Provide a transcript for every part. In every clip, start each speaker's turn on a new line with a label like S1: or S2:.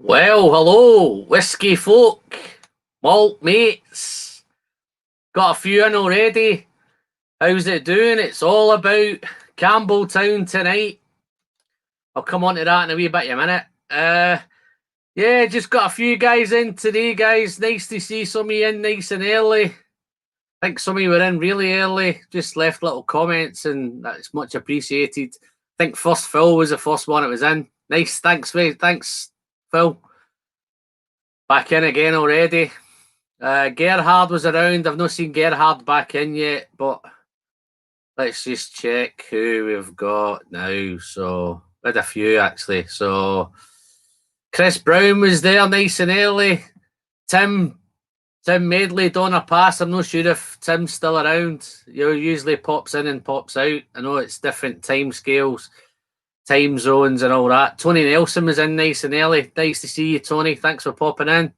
S1: Well, hello, whiskey folk, malt mates. Got a few in already. How's it doing? It's all about Campbeltown tonight. I'll come on to that in a wee bit in a minute. Yeah, just got a few guys in today, guys. Nice to see some of you in nice and early. I think some of you were in really early. Just left little comments, and that's much appreciated. I think first Phil was the first one that was in. Nice, thanks, mate. Thanks, Phil. Back in again already. Gerhard was around. I've not seen Gerhard back in yet, but let's just check who we've got now. So we had a few actually. So Chris Brown was there nice and early. Tim Medley, Donna Pass. I'm not sure if Tim's still around. He usually pops in and pops out. I know it's different time scales, time zones and all that. Tony Nelson was in nice and early. Nice to see you, Tony. Thanks for popping in.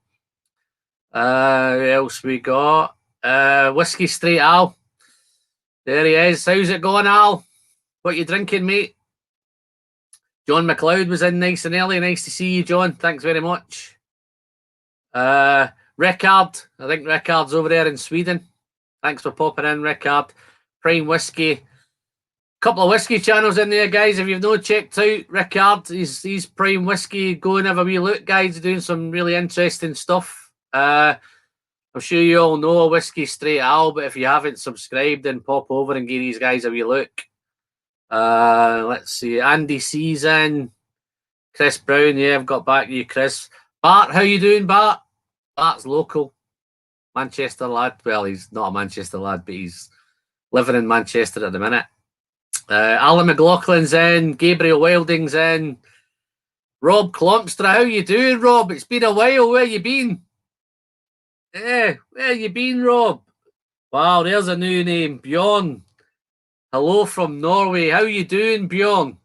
S1: Who else we got? Whiskey Straight Al. There he is. How's it going, Al? What you drinking, mate? John McLeod was in nice and early. Nice to see you, John. Thanks very much. Rickard. I think Rickard's over there in Sweden. Thanks for popping in, Rickard. Prime Whiskey. Couple of whiskey channels in there, guys. If you've not checked out Rickard, he's Prime Whiskey. Go and have a wee look, guys. Doing some really interesting stuff. I'm sure you all know Whiskey Straight Al, but if you haven't subscribed, then pop over and give these guys a wee look. Let's see. Andy C's in. Chris Brown, yeah, I've got back to you, Chris. Bart, how you doing, Bart? Bart's local. Manchester lad. Well, he's not a Manchester lad, but he's living in Manchester at the minute. Alan McLaughlin's in. Gabriel Wilding's in. Rob Clumpstra, how you doing, Rob? It's been a while. Where you been? Yeah, where you been, Rob? Wow, there's a new name, Bjorn. Hello from Norway. How you doing, Bjorn?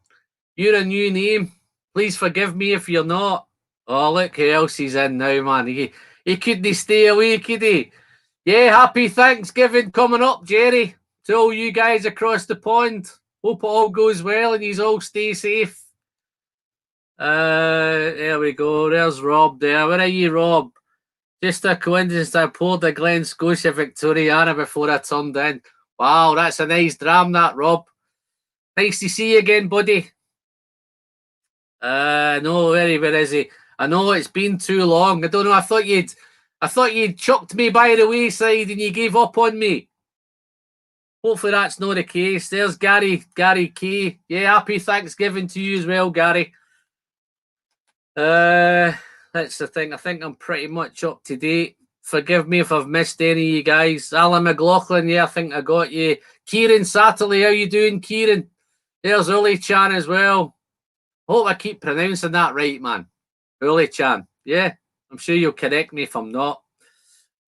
S1: You're a new name. Please forgive me if you're not. Oh, look who else he's in now, man. He couldn't stay away, could he? Yeah, happy Thanksgiving coming up, Jerry. To all you guys across the pond. Hope it all goes well and you all stay safe. There we go. There's Rob there. Where are you, Rob? Just a coincidence I poured a Glen Scotia Victoriana before I turned in. Wow, that's a nice dram, that, Rob. Nice to see you again, buddy. No, where is he? I know it's been too long. I don't know. I thought you'd chucked me by the wayside and you gave up on me. Hopefully that's not the case. There's Gary K. Yeah, happy Thanksgiving to you as well, Gary. That's the thing. I think I'm pretty much up to date. Forgive me if I've missed any of you guys. Alan McLaughlin, yeah, I think I got you. Kieran Satterley, how you doing, Kieran? There's Uli Chan as well. Hope I keep pronouncing that right, man. Uli Chan. Yeah, I'm sure you'll correct me if I'm not.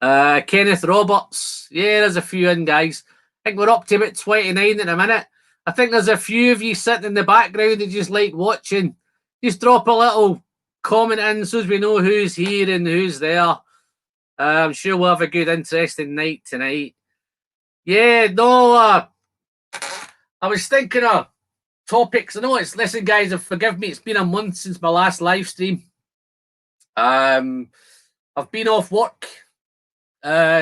S1: Kenneth Roberts. Yeah, there's a few in, guys. I think we're up to about 29 in a minute. I think there's a few of you sitting in the background that just like watching. Just drop a little comment in so as we know who's here and who's there. I'm sure we'll have a good, interesting night tonight. Yeah, no, I was thinking of topics. I know listen, guys, forgive me. It's been a month since my last live stream. I've been off work.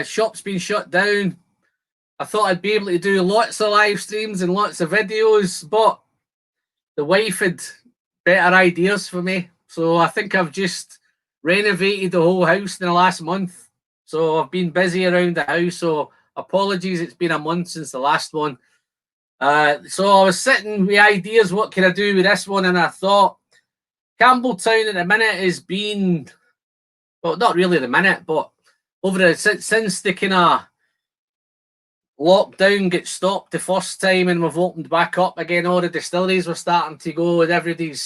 S1: Shop's been shut down. I thought I'd be able to do lots of live streams and lots of videos, but the wife had better ideas for me. So I think I've just renovated the whole house in the last month. So I've been busy around the house. So apologies, it's been a month since the last one. So I was sitting with ideas, what can I do with this one? And I thought Campbeltown at the minute has been, well, not really the minute, but since the kind of lockdown gets stopped the first time and we've opened back up again, all the distilleries were starting to go and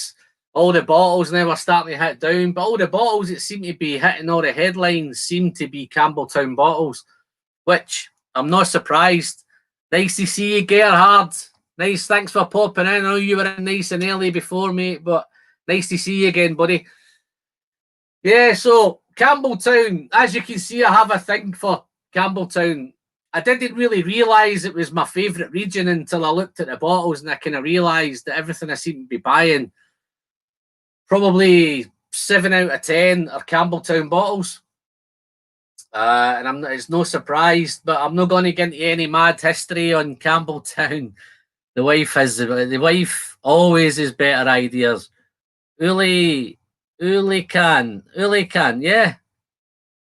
S1: all the bottles now are starting to hit down, but all the bottles that seem to be hitting all the headlines seem to be Campbeltown bottles, which I'm not surprised. Nice to see you, Gerhard. Nice, thanks for popping in. I know you were in nice and early before, mate, but nice to see you again, buddy. Yeah, so Campbeltown, as you can see, I have a thing for Campbeltown. I didn't really realise it was my favourite region until I looked at the bottles and I kind of realised that everything I seem to be buying, probably 7 out of 10 are Campbeltown bottles. And it's no surprise, but I'm not going to get into any mad history on Campbeltown. The wife always has better ideas. Uli can, yeah.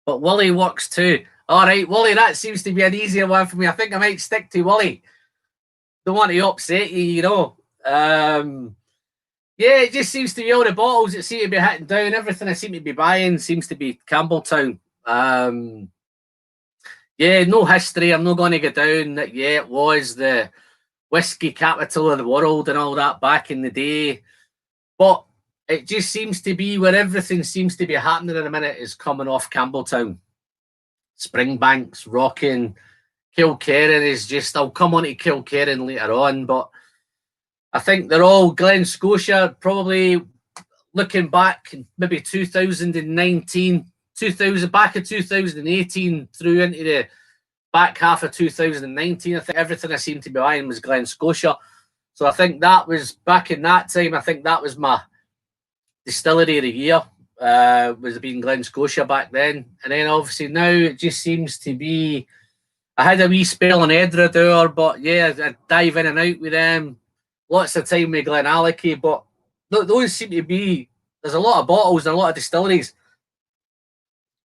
S1: But Wooly works too. All right, Wooly, that seems to be an easier one for me. I think I might stick to Wooly. Don't want to upset you, you know. Yeah, it just seems to be all the bottles that seem to be hitting down. Everything I seem to be buying seems to be Campbeltown. Yeah, no history. I'm not going to go down that. Yeah, it was the whiskey capital of the world and all that back in the day. But it just seems to be where everything seems to be happening in a minute is coming off Campbeltown. Springbank's rocking. Kilkerran is just, I'll come on to Kilkerran later on, but I think they're all Glen Scotia, probably looking back, maybe 2019, back in 2018 through into the back half of 2019. I think everything I seemed to be buying was Glen Scotia. So I think that was, back in that time, I think that was my distillery of the year, was being Glen Scotia back then. And then obviously now it just seems to be, I had a wee spell in Edrador, but yeah, I dive in and out with them. Lots of time with Glenallachie, but those seem to be, there's a lot of bottles and a lot of distilleries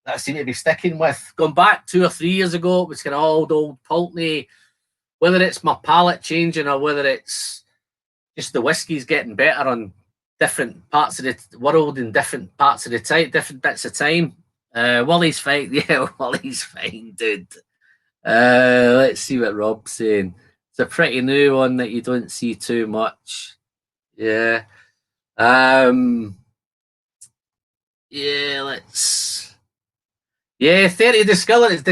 S1: that I seem to be sticking with. Going back 2 or 3 years ago, it was kind of old Pulteney. Whether it's my palate changing or whether it's just the whiskey's getting better on different parts of the world and different parts of the time, different bits of time. Wally's fine. Yeah, Wally's fine, dude. Let's see what Rob's saying. It's a pretty new one that you don't see too much. Yeah. Yeah, let's. Yeah, 30 distilleries.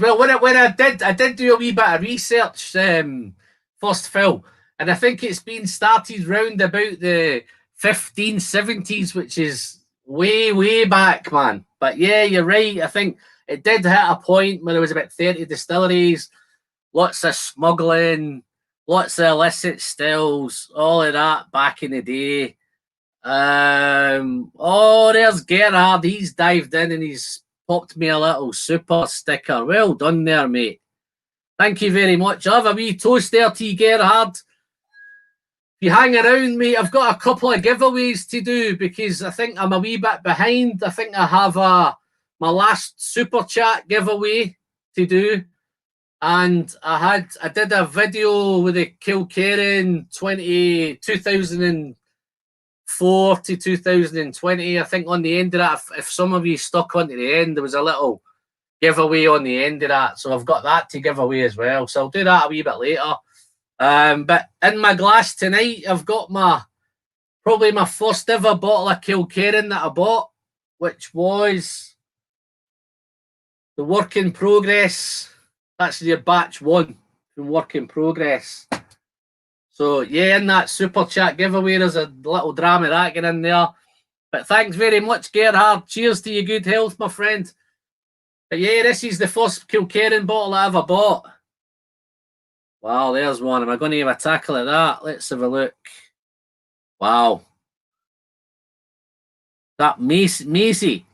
S1: Well, when I did do a wee bit of research, first Phil, and I think it's been started round about the 1570s, which is way back, man. But yeah, you're right. I think it did hit a point where there was about 30 distilleries. Lots of smuggling, lots of illicit stills, all of that back in the day. Oh, there's Gerhard. He's dived in and he's popped me a little super sticker. Well done there, mate. Thank you very much. I'll have a wee toast there to you, Gerhard. If you hang around, mate, I've got a couple of giveaways to do because I think I'm a wee bit behind. I think I have my last super chat giveaway to do. And I did a video with the Kilkerran 2004 to 2020. I think on the end of that, if some of you stuck on to the end, there was a little giveaway on the end of that. So I've got that to give away as well. So I'll do that a wee bit later. But in my glass tonight, I've got probably my first ever bottle of Kilkerran that I bought, which was the Work in Progress. That's your batch 1 from Work in Progress. So, yeah, in that super chat giveaway, there's a little drama that get in there. But thanks very much, Gerhard. Cheers to your good health, my friend. But yeah, this is the first Kilkerran bottle I ever bought. Wow, there's one. Am I going to have a tackle at that? Let's have a look. Wow. That Macy.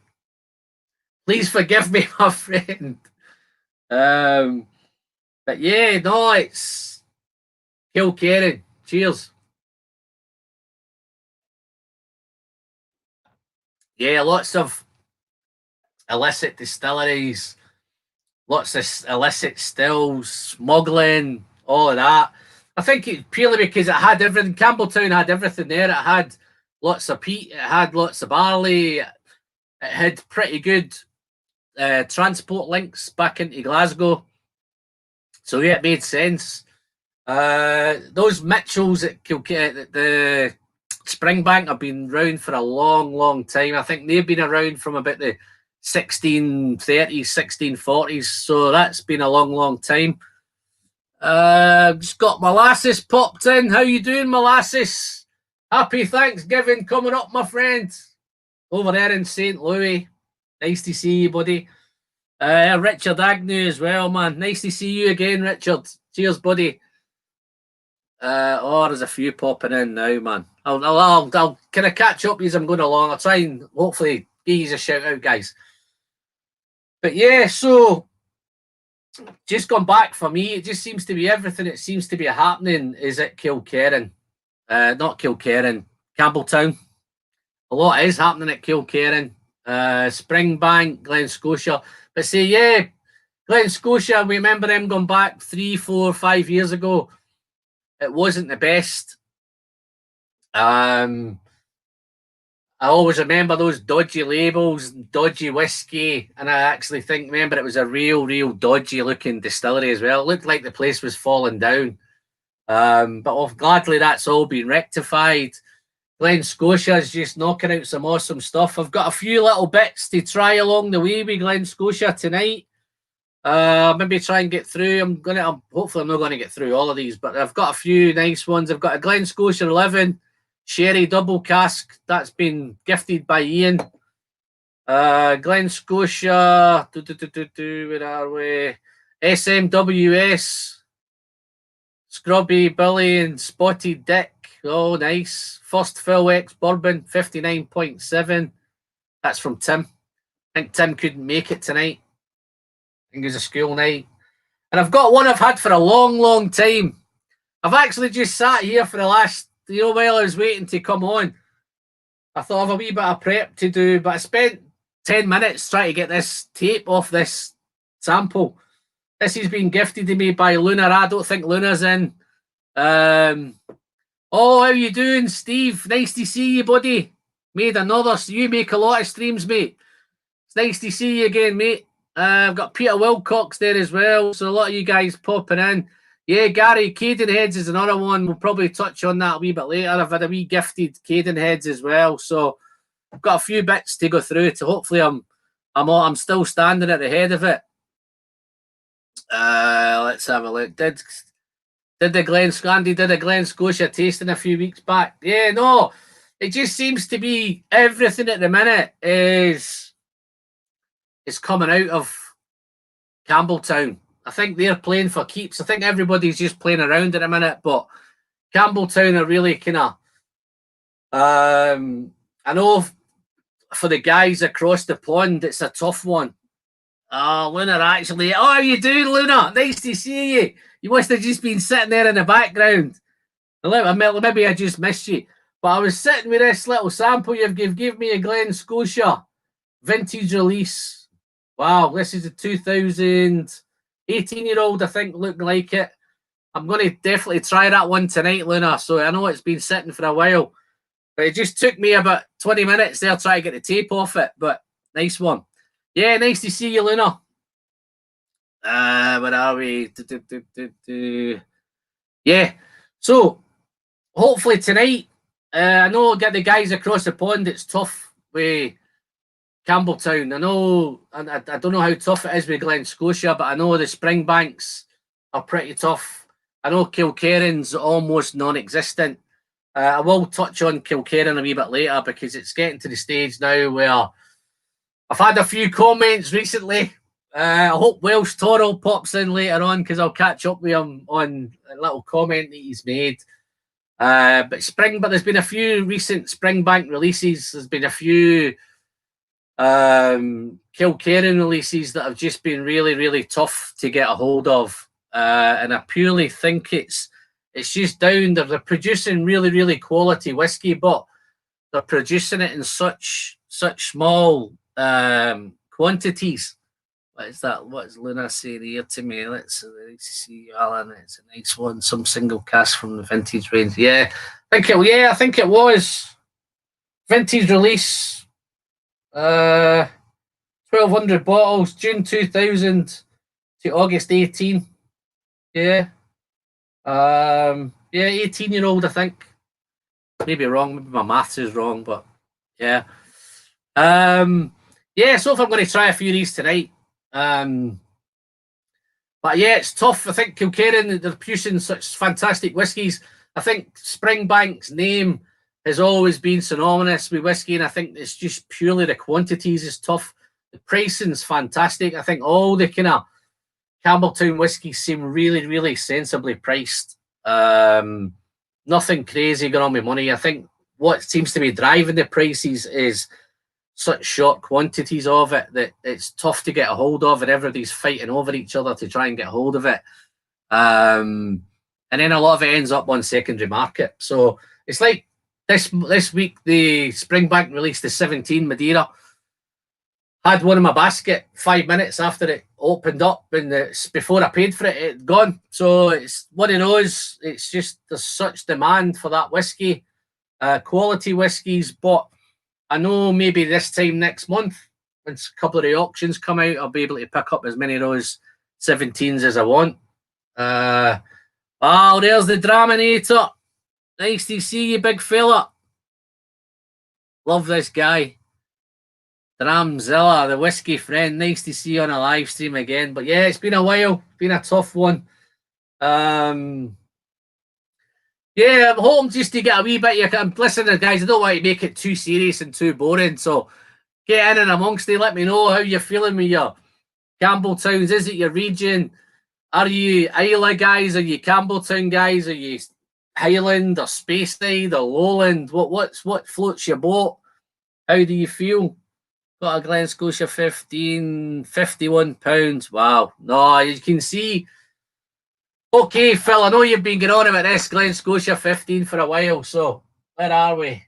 S1: Please forgive me, my friend. But yeah, no, it's Kilkerran. Cheers. Yeah, lots of illicit distilleries, lots of illicit stills, smuggling, all of that. I think it's purely because it had everything. Campbeltown had everything there. It had lots of peat, it had lots of barley, it had pretty good transport links back into Glasgow. So yeah, it made sense. Those Mitchells at the Springbank have been around for a long time. I think they've been around from about the 1630s, 1640s. So that's been a long time. Just got Molasses popped in. How you doing, Molasses? Happy Thanksgiving coming up, my friend. Over there in St. Louis. Nice to see you, buddy. Richard Agnew as well, man. Nice to see you again, Richard. Cheers, buddy. Oh, there's a few popping in now, man. I'll kind of catch up as I'm going along. I'll try and hopefully give you a shout out, guys. But yeah, so just gone back for me. It just seems to be everything that seems to be happening is at Kilkerran. Not Kilkerran, Campbeltown. A lot is happening at Kilkerran. Springbank, Glen Scotia. But say, yeah, Glen Scotia, we remember them going back 3, 4, 5 years ago. It wasn't the best. I always remember those dodgy labels, dodgy whiskey, and I actually remember it was a real dodgy looking distillery as well. It looked like the place was falling down. But gladly that's all been rectified. Glen Scotia is just knocking out some awesome stuff. I've got a few little bits to try along the way with Glen Scotia tonight. Maybe try and get through. Hopefully I'm not going to get through all of these, but I've got a few nice ones. I've got a Glen Scotia 11 sherry double cask that's been gifted by Ian. Glen Scotia, where are we? SMWS, Scrubby Billy and Spotted Dick. Oh, nice. First Fill X Bourbon, 59.7. That's from Tim. I think Tim couldn't make it tonight. I think it was a school night. And I've got one I've had for a long time. I've actually just sat here for the last, while I was waiting to come on. I thought of a wee bit of prep to do, but I spent 10 minutes trying to get this tape off this sample. This has been gifted to me by Luna. I don't think Luna's in. Oh, how you doing, Steve? Nice to see you, buddy. You make a lot of streams, mate. It's nice to see you again, mate. I've got Peter Wilcox there as well, so a lot of you guys popping in. Yeah, Gary, Cadenheads is another one. We'll probably touch on that a wee bit later. I've had a wee gifted Cadenheads as well, so I've got a few bits to go through. To hopefully, I'm still standing at the head of it. Let's have a look. Did the Glen Scotia tasting a few weeks back? Yeah, no, it just seems to be everything at the minute is coming out of Campbeltown. I think they're playing for keeps. I think everybody's just playing around at a minute, but Campbeltown are really kind of. I know for the guys across the pond, it's a tough one. Oh, Luna, actually. Oh, how you doing, Luna? Nice to see you. You must have just been sitting there in the background. Maybe I just missed you. But I was sitting with this little sample you've given me, a Glen Scotia vintage release. Wow, this is a 2018-year-old, I think, looking like it. I'm going to definitely try that one tonight, Luna. So I know it's been sitting for a while. But it just took me about 20 minutes there trying to get the tape off it. But nice one. Yeah, nice to see you, Luna. Where are we? Yeah. So, hopefully tonight, I know get the guys across the pond, it's tough with Campbeltown. I know, and I don't know how tough it is with Glen Scotia, but I know the Springbanks are pretty tough. I know Kilkerran's almost non-existent. I will touch on Kilkerran a wee bit later because it's getting to the stage now where I've had a few comments recently. I hope Welsh Toro pops in later on because I'll catch up with him on a little comment that he's made. But there's been a few recent Springbank releases. There's been a few Kilkerran releases that have just been really tough to get a hold of. And I purely think it's just down. They're producing really quality whiskey, but they're producing it in such small quantities. What is that? What's Luna saying here to me? Let's see, Alan. It's a nice one. Some single cask from the vintage range. Yeah, I think it was vintage release. 1,200 bottles, June 2000 to August 18. Yeah. 18-year-old, I think. Maybe wrong. Maybe my maths is wrong, but yeah. So if I'm going to try a few of these tonight. But yeah, it's tough. I think Kilkerran, they're producing such fantastic whiskies. I think Springbank's name has always been synonymous with whiskey, and I think it's just purely the quantities is tough. The pricing's fantastic. I think all the kind of Campbeltown whiskies seem really sensibly priced. Nothing crazy going on with money. I think what seems to be driving the prices is such short quantities of it that it's tough to get a hold of, and everybody's fighting over each other to try and get a hold of it. And then a lot of it ends up on secondary market. So it's like this week, the Springbank released the 17 Madeira. Had one in my basket 5 minutes after it opened up, and it's before I paid for it, it's gone. So it's one of those. It's just there's such demand for that whiskey, quality whiskies. But I know maybe this time next month, when a couple of the auctions come out, I'll be able to pick up as many of those 17s as I want. Oh, there's the Draminator. Nice to see you, big fella. Love this guy. Dramzilla, the whiskey friend. Nice to see you on a live stream again. But yeah, it's been a while. Been a tough one. Yeah, I'm hoping just to get a wee bit. Listen, guys, I don't want to make it too serious and too boring. So get in and amongst it. Let me know how you're feeling with your Campbelltowns. Is it your region? Are you Isla guys? Are you Campbeltown guys? Are you Highland or Speyside or Lowland? What floats your boat? How do you feel? Got a Glen Scotia 15, £51. Wow. No, you can see. Okay, Phil, I know you've been going on about this Glen Scotia 15 for a while. So where are we?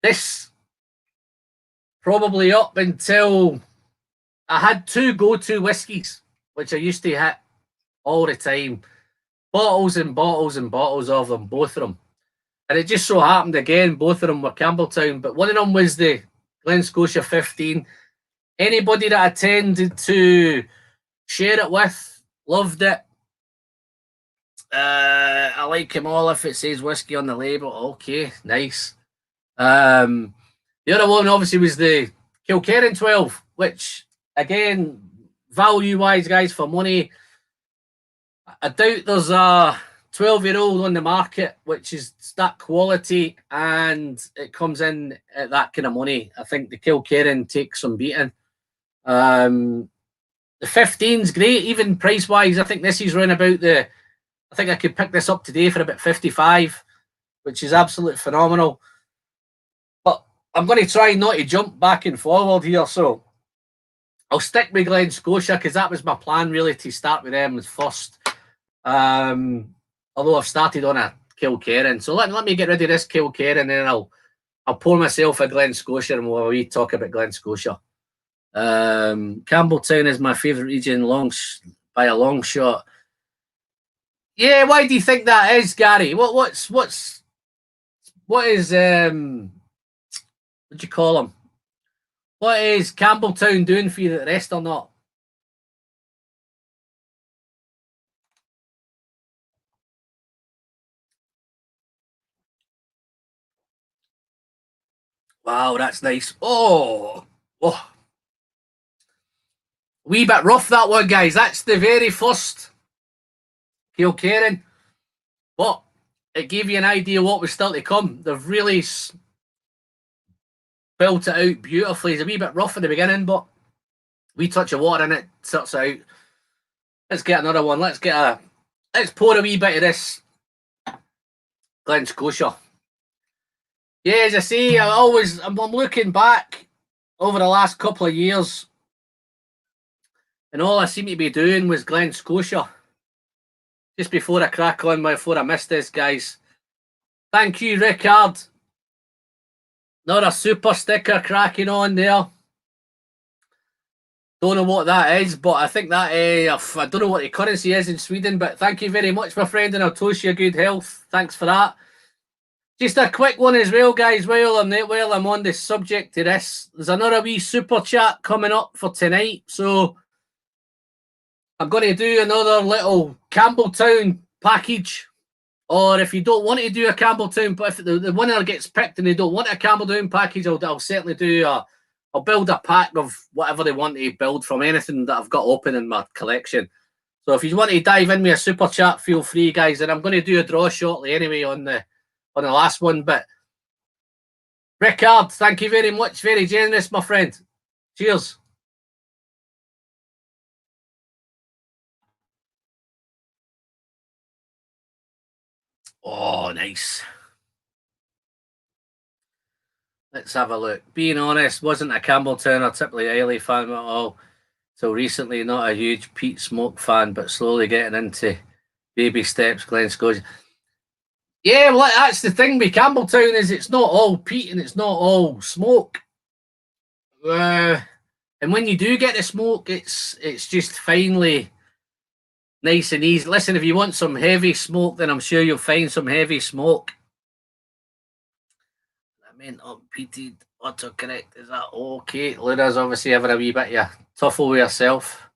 S1: This probably up until I had two go-to whiskies, which I used to hit all the time. Bottles and bottles and bottles of them, both of them. And it just so happened again, both of them were Campbeltown, but one of them was the Glen Scotia 15. Anybody that I tended to share it with loved it. I like them all if it says whiskey on the label. Okay, nice. The other one obviously was the Kilkerran 12, which again, value-wise, guys, for money, I doubt there's a 12-year-old on the market which is that quality and it comes in at that kind of money. I think the Kilkerran takes some beating. The 15's great, even price-wise. I think this is around about I think I could pick this up today for about 55, which is absolutely phenomenal. But I'm going to try not to jump back and forward here, so I'll stick with Glen Scotia because that was my plan really, to start with them first. Although I've started on a Kilkerran, so let me get rid of this Kilkerran, and then I'll pour myself a Glen Scotia and we'll talk about Glen Scotia. Campbeltown is my favourite region by a long shot. Yeah, why do you think that is, Gary? What is what do you call them? What is Campbeltown doing for you that the rest are not? Wow, that's nice. Oh. Wee bit rough, that one, guys. That's the very first Kilkerran. But it gave you an idea what was still to come. They've really built it out beautifully. It's a wee bit rough in the beginning, but we touch of water in it, sorts it out. Let's get another one. Let's pour a wee bit of this Glen Scotia. Yeah, as I say, I'm looking back over the last couple of years, and all I seem to be doing was Glen Scotia. Just before I crack on, before I miss this, guys. Thank you, Rickard. Not a super sticker cracking on there. Don't know what that is, but I think that I don't know what the currency is in Sweden, but thank you very much, my friend, and I'll toast you good health. Thanks for that. Just a quick one as well, guys, while I'm on the subject to this. There's another wee super chat coming up for tonight, so I'm going to do another little Campbeltown package. Or if you don't want to do a Campbeltown, but if the winner gets picked and they don't want a Campbeltown package, I'll certainly do I'll build a pack of whatever they want to build from anything that I've got open in my collection. So if you want to dive in with a super chat, feel free, guys. And I'm going to do a draw shortly anyway on the last one. But Rickard, thank you very much. Very generous, my friend. Cheers. Oh, nice. Let's have a look. Being honest, wasn't a Campbeltown or Tipperary Eiley fan at all. Till recently, not a huge Pete Smoke fan, but slowly getting into baby steps, Glen Scotia. Yeah, well, that's the thing with Campbeltown is it's not all Pete and it's not all Smoke. And when you do get the Smoke, it's just finally nice and easy. Listen, if you want some heavy smoke, then I'm sure you'll find some heavy smoke. I mean, unrepeated autocorrect. Is that okay? Luna's obviously having a wee bit of tuffle with herself.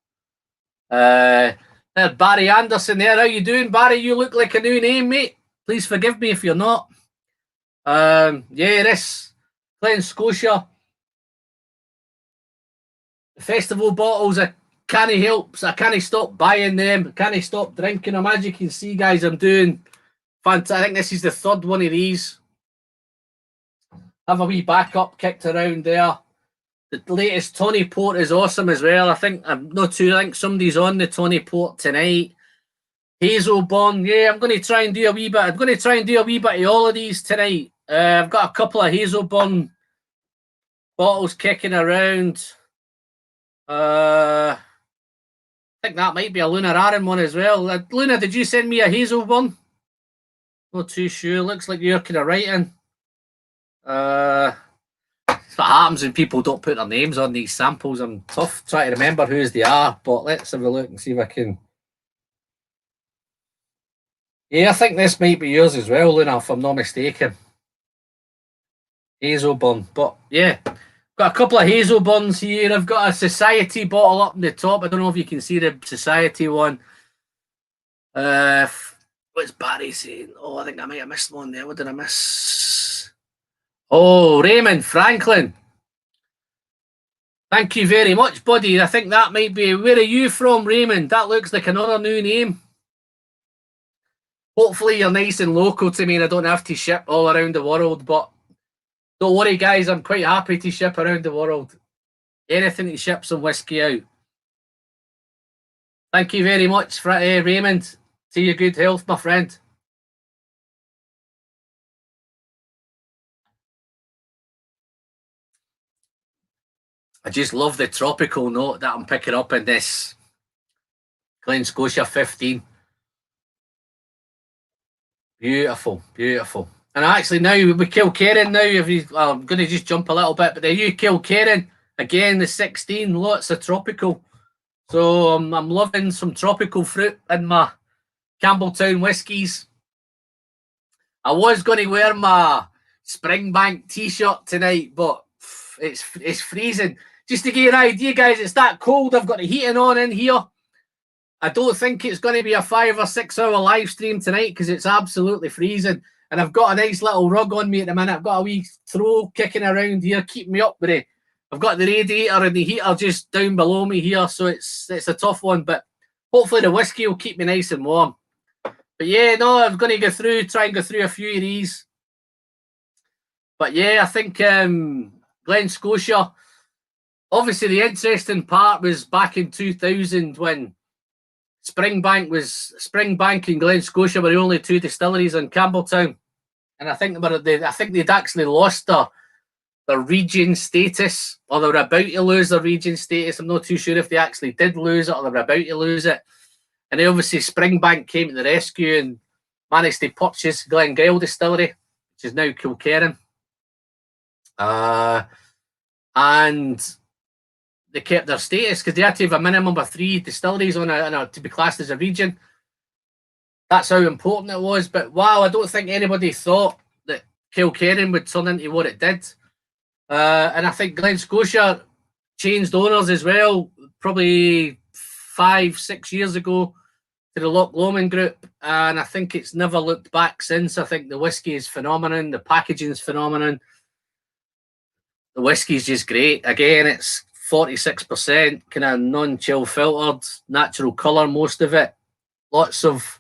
S1: Barry Anderson there. How you doing, Barry? You look like a new name, mate. Please forgive me if you're not. Yeah, this Glen Scotia. The festival bottles, I can't help. I can't stop buying them. I can't stop drinking them. As you can see, guys, I'm doing fantastic. I think this is the third one of these. Have a wee backup kicked around there. The latest Tawny Port is awesome as well. I think I'm not too. I think somebody's on the Tawny Port tonight. Hazelburn, yeah, I'm going to try and do a wee bit. I'm going to try and do a wee bit of all of these tonight. I've got a couple of Hazelburn bottles kicking around. I think that might be a Luna Aaron one as well. Luna, did you send me a Hazelburn? Not too sure. Looks like you're kind of writing. That's what happens when people don't put their names on these samples. I'm tough trying to remember whose they are, but let's have a look and see if I can. Yeah, I think this might be yours as well, Luna, if I'm not mistaken. Hazelburn, but yeah, got a couple of Hazelburns here. I've got a Society bottle up in the top. I don't know if you can see the Society one. What's Barry saying? Oh, I think I might have missed one there. What did I miss? Oh, Raymond Franklin. Thank you very much, buddy. I think that might be. Where are you from, Raymond? That looks like another new name. Hopefully you're nice and local to me and I don't have to ship all around the world, but don't worry, guys. I'm quite happy to ship around the world. Anything to ship some whiskey out. Thank you very much, Raymond. To your good health, my friend. I just love the tropical note that I'm picking up in this Glen Scotia 15. Beautiful, beautiful. And actually now with Kilkerran now, I'm going to just jump a little bit, but the new Kilkerran, again, the 16, lots of tropical. So I'm loving some tropical fruit in my Campbeltown whiskies. I was going to wear my Springbank t-shirt tonight, but it's freezing. Just to give you an idea, guys, it's that cold. I've got the heating on in here. I don't think it's going to be a 5 or 6 hour live stream tonight because it's absolutely freezing. And I've got a nice little rug on me at the minute. I've got a wee throw kicking around here, keeping me up with it. I've got the radiator and the heater just down below me here, so it's a tough one. But hopefully the whiskey will keep me nice and warm. But yeah, no, I'm going to try and go through a few of these. But yeah, I think Glen Scotia. Obviously, the interesting part was back in 2000 when Springbank and Glen Scotia were the only two distilleries in Campbeltown, and I think they'd actually lost their region status, or they were about to lose their region status. I'm not too sure if they actually did lose it or they were about to lose it. And then obviously Springbank came to the rescue and managed to purchase Glengyle Distillery, which is now Kilkerran. And they kept their status because they had to have a minimum of 3 distilleries to be classed as a region. That's how important it was. But wow, I don't think anybody thought that Kilkerran would turn into what it did. And I think Glen Scotia changed owners as well, probably 5-6 years ago, to the Loch Lomond Group. And I think it's never looked back since. I think the whiskey is phenomenon. The packaging is phenomenon. The whiskey is just great. Again, it's 46% kind of non-chill filtered, natural colour, most of it. Lots of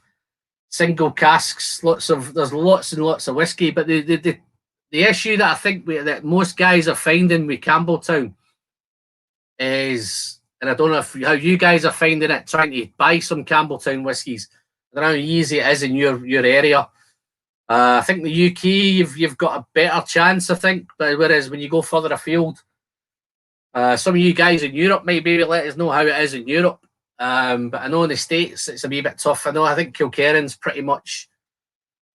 S1: single casks, there's lots and lots of whiskey. But the issue that I think that most guys are finding with Campbeltown is, and I don't know how you guys are finding it trying to buy some Campbeltown whiskies. I don't know how easy it is in your area. I think the UK, you've got a better chance, I think, but whereas when you go further afield, some of you guys in Europe might maybe let us know how it is in Europe. But I know in the States it's a wee bit tough. I think Kilkerran's pretty much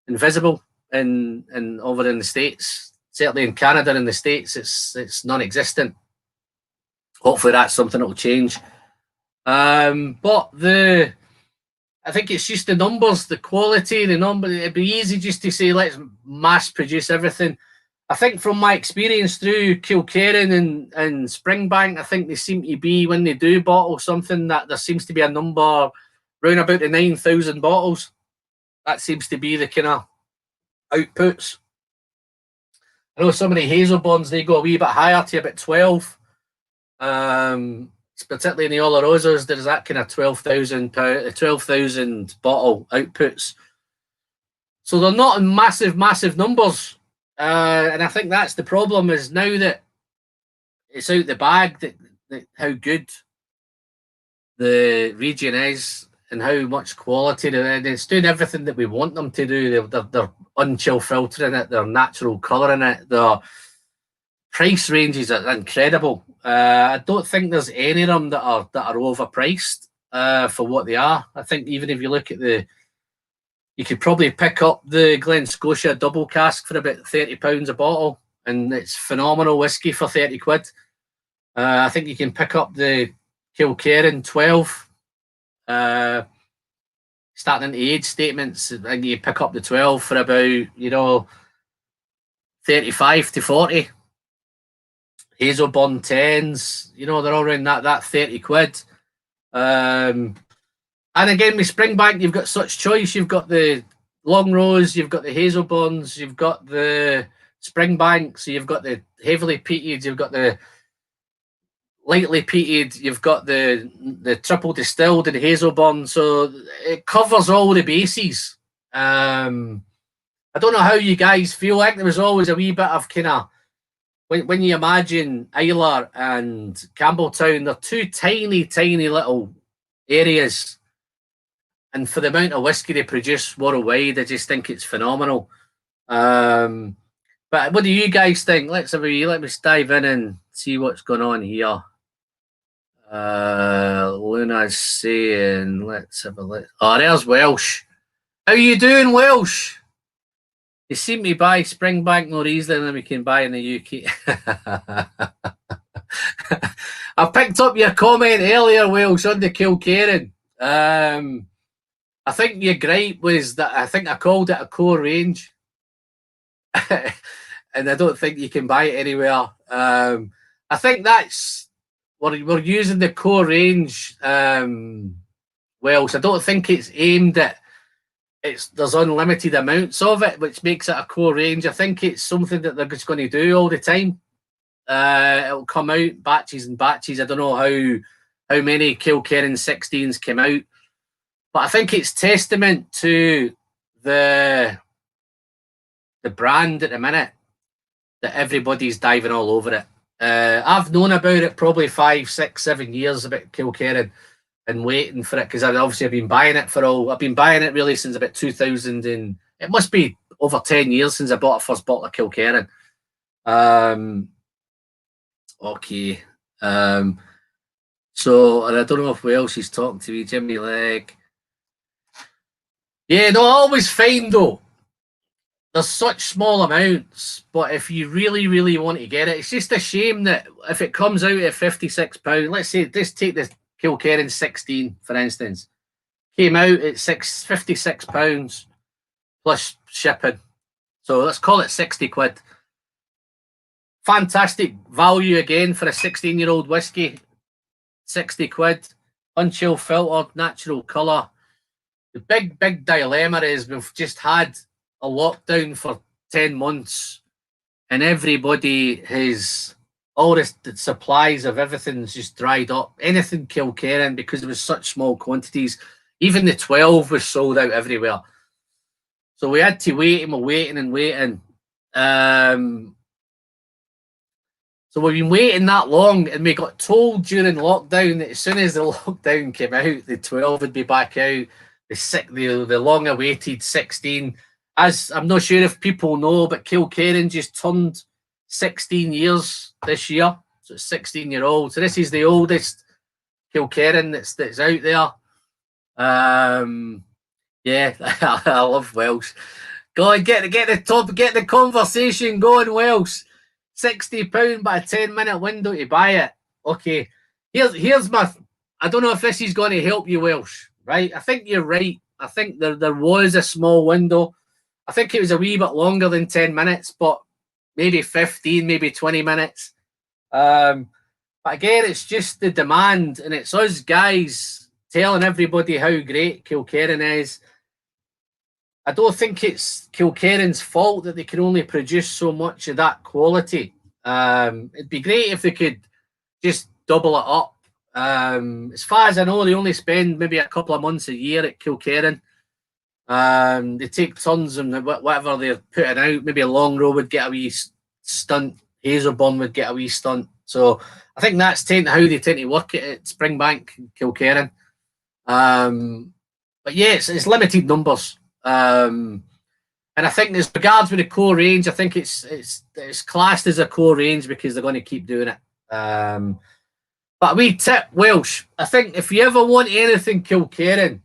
S1: invisible in over in the States. Certainly in Canada and the States, it's non-existent. Hopefully that's something that will change. But I think it's just the numbers, the quality, the number. It'd be easy just to say, let's mass produce everything. I think from my experience through Kilkerran and Springbank, I think they seem to be, when they do bottle something, that there seems to be a number round about the 9,000 bottles. That seems to be the kind of outputs. I know some of the hazel bonds, they go a wee bit higher to about 12. Particularly in the Olorosas, there's that kind of 12,000 bottle outputs. So they're not in massive numbers. And I think that's the problem, is now that it's out the bag that how good the region is and how much quality it's doing everything that we want them to do. They're unchill filtering it, they're natural colouring it, their price ranges are incredible. I don't think there's any of them that are overpriced for what they are. I think even if you look at you could probably pick up the Glen Scotia double cask for about £30 a bottle, and it's phenomenal whiskey for 30 quid. I think you can pick up the Kilkerran 12. Starting into age statements, I think you pick up the 12 for about, 35 to 40. Hazelburn 10s, they're all around that 30 quid. And again, with Springbank, you've got such choice. You've got the Long Rose, you've got the Hazelburns, you've got the Springbank, so you've got the heavily peated, you've got the lightly peated, you've got the triple distilled and Hazelburn, so it covers all the bases. I don't know how you guys feel. Like there was always a wee bit of kind of, when you imagine Islay and Campbeltown, they're two tiny little areas. And for the amount of whiskey they produce worldwide, I just think it's phenomenal. But what do you guys think? Let me dive in and see what's going on here. Luna's saying, let's have a look. Oh, there's Welsh. How you doing, Welsh? You seem to buy Springbank more easily than we can buy in the UK. I picked up your comment earlier, Welsh, on the Kilkerran. I think your gripe was that I think I called it a core range. And I don't think you can buy it anywhere. I think that's we're using the core range well, so I don't think it's aimed at there's unlimited amounts of it, which makes it a core range. I think it's something that they're just going to do all the time. It'll come out batches and batches. I don't know how many Kilkerran 16s came out, but I think it's testament to the brand at the minute that everybody's diving all over it. I've known about it probably 5, 6, 7 years about Kilkerran and waiting for it, because I've been buying it I've been buying it really since about 2000, and it must be over 10 years since I bought a first bottle of Kilkerran. Okay. So, and I don't know if Welsh is talking to me, Jimmy Legg. Yeah, no, I always find though, there's such small amounts, but if you really want to get it, it's just a shame that if it comes out at £56, let's say, just take this Kilkerran 16, for instance, came out at £56 plus shipping. So let's call it 60 quid. Fantastic value again for a 16-year-old whiskey. 60 quid, unchill filtered, natural colour. The big dilemma is we've just had a lockdown for 10 months and everybody has, all the supplies of everything's just dried up. Anything Kilkerran, because there was such small quantities. Even the 12 was sold out everywhere. So we had to wait, and we're waiting. So we've been waiting that long, and we got told during lockdown that as soon as the lockdown came out, the 12 would be back out. The long-awaited 16. as I'm not sure if people know, but Kilkerran just turned 16 years this year. So it's 16-year-old. So this is the oldest Kilkerran that's out there. Yeah, I love Welsh. Go on, get the conversation going, Welsh. £60 by a 10-minute window to buy it. Okay, here's my. I don't know if this is going to help you, Welsh. Right? I think you're right. I think there was a small window. I think it was a wee bit longer than 10 minutes, but maybe 15, maybe 20 minutes. But again, it's just the demand, and it's us guys telling everybody how great Kilkerran is. I don't think it's Kilkerran's fault that they can only produce so much of that quality. It'd be great if they could just double it up. As far as I know, they only spend maybe a couple of months a year at Kilkerran. They take turns and whatever they're putting out. Maybe a Long Row would get a wee stunt. Hazelburn would get a wee stunt. So I think that's how they tend to work it at Springbank, Kilkerran. But yeah, it's limited numbers. And I think as regards with the core range, I think it's classed as a core range because they're going to keep doing it. But a wee tip, Welsh. I think if you ever want anything Kilkerran,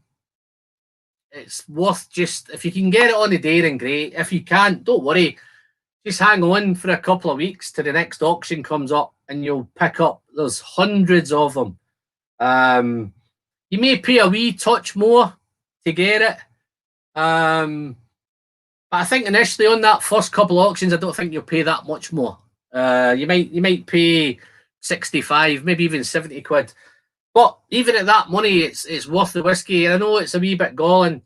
S1: it's worth just, if you can get it on the day, then great. If you can't, don't worry. Just hang on for a couple of weeks till the next auction comes up and you'll pick up, there's hundreds of them. You may pay a wee touch more to get it. But I think initially on that first couple of auctions, I don't think you'll pay that much more. You might pay 65, maybe even 70 quid. But even at that money, it's worth the whiskey. I know it's a wee bit galling,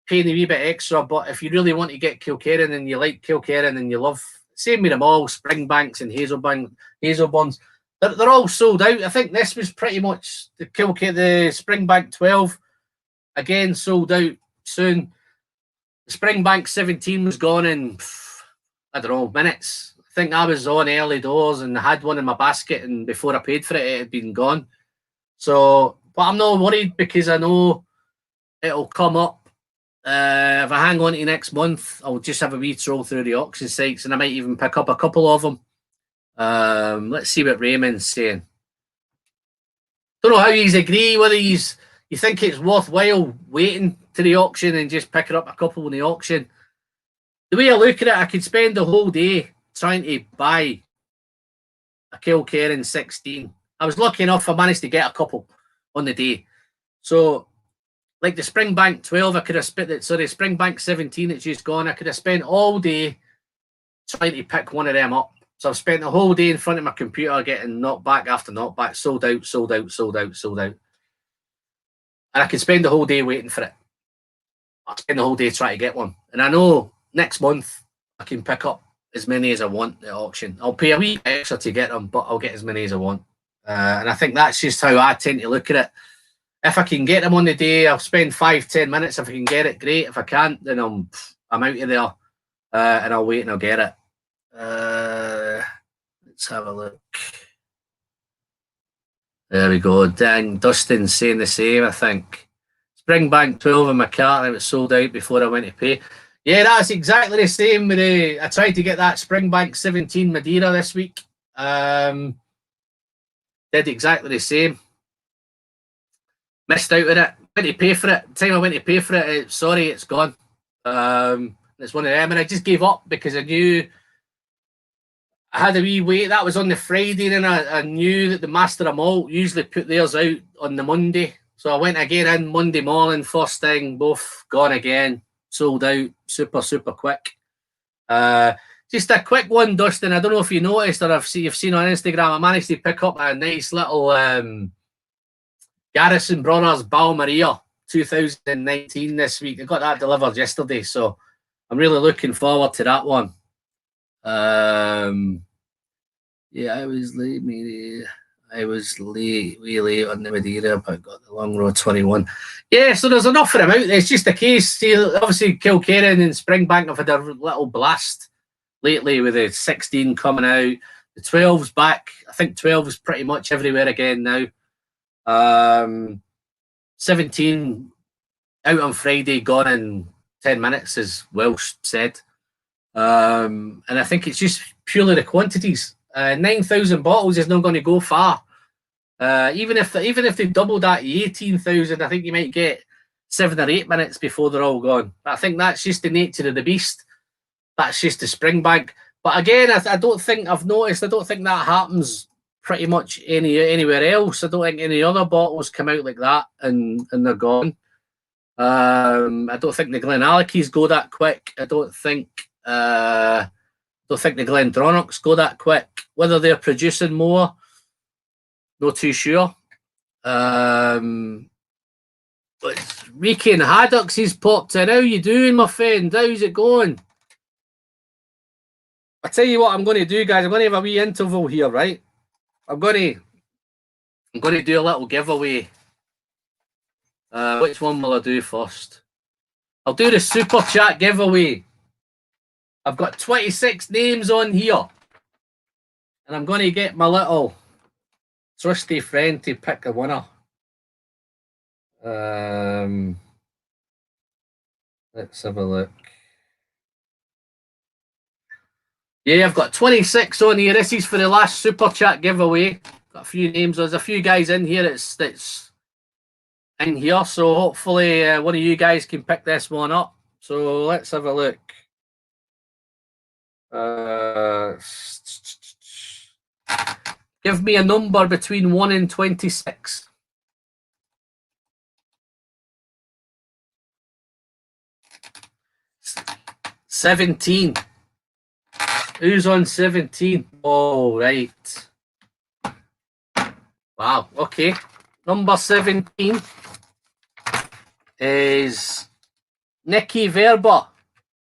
S1: paying a wee bit extra, but if you really want to get Kilkerran and you like Kilkerran and you love, same with them all, Springbanks and Hazelburns, they're all sold out. I think this was pretty much the Springbank 12, again, sold out soon. The Springbank 17 was gone in, I don't know, minutes. I think I was on early doors and I had one in my basket, and before I paid for it, it had been gone. So, but I'm not worried because I know it'll come up. If I hang on to next month, I'll just have a wee troll through the auction sites and I might even pick up a couple of them. Let's see what Raymond's saying. Don't know how you agree, whether you think it's worthwhile waiting to the auction and just picking up a couple in the auction. The way I look at it, I could spend the whole day trying to buy a Kilkerran 16. I was lucky enough I managed to get a couple on the day. So, like the Springbank 12, I could have spent it. Sorry, Springbank 17, it's just gone. I could have spent all day trying to pick one of them up. So I've spent the whole day in front of my computer getting knockback after knockback, sold out, sold out, sold out, sold out. And I could spend the whole day waiting for it. I'll spend the whole day trying to get one. And I know next month I can pick up as many as I want at auction. I'll pay a wee extra to get them, but I'll get as many as I want. And I think that's just how I tend to look at it. If I can get them on the day, I'll spend 5-10 minutes. If I can get it, great. If I can't, then I'm out of there, and I'll wait and I'll get it. Let's have a look. There we go. Dang, Dustin's saying the same, I think. Springbank 12 in my cart, and it was sold out before I went to pay. Yeah, that's exactly the same. I tried to get that Springbank 17 Madeira this week. Did exactly the same. Missed out on it. Went to pay for it. The time I went to pay for it, sorry, it's gone. It's one of them, and I just gave up because I knew I had a wee wait. That was on the Friday, and I knew that the Master of Malt usually put theirs out on the Monday. So I went again in Monday morning, first thing, both gone again, sold out, super, super quick. Just a quick one, Dustin. I don't know if you noticed or you've seen on Instagram, I managed to pick up a nice little Garrison Brothers Balmaria 2019 this week. I got that delivered yesterday, so I'm really looking forward to that one. Yeah, I was late, maybe. I was way late on the Madeira, but got the Long Road 21. Yeah, so there's enough for them out there. It's just a case. See, obviously, Kilkerran and Springbank have had a little blast lately with the 16 coming out. The 12's back. I think 12 is pretty much everywhere again now. 17 out on Friday, gone in 10 minutes is well said. And I think it's just purely the quantities. 9,000 bottles is not going to go far. Even if they double that 18,000, I think you might get 7 or 8 minutes before they're all gone. But I think that's just the nature of the beast. That's just the spring bag. But again, I don't think I've noticed. I don't think that happens pretty much anywhere else. I don't think any other bottles come out like that and they're gone. I don't think the Glenallachys go that quick. I don't think the Glendronachs go that quick. Whether they're producing more, not too sure. But Ricky and Haddocks, he's popped in. How you doing, my friend? How's it going? I tell you what I'm going to do, guys. I'm going to have a wee interval here, right? I'm going to do a little giveaway. Which one will I do first? I'll do the super chat giveaway. I've got 26 names on here, and I'm going to get my little trusty friend to pick a winner. Let's have a look. Yeah, I've got 26 on here. This is for the last super chat giveaway. Got a few names. There's a few guys in here that's in here, so hopefully one of you guys can pick this one up. So let's have a look. Give me a number between 1 and 26. 17. Who's on 17? Oh, right. Wow, okay. Number 17 is Nicky Verba.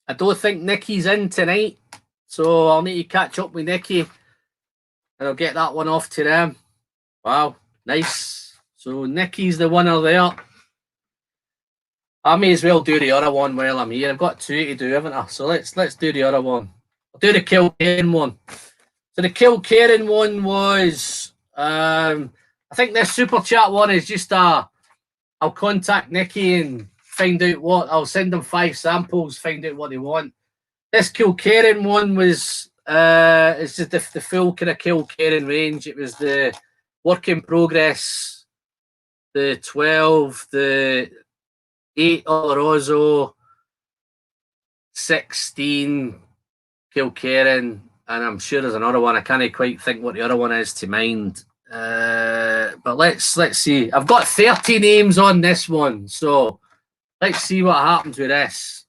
S1: I don't think Nicky's in tonight, so I'll need to catch up with Nicky, and I'll get that one off to them. Wow, nice. So Nicky's the winner there. I may as well do the other one while I'm here. I've got 2 to do, haven't I? So let's do the other one. I'll do the Kilkerran one. So the Kilkerran one was, I think this super chat one is just I'll contact Nicky and find out what, I'll send them 5 samples, find out what they want. This Kilkerran one was, it's just the full kind of Kilkerran range. It was the work in progress, the 12, the 8 Oloroso, 16 Kilkerran, and I'm sure there's another one. I can't quite think what the other one is to mind. But let's see. I've got 30 names on this one, so let's see what happens with this.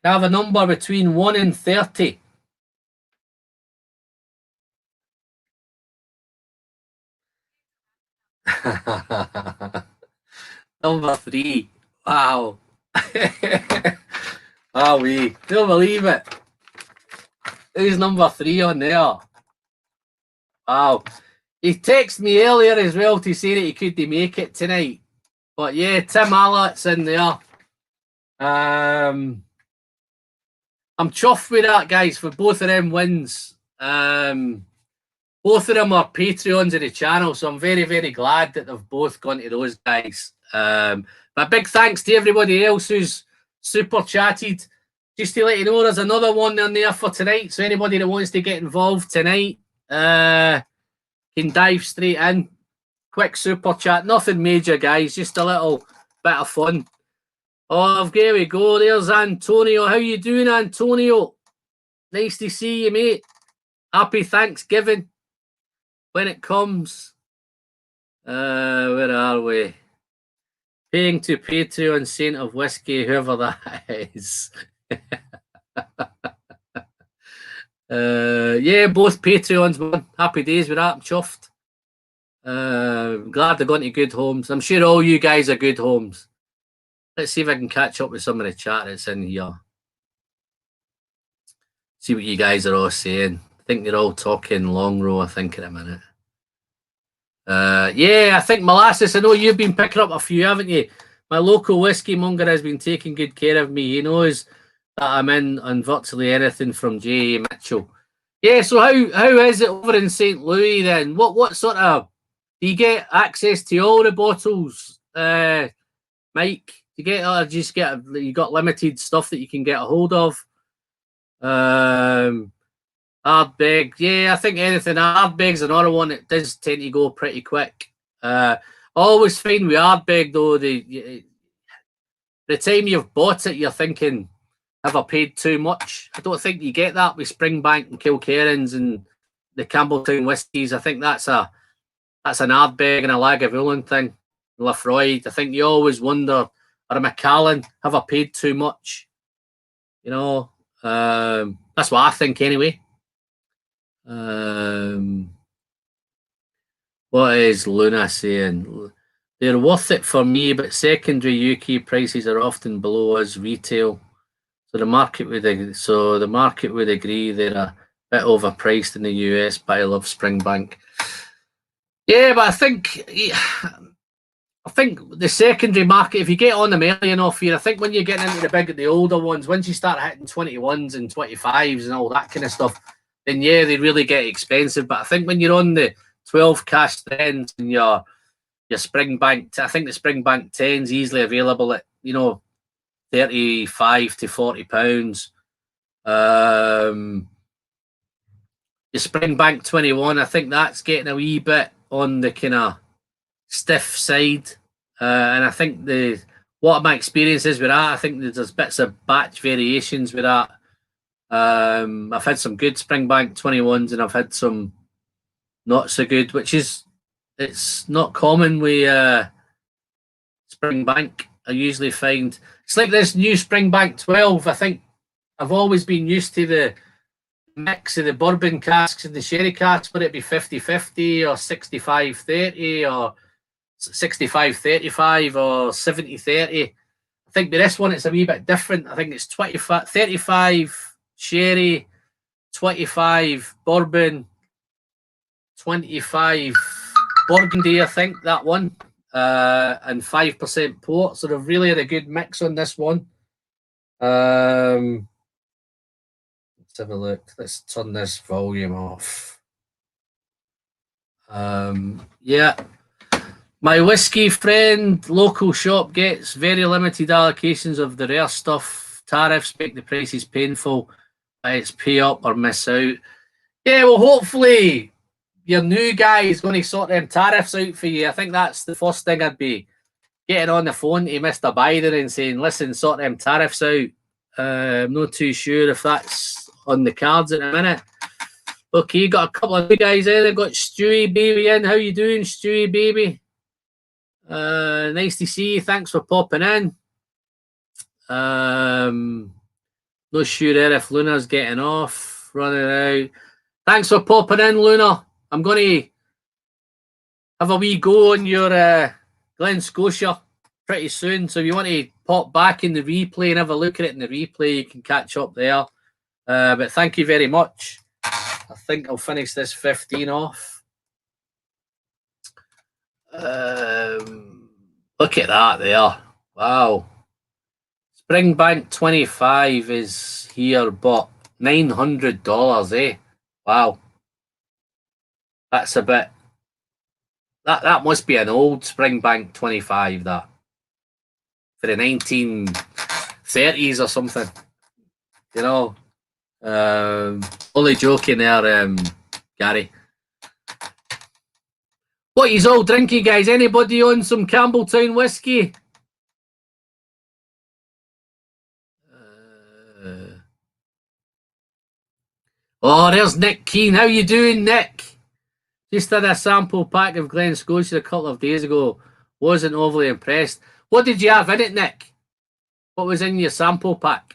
S1: I have a number between 1 and 30. Number 3. Wow. Oh, we don't believe it. Who's number 3 on there? Wow. He texted me earlier as well to say that he couldn't make it tonight. But yeah, Tim Allett's in there. I'm chuffed with that, guys, for both of them wins. Both of them are Patreons of the channel, so I'm very, very glad that they've both gone to those guys. But big thanks to everybody else who's super chatted. Just to let you know, there's another one on there for tonight, so anybody that wants to get involved tonight can dive straight in. Quick super chat, nothing major, guys, just a little bit of fun. Oh, there we go. There's Antonio. How you doing, Antonio? Nice to see you, mate. Happy Thanksgiving when it comes. Where are we? Paying to Patreon Saint of Whiskey, whoever that is. Yeah, both Patreons, man. Happy days with that. I'm chuffed. Glad they're going to good homes. I'm sure all you guys are good homes. Let's see if I can catch up with some of the chat that's in here. See what you guys are all saying. I think they're all talking long row, I think, in a minute. Yeah, I think Molasses, I know you've been picking up a few, haven't you? My local whiskey monger has been taking good care of me. He knows that I'm in on virtually anything from J.A. Mitchell. Yeah, so how is it over in St. Louis then? What sort of, do you get access to all the bottles, Mike? Do you get, or just get, you got limited stuff that you can get a hold of? Ardbeg, yeah, I think anything. Ardbeg's another one that does tend to go pretty quick. Always find with Ardbeg though, the time you've bought it, you're thinking, have I paid too much? I don't think you get that with Springbank and Kilkerrans and the Campbeltown whiskies. I think that's an Ardbeg and a Lagavulin thing. Lafroid, I think you always wonder, or a Macallan, have I paid too much? You know, that's what I think anyway. What is Luna saying? They're worth it for me, but secondary UK prices are often below us retail. So the market would agree they're a bit overpriced in the US, but I love Springbank. Yeah, but I think the secondary market, if you get on them early enough here, I think when you're getting into the older ones, once you start hitting 21s and 25s and all that kind of stuff, then yeah, they really get expensive. But I think when you're on the 12 cash 10s and your Springbank, I think the Springbank 10's easily available at, 35 to 40 pounds. The Springbank 21, I think that's getting a wee bit on the kind of stiff side. And I think what my experience is with that, I think there's bits of batch variations with that. I've had some good Springbank 21s and I've had some not so good, it's not common with Springbank. I usually find it's like this new Springbank 12. I think I've always been used to the mix of the bourbon casks and the sherry casks, but it'd be 50-50 or 65-30 or 65-35 or 70-30. I think with this one it's a wee bit different. I think it's 35 sherry, 25 bourbon, 25 Burgundy, I think that one, and 5% port. So they've really had a good mix on this one. Let's have a look. Let's turn this volume off. Yeah. My whiskey friend, local shop gets very limited allocations of the rare stuff. Tariffs make the prices painful. It's pay up or miss out. Yeah, well, hopefully your new guy is going to sort them tariffs out for you. I think that's the first thing I'd be getting on the phone to Mr. Biden and saying, listen, sort them tariffs out. I'm not too sure if that's on the cards at the minute. Okay, got a couple of new guys in. I've got Stewie Baby in. How you doing, Stewie Baby? Nice to see you. Thanks for popping in. Not sure if Luna's getting off, running out. Thanks for popping in, Luna. I'm going to have a wee go on your Glen Scotia pretty soon. So if you want to pop back in the replay and have a look at it in the replay, you can catch up there. But thank you very much. I think I'll finish this 15 off. Look at that there. Wow. Springbank 25 is here, but $900, eh? Wow. That's a bit. That must be an old Springbank 25, that. For the 1930s or something. You know. Only joking there, Gary. What he's all drinking, guys? Anybody on some Campbeltown whiskey? Oh, there's Nick Keane. How you doing, Nick? Just had a sample pack of Glen Scotia a couple of days ago. Wasn't overly impressed. What did you have in it, Nick? What was in your sample pack?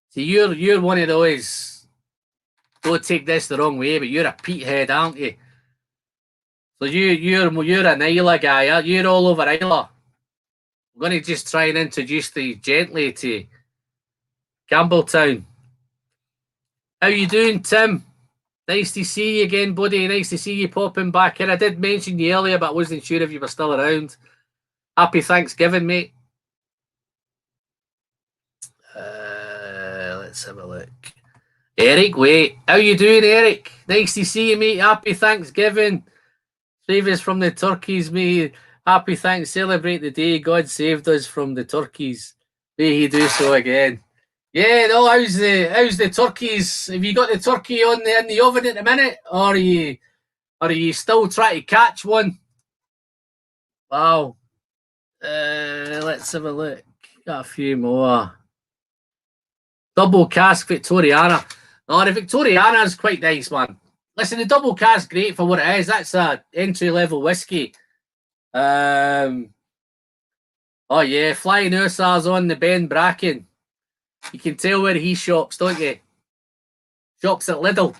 S1: See, you're one of those. Don't take this the wrong way, but you're a peathead, aren't you? So you're an Isla guy. You're all over Isla. I'm going to just try and introduce you gently to Campbeltown. How you doing, Tim? Nice to see you again, buddy. Nice to see you popping back in. I did mention you earlier, but I wasn't sure if you were still around. Happy Thanksgiving, mate. Let's have a look. Eric, wait. How you doing, Eric? Nice to see you, mate. Happy Thanksgiving. Save us from the turkeys, mate. Happy Thanks. Celebrate the day God saved us from the turkeys. May He do so again. Yeah, no, how's the turkeys? Have you got the turkey on in the oven at the minute? Or are you still trying to catch one? Wow. Let's have a look. Got a few more. Double cask Victoriana. Oh, the Victoriana is quite nice, man. Listen, the double cask great for what it is. That's a entry level whiskey. Oh yeah, Flying Hussars on the Ben Bracken. You can tell where he shops, don't you? Shops at Lidl.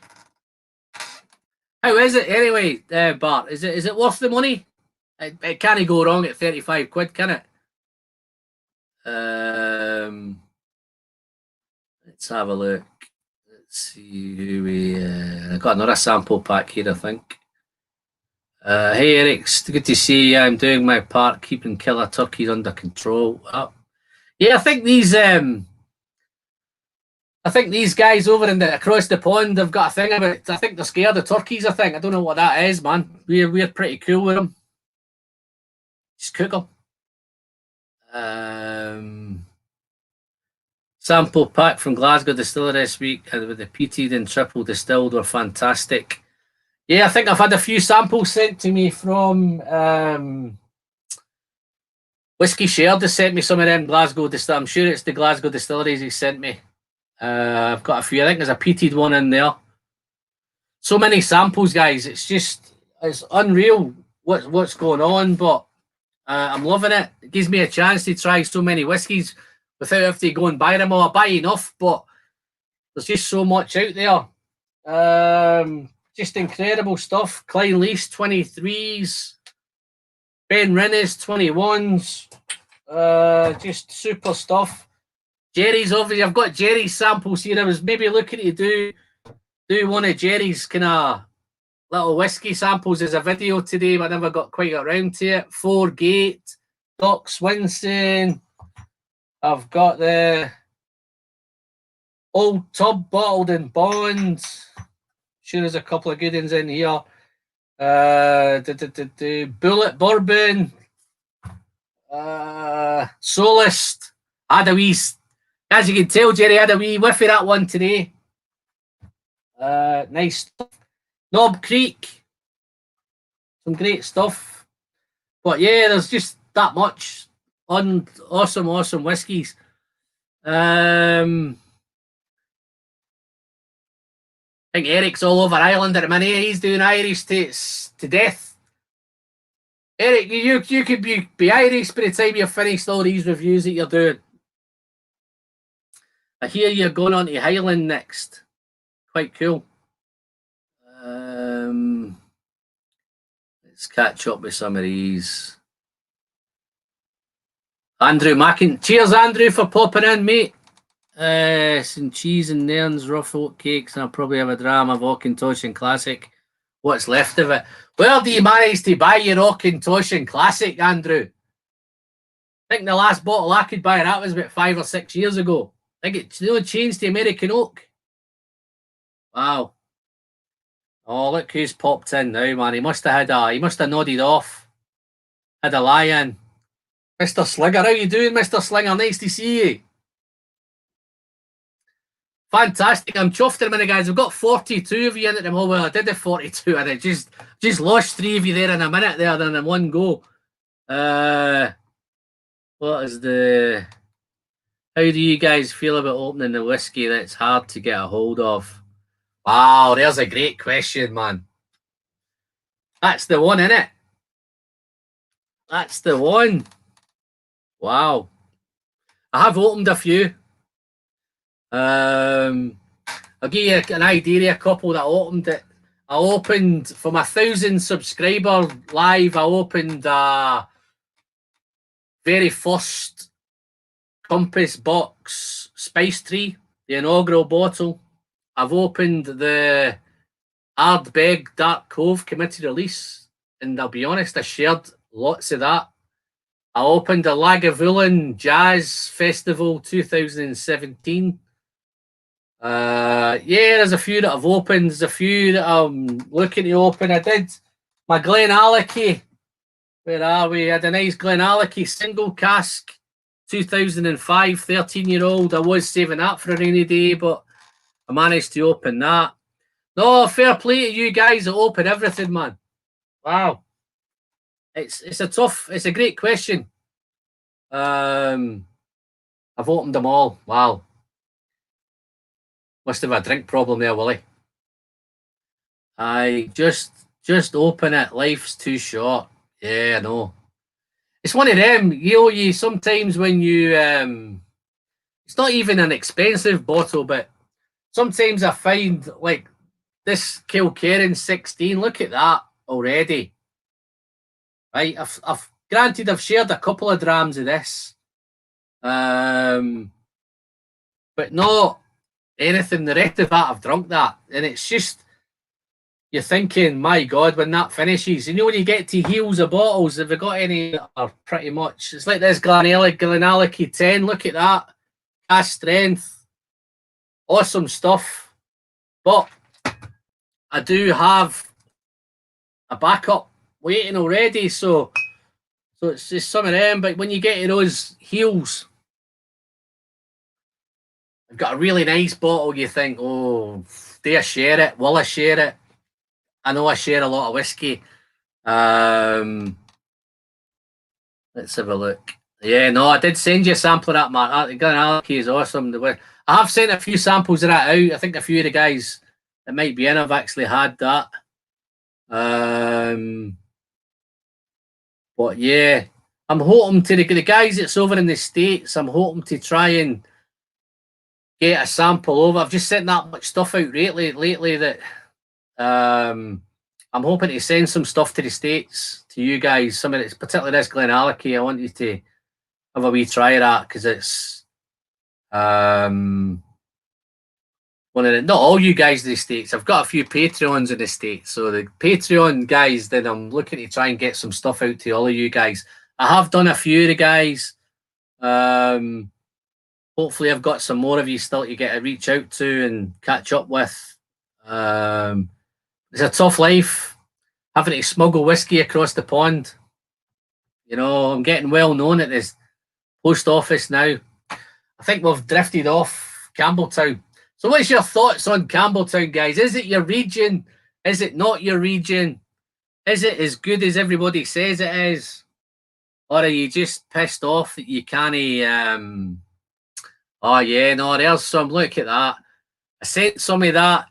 S1: How is it anyway, Bart? Is it worth the money? It can't go wrong at 35 quid, can it? Let's have a look. Let's see who we. I got another sample pack here, I think. Hey Eric, good to see you. I'm doing my part, keeping killer turkeys under control. Yeah, I think these guys over across the pond have got a thing about it. I think they're scared of turkeys. I don't know what that is, man. We're pretty cool with them. Just cook them. Sample pack from Glasgow Distillery this week with the peated and triple distilled were fantastic. Yeah, I think I've had a few samples sent to me from Whiskey Shared has sent me some of them Glasgow distilleries. I'm sure it's the Glasgow distilleries he sent me. I've got a few. I think there's a peated one in there. So many samples, guys. It's unreal what's going on, but I'm loving it. It gives me a chance to try so many whiskies without having to go and buy them all. I buy enough, but there's just so much out there. Just incredible stuff. Klein Lease 23s, Ben Rennes 21s, just super stuff. Jerry's obviously, I've got Jerry's samples here. I was maybe looking to do one of Jerry's kind of little whiskey samples as a video today, but I never got quite around to it. Four Gate, Doc Swinson. I've got the Old Tub bottled in Bond. Sure, there's a couple of good ones in here. Bullet Bourbon, Solist. Had a wee, as you can tell, Jerry had a wee whiff of that one today. Nice stuff. Knob Creek, some great stuff. But yeah, there's just that much awesome whiskies. I think Eric's all over Ireland at the minute. He's doing Irish to death. Eric, you could be Irish by the time you've finished all these reviews that you're doing. I hear you're going on to Highland next. Quite cool. Let's catch up with some of these. Andrew Mackin. Cheers, Andrew, for popping in, mate. Some cheese and nairns, rough oat cakes, and I'll probably have a dram of Auchentoshan Classic. What's left of it? Where do you manage to buy your Auchentoshan Classic, Andrew? I think the last bottle I could buy that was about 5 or 6 years ago. I think it's changed to American Oak. Wow. Oh, look who's popped in now, man. He must have nodded off. Had a lie in. Mr. Slinger, how you doing, Mr. Slinger? Nice to see you. Fantastic. I'm chuffed in a minute, guys. We've got 42 of you in at the moment. Well, I did the 42 and I just lost 3 of you there in a minute there than in one go. What is the... How do you guys feel about opening the whiskey that's hard to get a hold of? Wow, there's a great question, man. That's the one, innit? That's the one. Wow. I have opened a few. I'll give you an idea. A couple that opened it. I opened for my 1,000 subscriber live. I opened very first Compass box Spice Tree, the inaugural bottle. I've opened the Ardbeg Dark Cove committee release, and I'll be honest, I shared lots of that. I opened the Lagavulin Jazz Festival 2017. Yeah, there's a few that have opened. There's a few that I'm looking to open. I did my Glenallachie. Where are we? I had a nice Glenallachie single cask, 2005, 13-year-old. I was saving that for a rainy day, but I managed to open that. No, fair play to you guys that open everything, man. Wow. It's a great question. I've opened them all. Wow. Must have a drink problem there, Willie. I just open it. Life's too short. Yeah, I know. It's one of them, you sometimes when you it's not even an expensive bottle, but sometimes I find like this Kilkerran 16, look at that already. Right, I've granted I've shared a couple of drams of this. But not anything. The rest of that I've drunk that. And it's just you're thinking, my God, when that finishes, you know, when you get to heels of bottles, have we got any that are pretty much, it's like this Glenallachie 10, look at that, cast strength, awesome stuff. But I do have a backup waiting already, so it's just some of them. But when you get to those heels, I've got a really nice bottle, you think, oh, do I share it? Will I share it? I know I share a lot of whiskey. Let's have a look. Yeah, no, I did send you a sample of that, Mark. That Glenallachie is awesome. I have sent a few samples of that out. I think a few of the guys that might be in have actually had that. But yeah, I'm hoping to the guys that's over in the States, I'm hoping to try and get a sample over. I've just sent that much stuff out lately that I'm hoping to send some stuff to the States to you guys. Some of it's particularly this Glenallachie. I want you to have a wee try of that because it's one of the, not all you guys in the States. I've got a few Patreons in the States, so the Patreon guys, then I'm looking to try and get some stuff out to all of you guys. I have done a few of the guys. Hopefully I've got some more of you still to get a reach out to and catch up with. It's a tough life having to smuggle whiskey across the pond. You know, I'm getting well known at this post office now. I think we've drifted off Campbeltown. So what's your thoughts on Campbeltown, guys? Is it your region? Is it not your region? Is it as good as everybody says it is? Or are you just pissed off that you can't... Oh, yeah, no, there's some. Look at that. I sent some of that.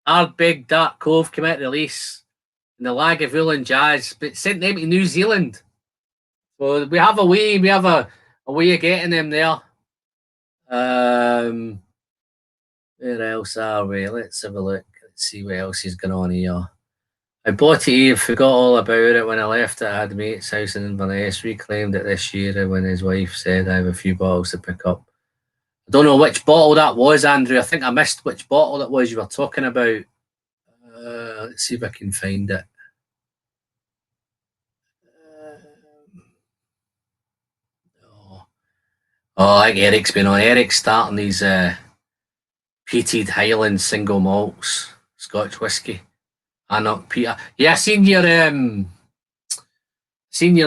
S1: Our big Dark Cove came out release in the Lagavulin Jazz, but sent them to New Zealand. So we have a way of getting them there. Where else are we? Let's have a look. Let's see what else is going on here. I bought it here, forgot all about it when I left it. I had a mate's house in Inverness, reclaimed it this year when his wife said I have a few bottles to pick up. I don't know which bottle that was, Andrew. I think I missed which bottle that was you were talking about. Let's see if I can find it. I think Eric's been on. Eric's starting these peated Highland single malts, Scotch whiskey. I not Peter. Yeah, I seen your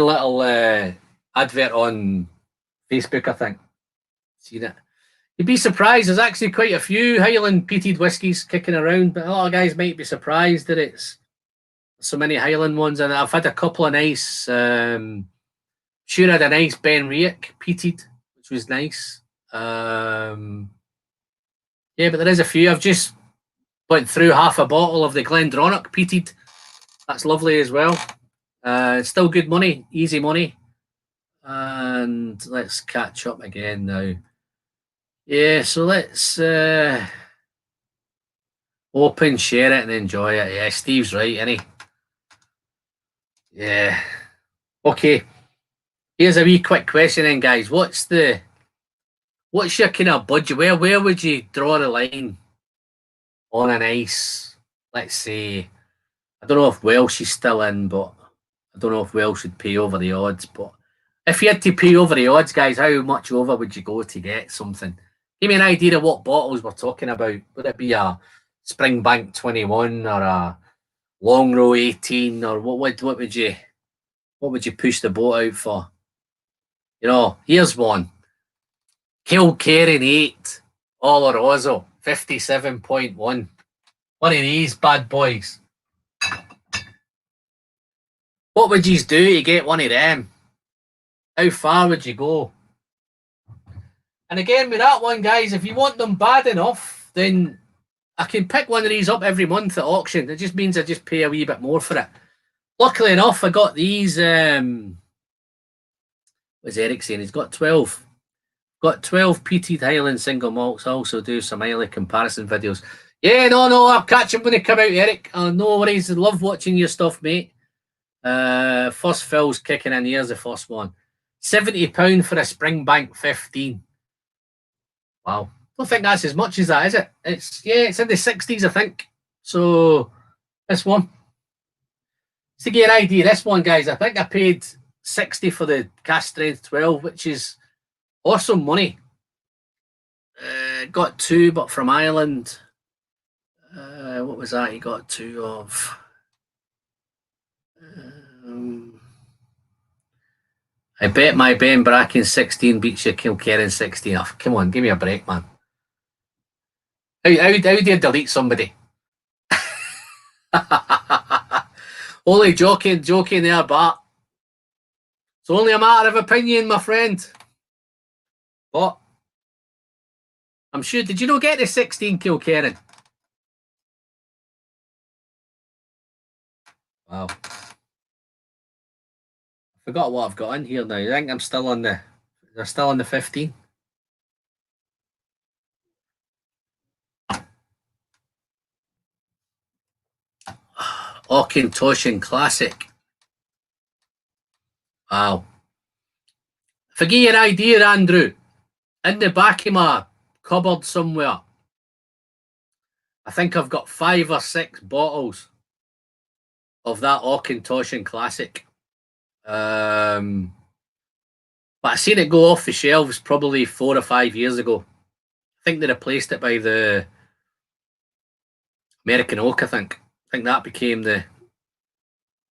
S1: little advert on Facebook, I think. Seen it. You'd be surprised. There's actually quite a few Highland peated whiskies kicking around, but a lot of guys might be surprised that it's so many Highland ones. And I've had a couple of nice. Sure, I had a nice Ben Riach peated, which was nice. Yeah, but there is a few. I've just went through half a bottle of the Glendronach peated. That's lovely as well. It's still good money, easy money. And let's catch up again now. Yeah, so let's open, share it, and enjoy it. Yeah, Steve's right, isn't he? Yeah. Okay. Here's a wee quick question then, guys. What's your kind of budget? Where would you draw the line on an ice? Let's say, I don't know if Welsh is still in, but I don't know if Welsh would pay over the odds. But if you had to pay over the odds, guys, how much over would you go to get something? Give me an idea of what bottles we're talking about. Would it be a Springbank 21 or a Long Row 18, or what would you push the boat out for? You know, here's one. Kilkerran 8, Oloroso 57.1. One of these bad boys. What would you do to get one of them? How far would you go? And again, with that one, guys, if you want them bad enough, then I can pick one of these up every month at auction. It just means I just pay a wee bit more for it. Luckily enough, I got these. What's Eric saying? He's got 12. Got 12 peated Highland single malts. I also do some Islay comparison videos. Yeah, no, I'll catch him when they come out, Eric. No worries. I love watching your stuff, mate. First fill's kicking in. Here's the first one. £70 for a Springbank 15. Wow. Don't think that's as much as that, is it? It's in the 60s, I think. So this one. To get an idea, this one, guys, I think I paid 60 for the cast strength 12, which is awesome money. Got two, but from Ireland. What was that? He got two of. I bet my Ben Bracken 16 beats your Kilkerran 16. Oh, come on, give me a break, man. How do you delete somebody? Only joking there, but it's only a matter of opinion, my friend. But I'm sure, did you not get the 16 Kilkerran? Wow. I forgot what I've got in here now. I think I'm still on the 15. Auchentoshan Classic. Wow. Forget your idea, Andrew. In the back of my cupboard somewhere, I think I've got 5 or 6 bottles of that Auchentoshan Classic. But I seen it go off the shelves probably 4 or 5 years ago. I think they replaced it by the American Oak, I think that became the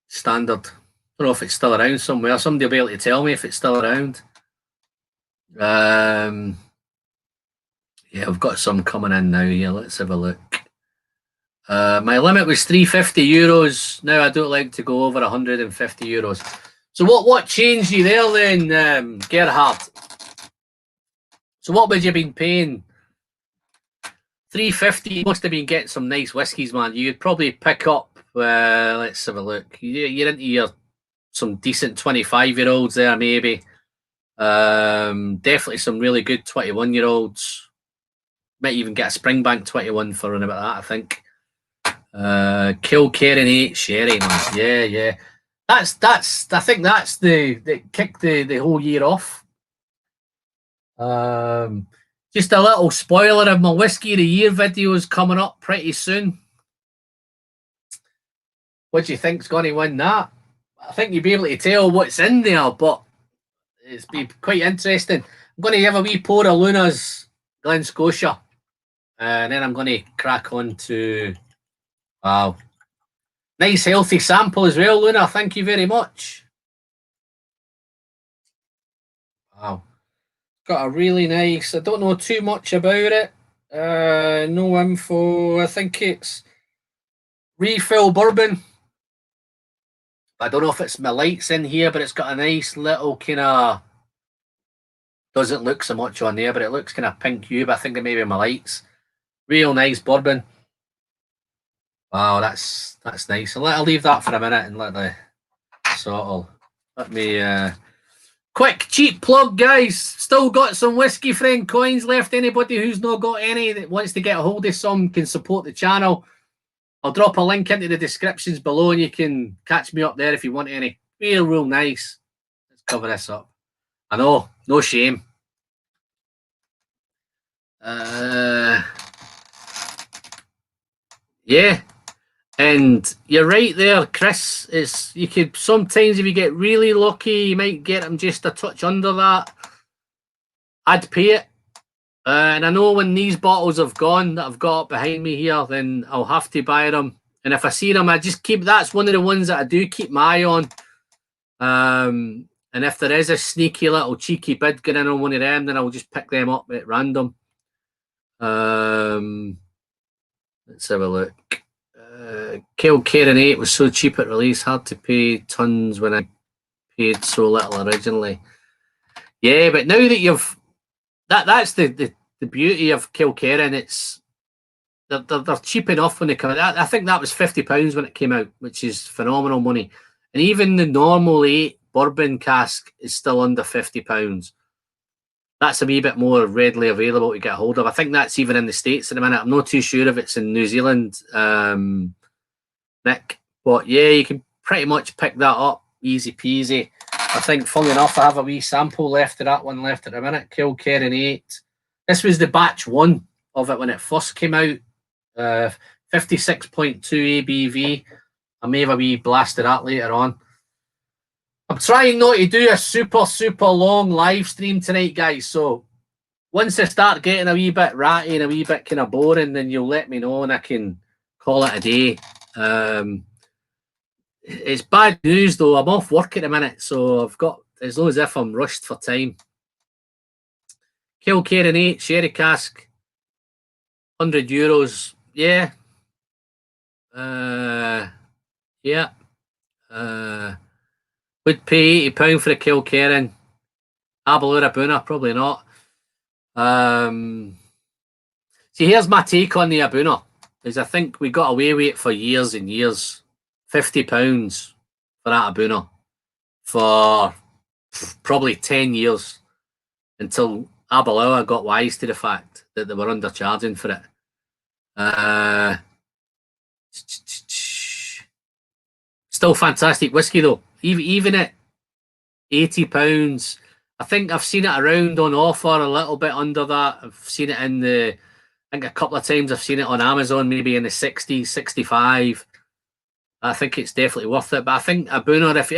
S1: standard. I don't know if it's still around somewhere. Somebody will be able to tell me if it's still around. Yeah, I've got some coming in now here. Let's have a look. My limit was €350. Now I don't like to go over €150. So what changed you there then, Gerhard? So what would you been paying? $350. You must have been getting some nice whiskies, man. You'd probably pick up. Let's have a look. You're into some decent 25-year-olds there, maybe. Definitely some really good 21-year-olds. Might even get a Springbank 21 for around about that, I think. Kilkerran 8 sherry, man. Yeah. I think that's the kick the whole year off. Just a little spoiler of my whiskey of the year videos coming up pretty soon. What do you think's going to win that? I think you'll be able to tell what's in there, but it's been quite interesting. I'm going to have a wee pour of Luna's Glen Scotia, and then I'm going to crack on to. Wow. Nice healthy sample as well, Luna. Thank you very much. Wow. Got a really nice, I don't know too much about it. No info. I think it's refill bourbon. I don't know if it's my lights in here, but it's got a nice little kind of, doesn't look so much on there, but it looks kind of pink hue, but I think it may be my lights. Real nice bourbon. Wow, that's nice. I'll leave that for a minute and let me quick cheap plug, guys. Still got some whiskey friend coins left. Anybody who's not got any that wants to get a hold of some can support the channel. I'll drop a link into the descriptions below and you can catch me up there if you want any. Real nice. Let's cover this up. I know, no shame. Yeah. And you're right there, Chris. You could sometimes, if you get really lucky, you might get them just a touch under that. I'd pay it. And I know when these bottles have gone that I've got behind me here, then I'll have to buy them. And if I see them, I just keep. That's one of the ones that I do keep my eye on. And if there is a sneaky little cheeky bid going in on one of them, then I'll just pick them up at random. Let's have a look. Kilkerran 8 was so cheap at release, hard to pay tons when I paid so little originally. Yeah, but now that you've that's the beauty of Kilkerran. It's they're cheap enough when they come out. I think that was £50 when it came out, which is phenomenal money. And even the normal 8 bourbon cask is still under £50. That's a wee bit more readily available to get hold of. I think that's even in the States at the minute. I'm not too sure if it's in New Zealand, Nick. But yeah, you can pretty much pick that up easy peasy. I think, funnily enough, I have a wee sample left of that one left at the minute. Kilkerran 8. This was the batch 1 of it when it first came out. 56.2 ABV. I may have a wee blast of that later on. I'm trying not to do a super long live stream tonight, guys. So once I start getting a wee bit ratty and a wee bit kind of boring, then you'll let me know and I can call it a day. It's bad news though. I'm off work at the minute, so I've got as though as if I'm rushed for time. Kilkerran 8 sherry cask, €100. Yeah. Yeah. Would pay £80 for a Kilkerran. Aberlour Abuna, probably not. See, here's my take on the Abuna. Is I think we got away with it for years and years. £50 for that Abuna for probably 10 years until Aberlour got wise to the fact that they were undercharging for it. Still fantastic whiskey though. Even at £80, I think I've seen it around on offer a little bit under that. I've seen it in I think a couple of times I've seen it on Amazon, maybe in the 60s, 65. I think it's definitely worth it. But I think Abuna, if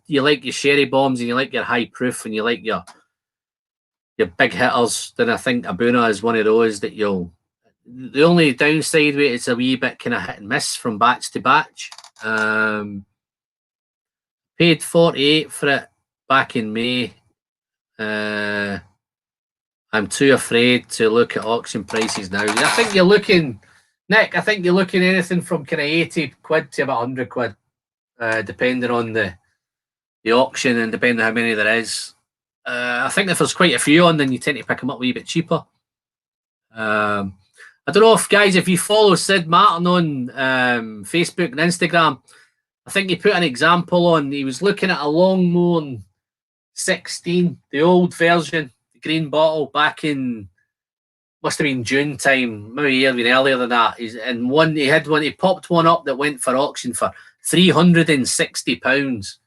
S1: you like your sherry bombs and you like your high proof and you like your big hitters, then I think Abuna is one of those that you'll. The only downside with it is a wee bit kind of hit and miss from batch to batch. Paid 48 for it back in May. I'm too afraid to look at auction prices now. I think you're looking, Nick, anything from kind of 80 quid to about 100 quid, depending on the auction and depending on how many there is. I think if there's quite a few on, then you tend to pick them up a wee bit cheaper. I don't know if you follow Sid Martin on Facebook and Instagram, I think he put an example on. He was looking at a Longmorn 16, the old version, the green bottle, back in, must have been June time, maybe even earlier than that. He popped one up that went for auction for £360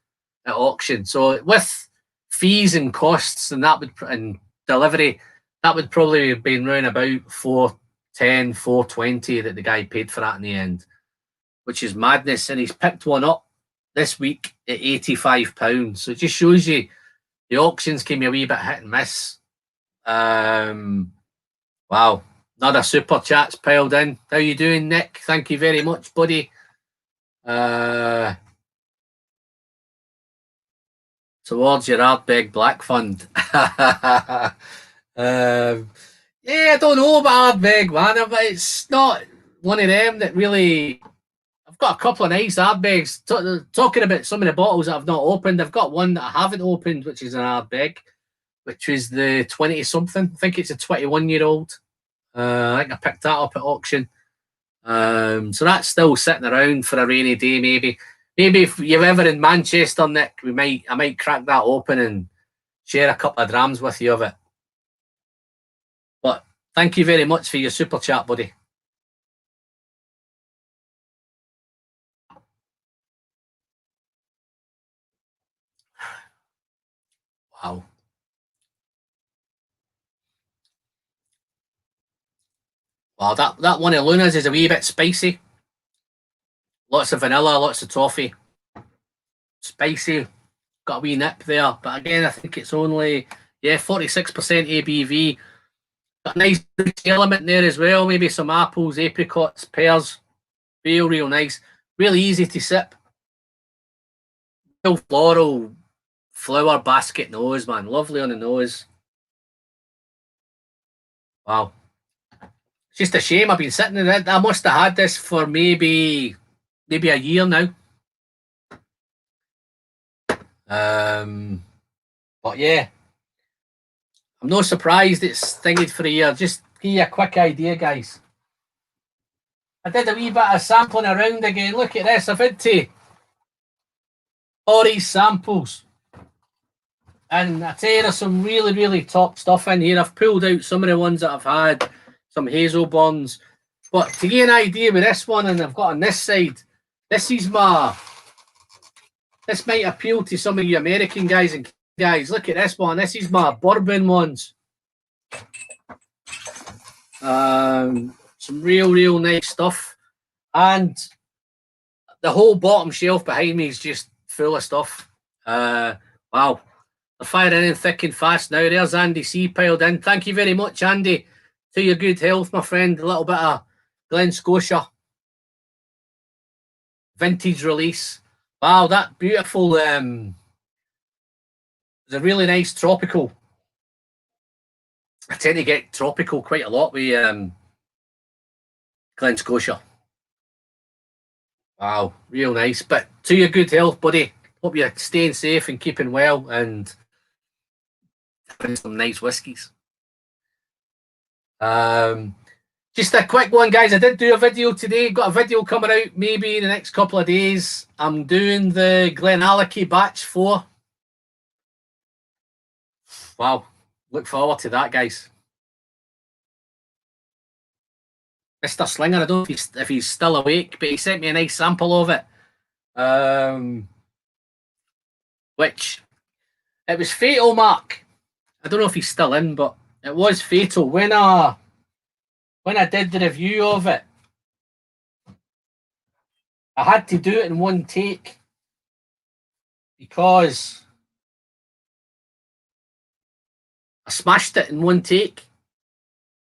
S1: at auction. So with fees and costs and delivery, that would probably have been round about £410, £420 that the guy paid for that in the end, which is madness. And he's picked one up this week at £85. So it just shows you the auctions can be a wee bit hit and miss. Wow. Another super chat's piled in. How you doing, Nick? Thank you very much, buddy. Towards your Ardbeg Black Fund. Yeah, I don't know about Ardbeg, man. But it's not one of them that really. I've got a couple of nice Ardbegs. Talking about some of the bottles that I've not opened, I've got one that I haven't opened, which is an Ardbeg, which is the 20-something. I think it's a 21-year-old. I think I picked that up at auction. So that's still sitting around for a rainy day, maybe. Maybe if you're ever in Manchester, Nick, I might crack that open and share a couple of drams with you of it. But thank you very much for your super chat, buddy. Wow. Wow, that one of Luna's is a wee bit spicy. Lots of vanilla, lots of toffee. Spicy. Got a wee nip there. But again, I think it's only, 46% ABV. Got a nice element there as well. Maybe some apples, apricots, pears. Real nice. Really easy to sip. Real floral flower basket nose, man. Lovely on the nose. Wow. It's just a shame I've been sitting in it. I must have had this for maybe a year now. But yeah, I'm not surprised it's thingied for a year. Just give you a quick idea, guys. I did a wee bit of sampling around again. Look at this. I've had to all these samples. And I tell you, there's some really top stuff in here. I've pulled out some of the ones that I've had, some hazel bonds. But to get an idea with this one, and I've got on this side, this might appeal to some of you American guys and guys. Look at this one. This is my bourbon ones. Some real nice stuff. And the whole bottom shelf behind me is just full of stuff. Wow. They're firing in thick and fast now. There's Andy C piled in. Thank you very much, Andy. To your good health, my friend. A little bit of Glen Scotia. Vintage release. Wow, that beautiful. It's a really nice tropical. I tend to get tropical quite a lot with Glen Scotia. Wow, real nice. But to your good health, buddy. Hope you're staying safe and keeping well and having some nice whiskies. Just a quick one, guys. I did do a video today. Got a video coming out maybe in the next couple of days. I'm doing the Glenallachie batch 4. Wow. Look forward to that, guys. Mr. Slinger, I don't know if he's still awake, but he sent me a nice sample of it. Which, it was fatal, Mark. I don't know if he's still in, but it was fatal. When I did the review of it, I had to do it in one take because I smashed it in one take.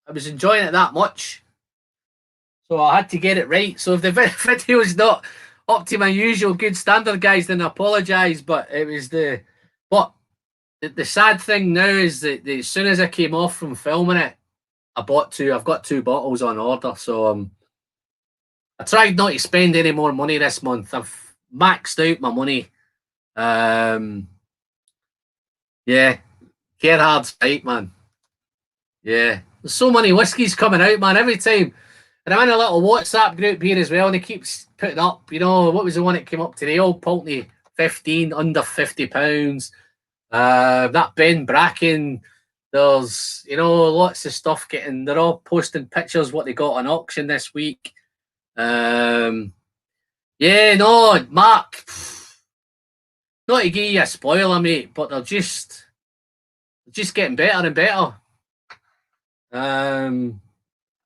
S1: I was enjoying it that much. So I had to get it right. So if the video is not up to my usual good standard, guys, then I apologise. But it was the sad thing now is that as soon as I came off from filming it, I bought 2. I've got 2 bottles on order. So I tried not to spend any more money this month. I've maxed out my money. Yeah, Gerhard's right, man. Yeah, there's so many whiskies coming out, man, every time. And I'm in a little WhatsApp group here as well, and he keeps putting up, what was the one that came up today? Old Pulteney 15, under £50. That Ben Bracken, there's, lots of stuff they're all posting pictures what they got on auction this week. Yeah, no, Mark, not to give you a spoiler, mate, but they're just getting better and better.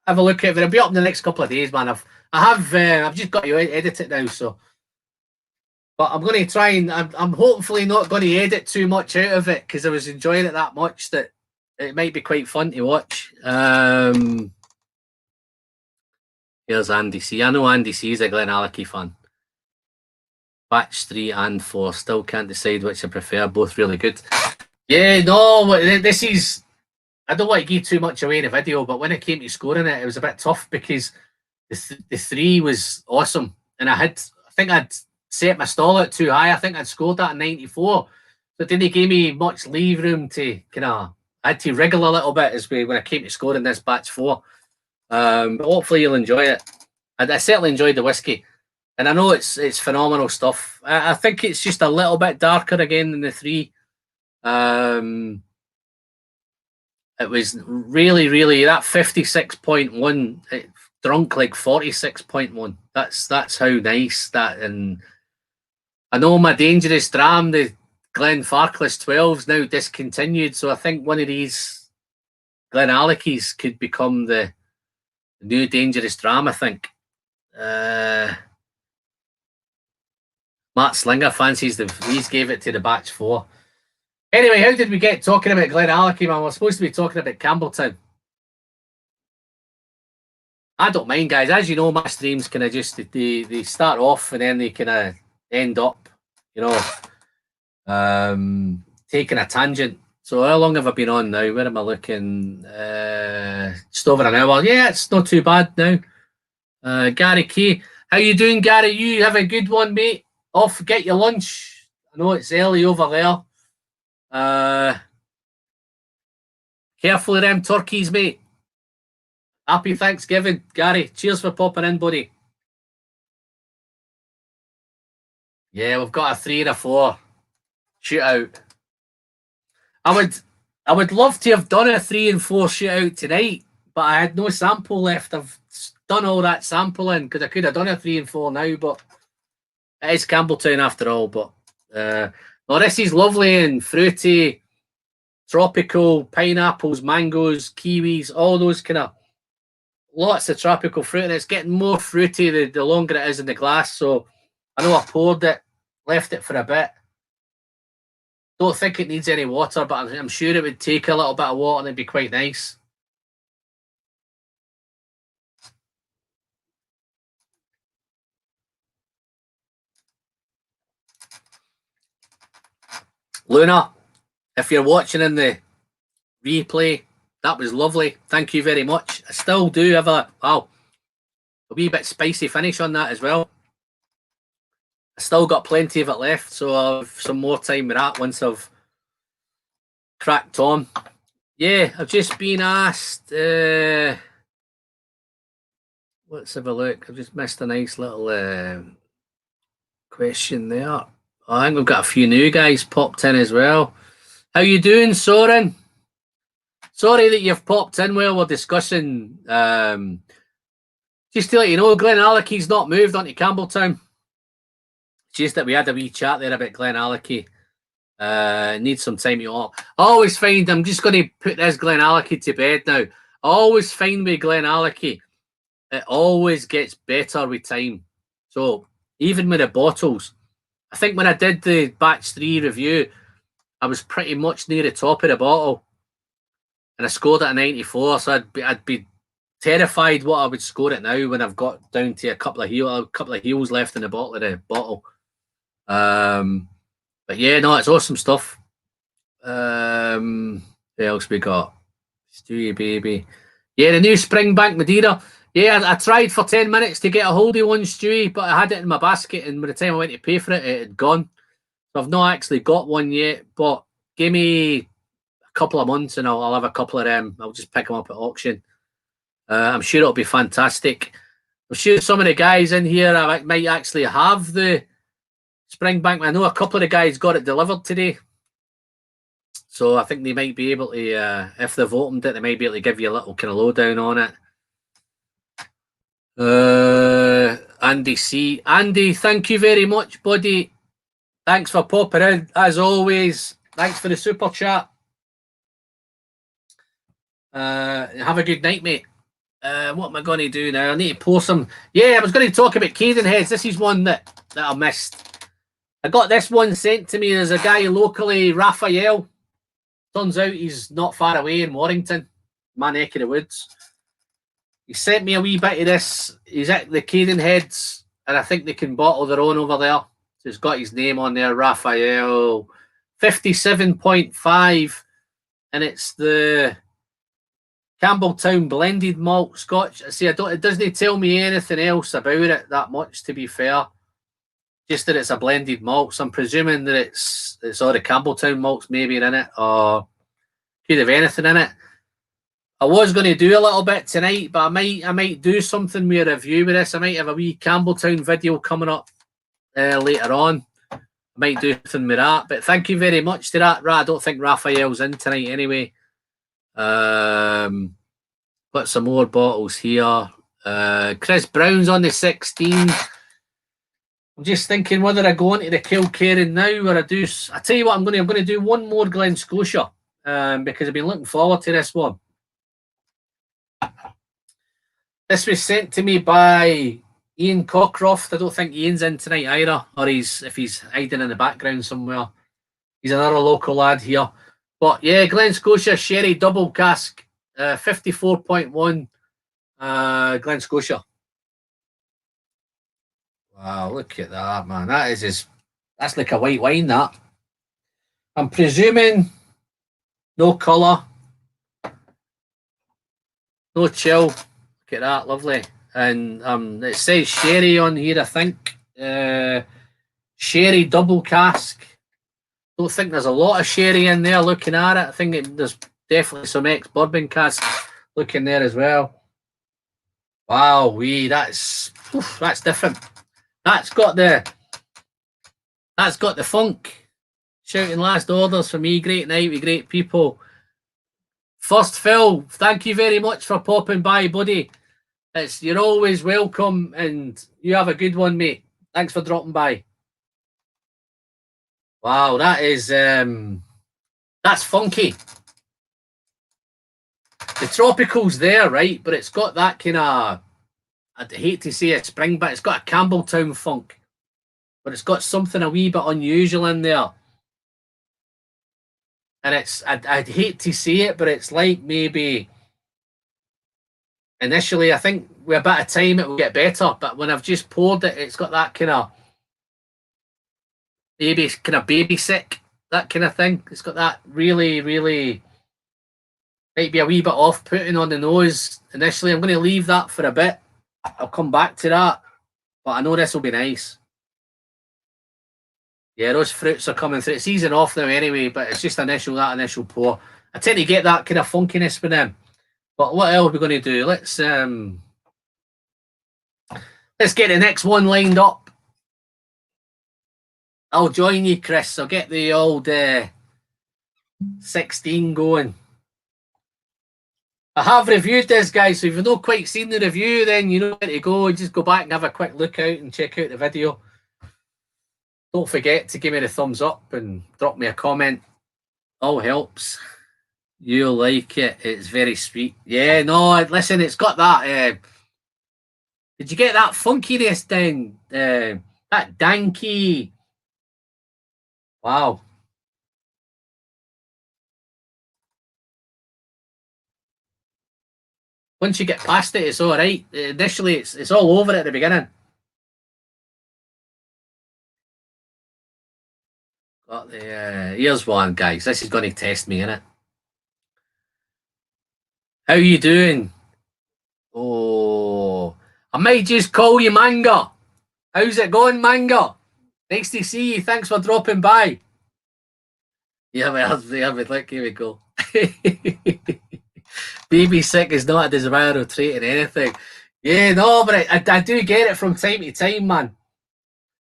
S1: Have a look at it. It'll be up in the next couple of days, man. I've just got to edit it now, so. But I'm going to try and I'm hopefully not going to edit too much out of it because I was enjoying it that much that it might be quite fun to watch. Here's Andy C. I know Andy C is a Glenallachie fan. Batch 3 and 4. Still can't decide which I prefer. Both really good. Yeah, no, this is. I don't want to give too much away in the video, but when it came to scoring it, it was a bit tough because the 3 was awesome, and I think I'd set my stall out too high. I think I'd scored that at 94, so it didn't give me much leave room to I had to wriggle a little bit when I came to scoring this batch 4. But hopefully you'll enjoy it. I certainly enjoyed the whiskey, and I know it's phenomenal stuff. I think it's just a little bit darker again than the 3. It was really that 56.1. It drunk like 46.1. That's how nice that. And I know my dangerous dram, the Glenfarclas 12's now discontinued, so I think one of these Glenallachie's could become the new dangerous dram. I think. Matt Slinger fancies he's gave it to the batch 4. Anyway, how did we get talking about Glenallachie, man? We're supposed to be talking about Campbeltown. I don't mind, guys. As you know, my streams kind of just they start off and then they kind of end up, you know, taking a tangent. So how long have I been on now? Where am I looking? Just over an hour. Yeah, it's not too bad now. Gary K, how you doing, Gary? You have a good one, mate. Off, get your lunch. I know it's early over there. Careful of them turkeys, mate. Happy Thanksgiving, Gary. Cheers for popping in, buddy. Yeah, we've got a 3 and a 4 shootout. I would love to have done a 3 and 4 shootout tonight, but I had no sample left. I've done all that sampling because I could have done a 3 and 4 now, but it is Campbeltown after all. But no, this is lovely and fruity, tropical, pineapples, mangoes, kiwis, all those kind of lots of tropical fruit, and it's getting more fruity the longer it is in the glass. So I know I poured it, left it for a bit. Don't think it needs any water, but I'm sure it would take a little bit of water and it'd be quite nice. Luna, if you're watching in the replay, that was lovely. Thank you very much. I still do have a wee bit spicy finish on that as well. I still got plenty of it left, so I'll have some more time with that once I've cracked on. Yeah, I've just been asked. Let's have a look. I've just missed a nice little question there. I think we've got a few new guys popped in as well. How you doing, Soren? Sorry that you've popped in while we're discussing. Just to let you know, Glen Allerkey's not moved onto Campbeltown. Just that we had a wee chat there about Glen Allerkey. Need some time to talk. I always find, I'm just going to put this Glen Allerkey to bed now. I always find with Glen Allerkey, it always gets better with time. So even with the bottles, I think when I did the batch 3 review, I was pretty much near the top of the bottle, and I scored it at 94. So I'd be terrified what I would score it now when I've got down to a couple of heels left in the bottle of the bottle. But yeah, no, it's awesome stuff. What else we got? Stewie baby. Yeah, the new Springbank Madeira. Yeah, I tried for 10 minutes to get a hold of one, Stewie, but I had it in my basket, and by the time I went to pay for it, it had gone. So I've not actually got one yet, but give me a couple of months and I'll have a couple of them. I'll just pick them up at auction. I'm sure it'll be fantastic. I'm sure some of the guys in here might actually have the Springbank. I know a couple of the guys got it delivered today. So I think they might be able to, if they've opened it, they might be able to give you a little kind of lowdown on it. Andy C. Andy, thank you very much, buddy. Thanks for popping in, as always. Thanks for the super chat. Have a good night, mate. What am I going to do now? I need to pour some. Yeah, I was going to talk about Caden heads. This is one that I missed. I got this one sent to me. There's a guy locally, Raphael. Turns out he's not far away in Warrington, my neck of the woods. He sent me a wee bit of this. He's at the Caden heads, and I think they can bottle their own over there. So he's got his name on there, Raphael. 57.5, and it's the Campbeltown blended malt Scotch. See, it doesn't tell me anything else about it that much, to be fair. Just that it's a blended malt. So I'm presuming that it's all the Campbeltown malts maybe in it, or could have anything in it. I was going to do a little bit tonight, but I might do something with a review with this. I might have a wee Campbeltown video coming up later on. I might do something with that. But thank you very much to that. I don't think Raphael's in tonight anyway. Got some more bottles here. Chris Brown's on the 16. I'm just thinking whether I go into the Kilkerran now or I do. I tell you what, I'm going to do one more Glen Scotia because I've been looking forward to this one. This was sent to me by Ian Cockcroft. I don't think Ian's in tonight either, or if he's hiding in the background somewhere. He's another local lad here. But yeah, Glen Scotia Sherry double cask, 54.1. Glen Scotia. Wow, look at that, man. That's like a white wine, that. I'm presuming no colour, no chill. Look at that, lovely. And it says sherry on here, I think. Sherry double cask. Don't think there's a lot of sherry in there looking at it. I think there's definitely some ex-bourbon cask looking there as well. Wow, that's different. That's got the funk. Shouting last orders for me. Great night with great people. First Phil, thank you very much for popping by, buddy. You're always welcome, and you have a good one, mate. Thanks for dropping by. Wow, that's funky. The tropical's there, right? But it's got that kind of, I'd hate to say a spring, but it's got a Campbeltown funk. But it's got something a wee bit unusual in there. And I'd hate to say it, but it's like maybe initially, I think with a bit of time it will get better. But when I've just poured it, it's got that kind of baby sick, that kind of thing. It's got that really, really, might be a wee bit off-putting on the nose initially. I'm going to leave that for a bit. I'll come back to that. But I know this will be nice. Yeah, those fruits are coming through. It's easing off now anyway, but it's just that initial pour. I tend to get that kind of funkiness with them. But what else are we going to do? Let's get the next one lined up. I'll join you, Chris. I'll get the old 16 going. I have reviewed this, guys, so if you've not quite seen the review, then you know where to go. Just go back and have a quick look out and check out the video. Don't forget to give me the thumbs up and drop me a comment. All helps. You'll like it. It's very sweet. Yeah, no, listen, it's got that. Did you get that funkiness then? That danky. Wow. Once you get past it, it's all right. Initially, it's all over at the beginning. Got the here's one, guys. This is going to test me, innit? How you doing? Oh, I might just call you Manga. How's it going, Manga? Nice to see you. Thanks for dropping by. Yeah, look, here we go. Baby sick is not a desirable trait in anything. Yeah, no, but I do get it from time to time, man.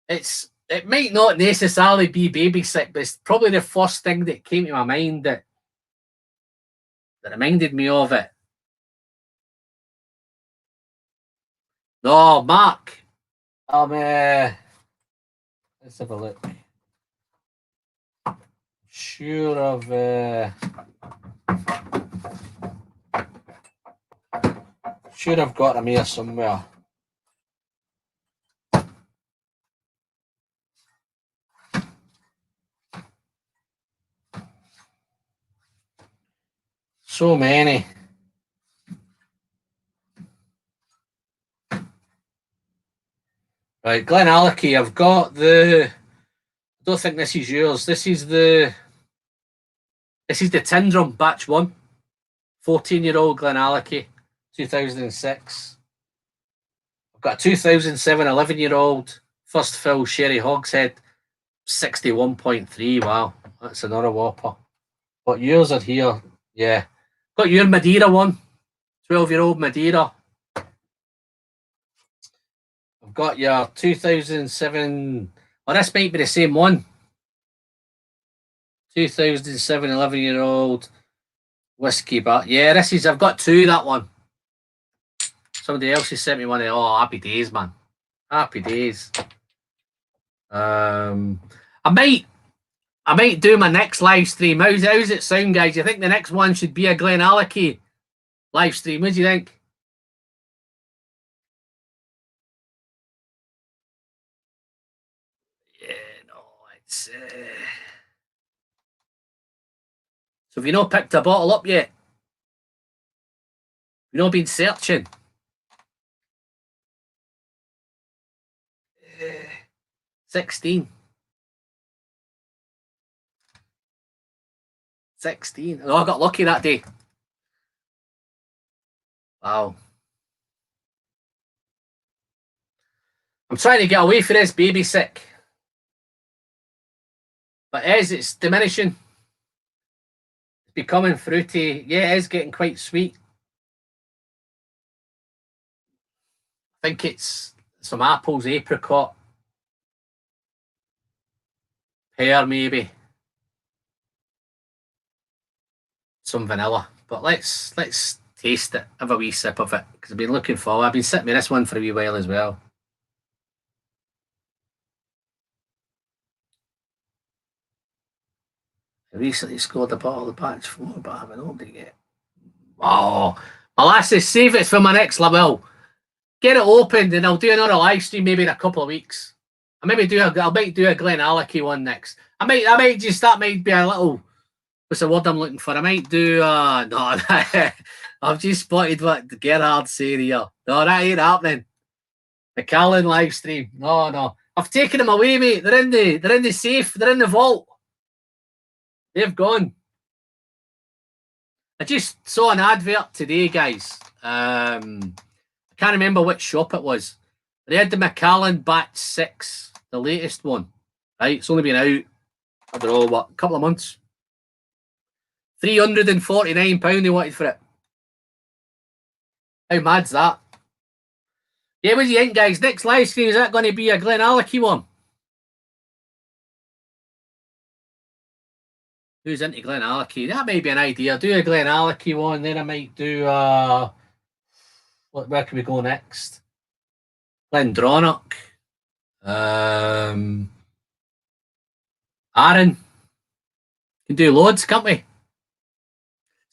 S1: It might not necessarily be baby sick, but it's probably the first thing that came to my mind that reminded me of it. No, Mark. Let's have a look. Sure I've got him here somewhere. So many. Right, Glen Allachie, I've got I don't think this is yours. This is the Tyndrum batch 1. 14-year-old Glen Allachie, 2006. I've got a 2007 11-year-old first fill Sherry Hogshead, 61.3. Wow, that's another whopper. But yours are here. Yeah. Got your Madeira one, 12-year-old Madeira. I've got your 2007. Oh, this might be the same one. 2007 11-year-old whiskey, but yeah, I've got two, that one. Somebody else has sent me one. Oh, happy days, man. Happy days. I might do my next live stream. How's it sound, guys? You think the next one should be a Glen Allachie live stream? What do you think? Yeah, no, it's. So have you not picked a bottle up yet? You've not been searching? 16. 16. Oh, I got lucky that day. Wow. I'm trying to get away from this baby sick. But as it's diminishing, it's becoming fruity. Yeah, it is getting quite sweet. I think it's some apples, apricot, pear maybe, some vanilla. But let's taste it, have a wee sip of it, because I've been looking forward. I've been sitting with this one for a wee while as well. I recently scored a bottle of batch 4, but I haven't opened it yet. Oh, molasses, save it for my next level. Get it opened and I'll do another live stream maybe in a couple of weeks. I might do a Glen Allachie one next. That might be a little, what's the word I'm looking for? I might do no, I've just spotted what Gerhard's saying here. No, that ain't happening. The Callan live stream. No. I've taken them away, mate. They're in the safe, they're in the vault. They've gone. I just saw an advert today, guys. I can't remember which shop it was. They had the Macallan Batch 6, the latest one. Right, it's only been out, I don't know, what, a couple of months. £349 they wanted for it. How mad's that? Yeah, what do you think, guys? Next live stream, is that going to be a Glen Allachie one? Who's into Glen Allachie? That may be an idea. Do a Glen Allachie one, then I might do where can we go next? Glendronach. Aaron. Can do loads, can't we?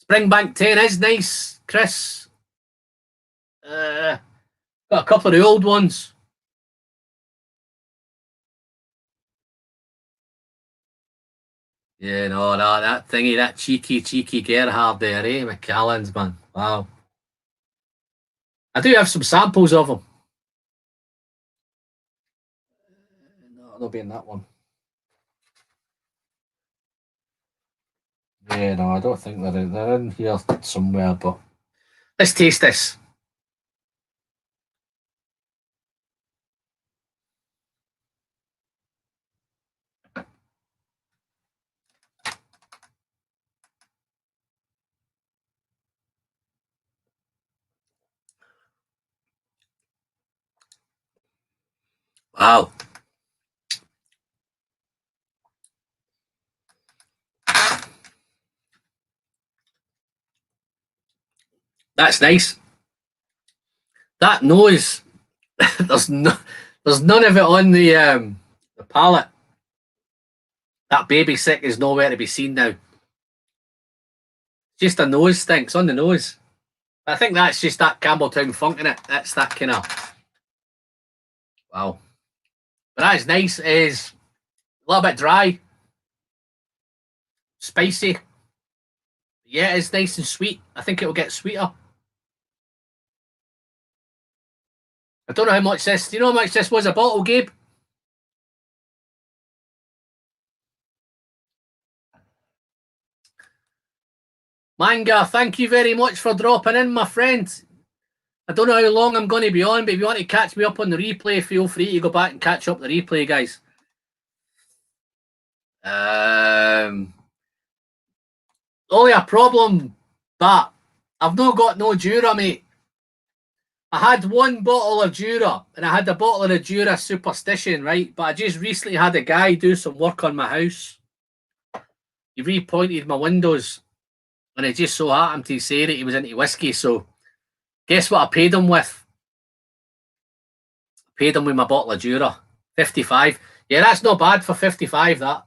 S1: Springbank 10 is nice, Chris. Got a couple of the old ones. Yeah, no, that thingy, that cheeky Gerhard there, eh? Macallan's, man. Wow. I do have some samples of them. No, they'll be in that one. Yeah, no, I don't think they're in here somewhere, but let's taste this. Wow. That's nice. That nose, there's none of it on the palate. That baby sick is nowhere to be seen now. Just a nose stinks on the nose. I think that's just that Campbeltown funk in it. That's that kind of wow. But that is nice. It is a little bit dry, spicy. Yeah, it's nice and sweet. I think it will get sweeter. I don't know how much this. Do you know how much this was a bottle, Gabe? Manga, thank you very much for dropping in, my friend. I don't know how long I'm going to be on, but if you want to catch me up on the replay, feel free to go back and catch up the replay, guys. Only a problem that I've not got no Jura, mate. I had one bottle of Jura, and I had a bottle of the Jura Superstition, right? But I just recently had a guy do some work on my house. He repointed my windows, and it just so happened to say that he was into whiskey, so guess what I paid him with? I paid him with my bottle of Jura. 55. Yeah, that's not bad for 55, that.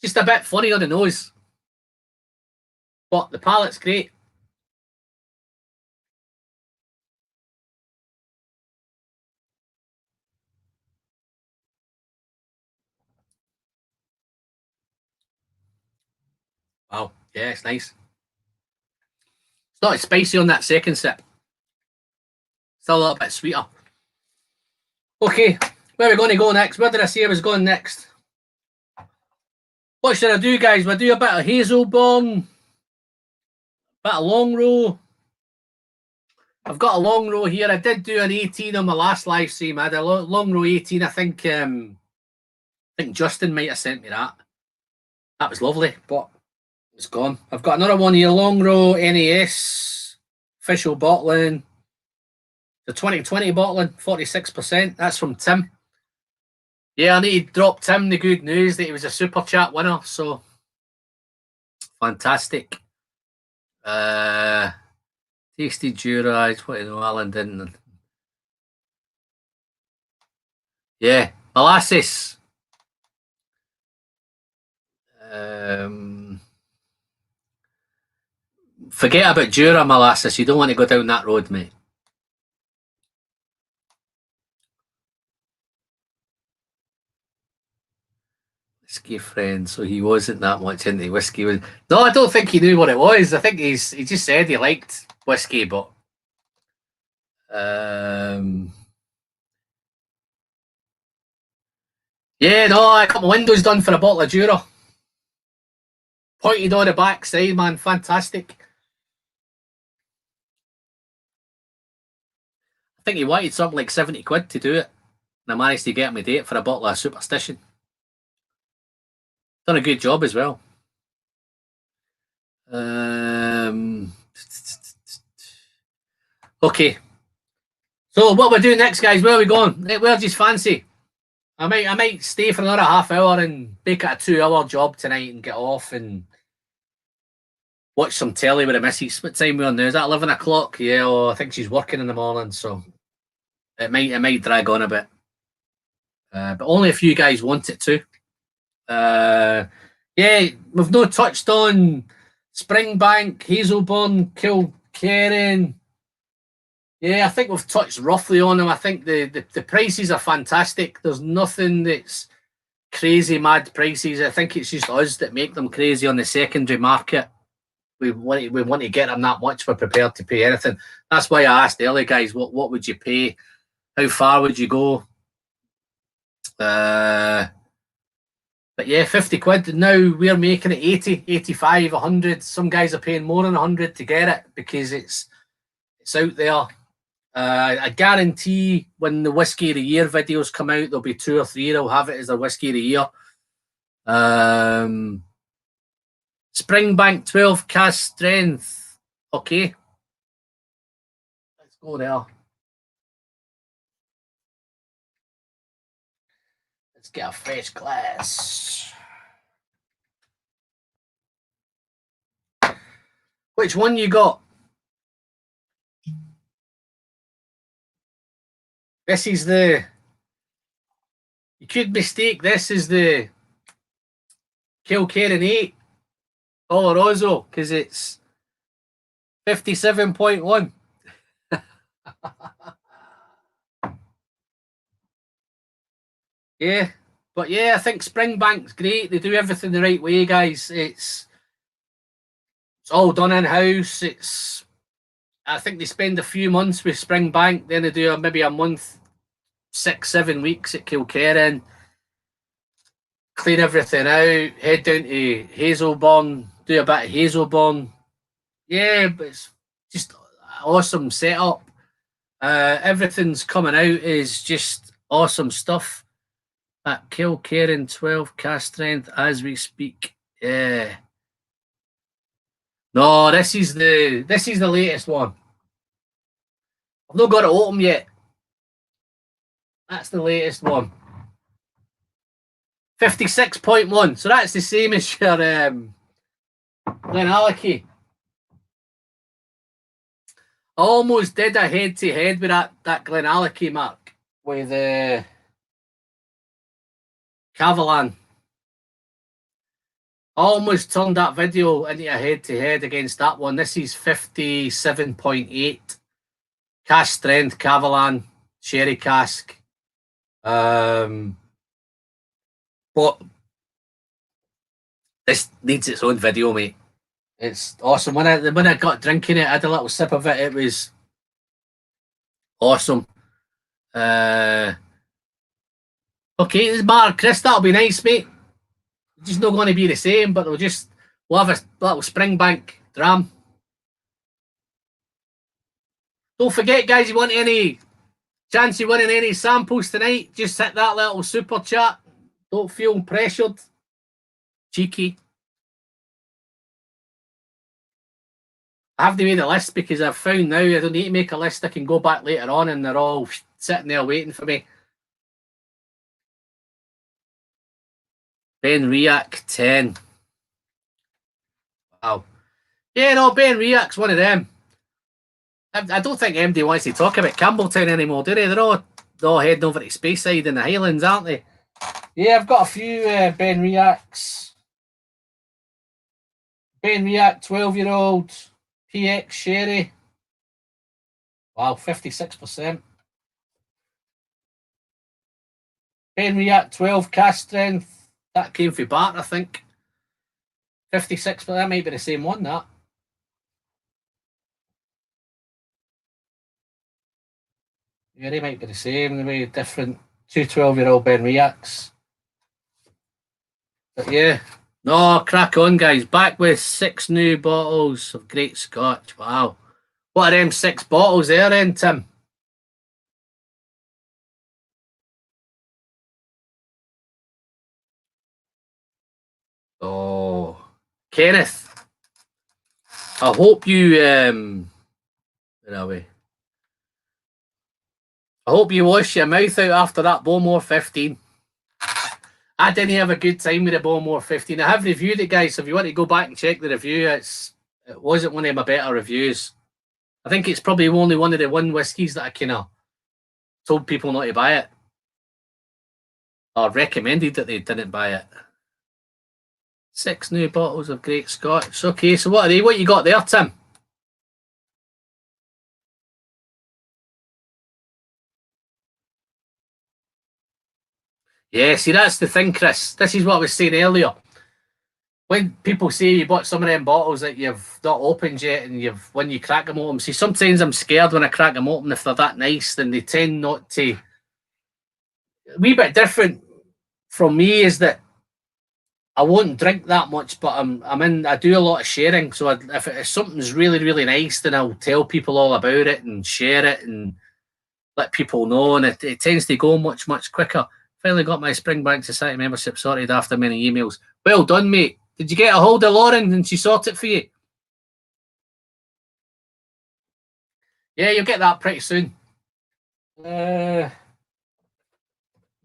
S1: Just a bit funny on the nose. But the palate's great. Wow. Yeah, it's nice. It's not as spicy on that second sip. Still a little bit sweeter. Okay, where are we going to go next? Where did I say I was going next? What should I do, guys? We'll do a bit of Hazelburn, bit of long row. I've got a long row here. I did do an 18 on my last live stream. I had a long row 18. I think Justin might have sent me that. That was lovely, but it's gone. I've got another one here, long row NAS, official bottling. The 2020 bottling, 46%. That's from Tim. Yeah, I need to drop Tim the good news that he was a super chat winner. So fantastic. Tasty Jura, what you know, Alan didn't. Yeah, molasses. Forget about Jura molasses. You don't want to go down that road, mate. Whiskey friend, so he wasn't that much into whiskey. No, I don't think he knew what it was. I think he just said he liked whiskey, but yeah, no, I got my windows done for a bottle of Jura. Pointed on the back side, man, fantastic. I think he wanted something like 70 quid to do it, and I managed to get him a date for a bottle of Superstition. Done a good job as well. Okay. So what we're doing next, guys? Where are we going? Where's his fancy? I might stay for another half hour and make it a 2-hour job tonight and get off and watch some telly with the missus. What time we're on now? Is that 11 o'clock? Yeah, well, I think she's working in the morning, so it might drag on a bit. But only if you guys want it to. Yeah, we've not touched on Springbank, Hazelburn, Kilkerran. Yeah, I think we've touched roughly on them. I think the prices are fantastic. There's nothing that's crazy mad prices. I think it's just us that make them crazy on the secondary market. We want to get them that much. We're prepared to pay anything. That's why I asked earlier, guys, what would you pay? How far would you go? But yeah, 50 quid. Now we're making it 80, 85, 100. Some guys are paying more than 100 to get it because it's out there. I guarantee when the Whiskey of the Year videos come out, there'll be 2 or 3 that'll have it as their Whiskey of the Year. Springbank 12 cast strength. Okay. Let's go there. Let's get a fresh glass. Which one you got? This is the... You could mistake this as the Kilkerran 8 Oloroso because it's 57.1. Yeah, but yeah, I think Springbank's great. They do everything the right way, guys. It's all done in-house. I think they spend a few months with Springbank, then they do maybe a month, 6-7 weeks at Kilkerran, clean everything out, head down to Hazelburn, do a bit of Hazelburn. Yeah, but it's just awesome setup. Everything's coming out is just awesome stuff at Kilkerran 12 cast strength as we speak. Yeah. No, this is the latest one. I've not got it open yet. That's the latest one. 56.1. So that's the same as your Glenallachie. I almost did a head-to-head with that Glenallachie, Mark, with Cavalan. I almost turned that video into a head-to-head against that one. This is 57.8. Cask strength, Cavalan, sherry cask. But this needs its own video, mate. It's awesome. When I got drinking it, I had a little sip of it. It was awesome. Okay, this bar, Chris, that'll be nice, mate. It's just not going to be the same, but we'll have a little Springbank dram. Don't forget, guys, you want any chance of winning any samples tonight, just hit that little super chat. Don't feel pressured. Cheeky. I have to make the list because I've found now I don't need to make a list. I can go back later on and they're all sitting there waiting for me. Ben Riak 10. Wow. Yeah, no, Ben Riak's one of them. I don't think MD wants to talk about Campbeltown anymore, do they? They're all heading over to Speyside in the Highlands, aren't they? Yeah, I've got a few Ben Riaks. Ben Riak, 12-year-old. PX Sherry. Wow, 56%. Ben Riak, 12 cast strength. That came for Bart, I think. 56, but that might be the same one, that. Yeah, they might be the same. They might be different. Two 12-year-old Ben Riaks. But yeah. No, crack on, guys. Back with 6 new bottles of great Scotch. Wow. What are them 6 bottles there then, Tim? Oh, Kenneth. I hope you where are we? I hope you wash your mouth out after that Bowmore 15. I didn't have a good time with the Bowmore 15. I have reviewed it, guys. So if you want to go back and check the review, it wasn't one of my better reviews. I think it's probably only one of the one whiskies that I kind of told people not to buy it. Or recommended that they didn't buy it. 6 new bottles of great Scotch. Okay, so what are they? What you got there, Tim? Yeah, see, that's the thing, Chris. This is what I was saying earlier. When people say you bought some of them bottles that you've not opened yet and when you crack them open, see, sometimes I'm scared when I crack them open if they're that nice, then they tend not to. A wee bit different from me is that I won't drink that much, but I do a lot of sharing. So if something's really, really nice, then I'll tell people all about it and share it and let people know, and it tends to go much, much quicker. Finally got my Springbank Society membership sorted after many emails. Well done, mate. Did you get a hold of Lauren and she sorted it for you? Yeah, you'll get that pretty soon.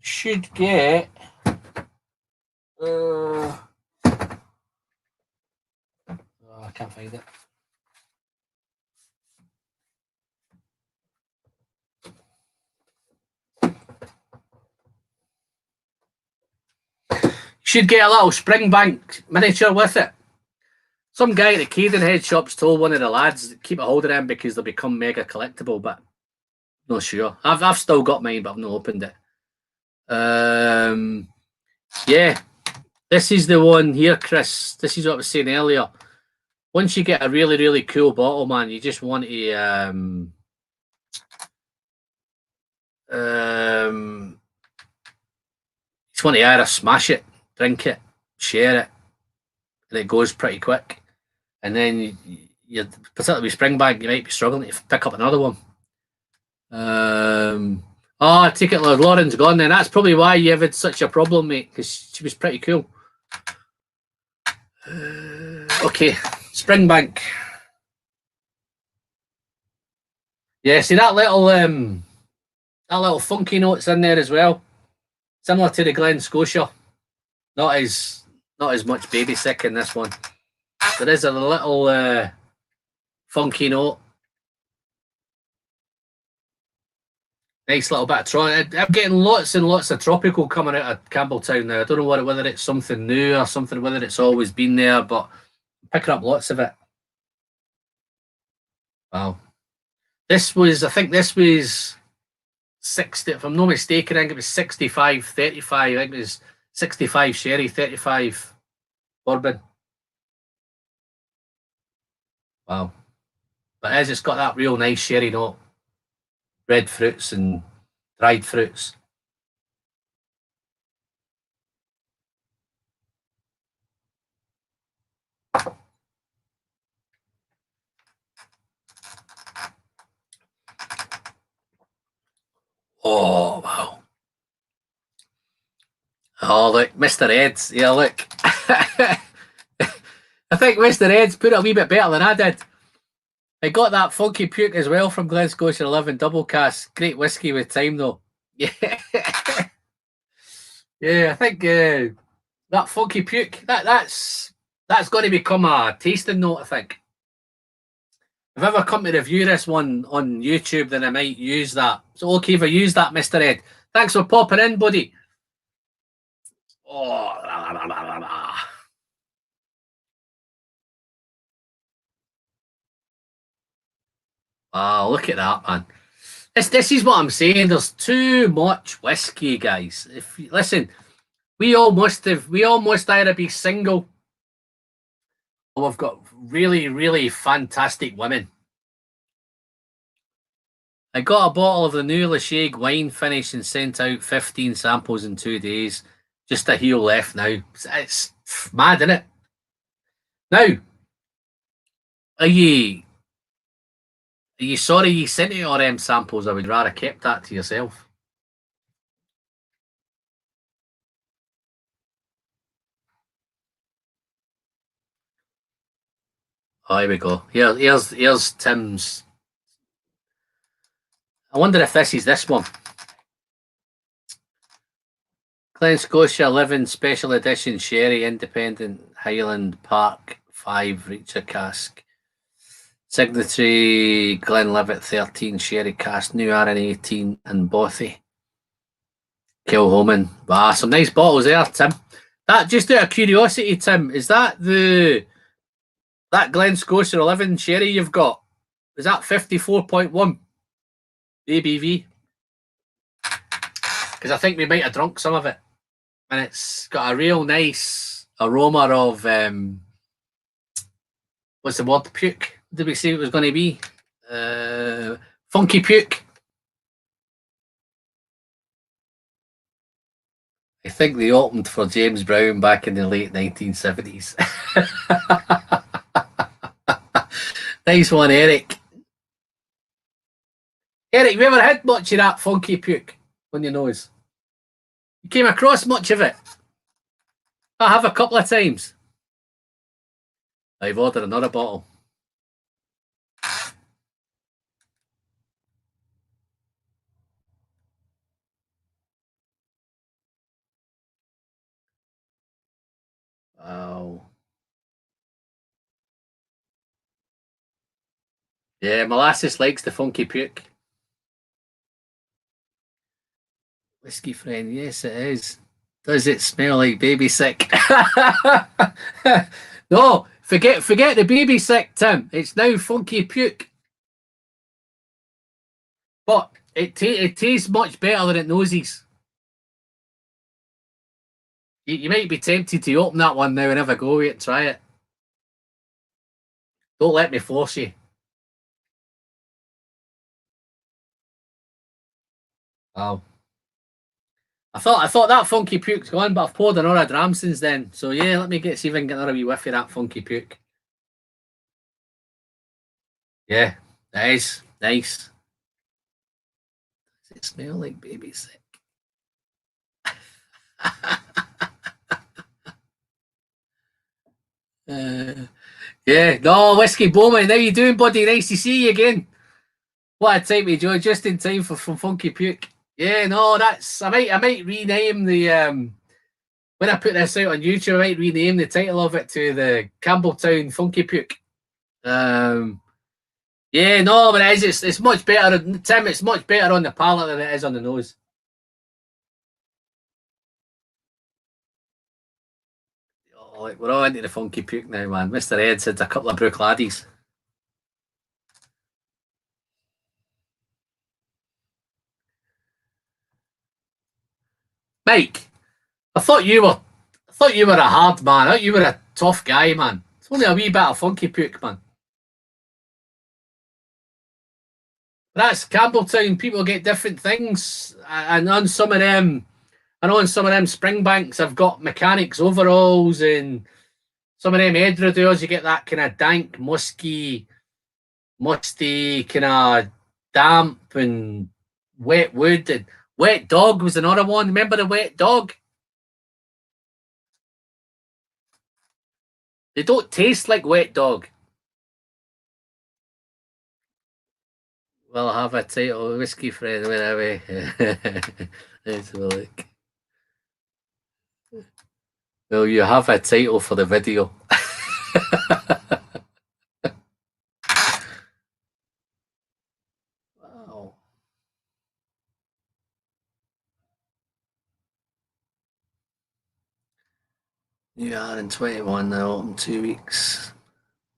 S1: Should get. Oh, I can't find it. Should get a little Springbank miniature with it. Some guy at the Cadenhead shops told one of the lads keep a hold of them because they'll become mega collectible, but not sure. I've still got mine, but I've not opened it. Yeah, this is the one here, Chris. This is what I was saying earlier. Once you get a really, really cool bottle, man, you just want to just want to either smash it, drink it, share it, and it goes pretty quick. And then you particularly with Springbank, you might be struggling to pick up another one. I take it Lauren's gone then. That's probably why you had such a problem, mate, because she was pretty cool. Okay, Springbank. Yeah, see that little funky notes in there as well. Similar to the Glen Scotia. Not as much baby sick in this one. There is a little funky note. Nice little bit of I'm getting lots and lots of tropical coming out of Campbeltown now. I don't know whether it's something new or something, whether it's always been there, but I'm picking up lots of it. Wow. I think this was 60, if I'm not mistaken, I think it was 65, 35. I think it was 65 sherry, 35 bourbon. Wow. But it's got that real nice sherry note. Red fruits and dried fruits. Oh, wow. Oh, look, Mr. Eds. Yeah, look. I think Mr. Eds put it a wee bit better than I did. I got that funky puke as well from Glen Scotia 11 double cast. Great whiskey with time, though. Yeah. Yeah, I think that funky puke, that's going to become a tasting note, I think. If I ever come to review this one on YouTube, then I might use that. So okay if I use that, Mr. Ed. Thanks for popping in, buddy. Oh, la, la, la, la. Wow, look at that, man. This is what I'm saying. There's too much whiskey, guys. If listen, we all must either be single or we've got really, really fantastic women. I got a bottle of the new Lacheg wine finish and sent out 15 samples in 2 days. Just a heel left now. It's mad, isn't it? Now, are you sorry you sent out all them samples? I would rather kept that to yourself. Oh, here we go. Here's Tim's. I wonder if this is this one. Glen Scotia 11 Special Edition Sherry Independent Highland Park 5 Reacher Cask. Signatory Glenlivet 13 Sherry Cask, New Aaron 18 and Bothy. Kilholman. Wow, some nice bottles there, Tim. That, just out of curiosity, Tim, is that Glen Scotia 11 Sherry you've got? Is that 54.1 ABV? Because I think we might have drunk some of it. And it's got a real nice aroma of what's the word? Puke. Did we say it was going to be? Funky puke. I think they opened for James Brown back in the late 1970s. Nice one, Eric. Eric, have you ever had much of that funky puke on your nose? You came across much of it? I have a couple of times. I've ordered another bottle. Wow. Yeah, Molasses likes the funky puke. Whiskey friend, yes it is. Does it smell like baby sick? No, forget the baby sick, Tim. It's now funky puke. But it tastes much better than it noses. You might be tempted to open that one now and have a go at it and try it. Don't let me force you. Oh. I thought that funky puke's gone, but I've poured another dram since then. So yeah, let me see if I can get another wee whiff of that funky puke. Yeah, that is nice. Does it smell like baby sick? Yeah, no, Whiskey Bowman, how you doing, buddy? Nice to see you again. What a time to join, just in time for funky puke. Yeah, no, that's I might rename the when I put this out on YouTube, I might rename the title of it to the Campbeltown Funky Puke. Yeah, no, but it is. It's much better, Tim. It's much better on the palate than it is on the nose. Oh, we're all into the funky puke now, man. Mr. Ed said a couple of brook laddies. Mike, I thought you were a hard man. I thought you were a tough guy, man. It's only a wee bit of funky puke, man. That's Campbeltown. People get different things, and on some of them, I know on some of them Springbanks, I've got mechanics overalls, and some of them Edredores, you get that kind of dank, musty, kind of damp and Wet Wood and Wet Dog was another one. Remember the Wet Dog? They don't taste like Wet Dog. Well, I have a title, Whiskey Friend, whatever. Let's have a look. Well, you have a title for the video. Wow. New Iron 21 now, open 2 weeks.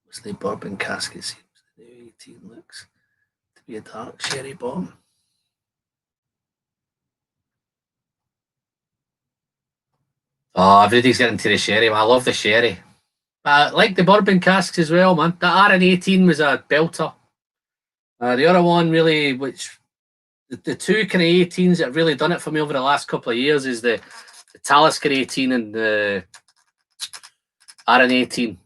S1: Whistling bourbon casket seems the new 18 looks to be a dark sherry bottom. Oh, everybody's getting to the sherry. I love the sherry. I like the bourbon casks as well, man. That RN18 was a belter. The other one, really, which the two kind of 18s that have really done it for me over the last couple of years is the Talisker 18 and the RN18.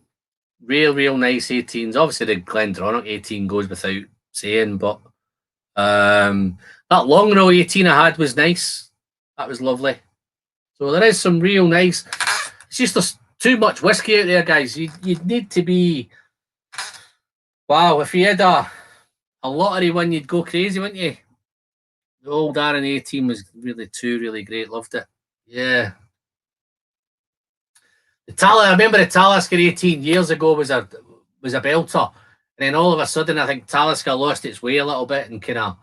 S1: Real nice 18s. Obviously, the Glendronach 18 goes without saying, but that long row 18 I had was nice. That was lovely. So there is some real nice. It's just there's too much whiskey out there, guys. You'd need to be. Wow, if you had a lottery win, you'd go crazy, wouldn't you? The old RN18 was really great. Loved it. Yeah. I remember the Talisker 18 years ago was a belter, and then all of a sudden I think Talisker lost its way a little bit and kind of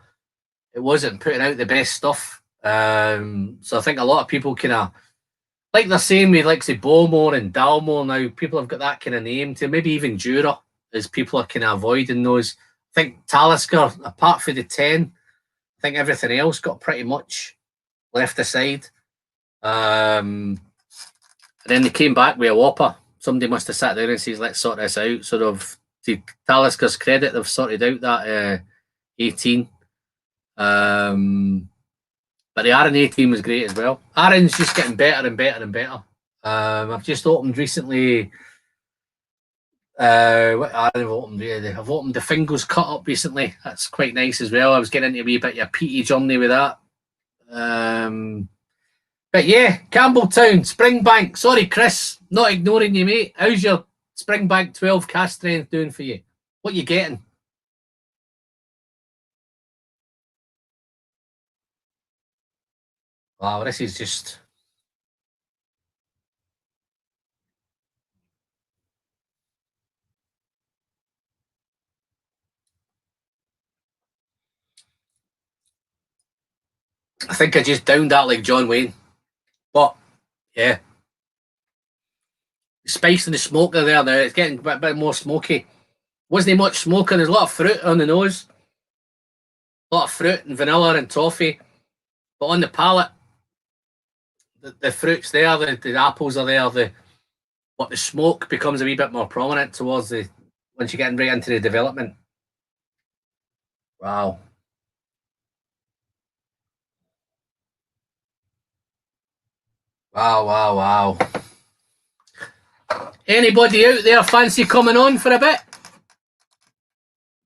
S1: it wasn't putting out the best stuff. So I think a lot of people kind of like they're saying with like say Bowmore and Dalmore now. People have got that kind of name to maybe even Jura as people are kind of avoiding those. I think Talisker, apart from the 10, I think everything else got pretty much left aside. And then they came back with a whopper. Somebody must have sat down and says, let's sort this out. Sort of, to Talisker's credit, they've sorted out that 18. But the RN18 was great as well. RN's just getting better and better and better. I've just opened recently. I've opened the Fingal's Cut Up recently. That's quite nice as well. I was getting into a wee bit of a peaty journey with that. But yeah, Campbeltown, Springbank. Sorry, Chris, not ignoring you, mate. How's your Springbank 12 cast strength doing for you? What you getting? Wow, this is just. I think I just downed that like John Wayne. But yeah. The spice and the smoke are there now. It's getting a bit more smoky. Wasn't much smoking. There's a lot of fruit on the nose. A lot of fruit and vanilla and toffee. But on the palate, the fruit's there, the apples are there, but the smoke becomes a wee bit more prominent towards once you're getting right into the development. Wow. Wow. Anybody out there fancy coming on for a bit?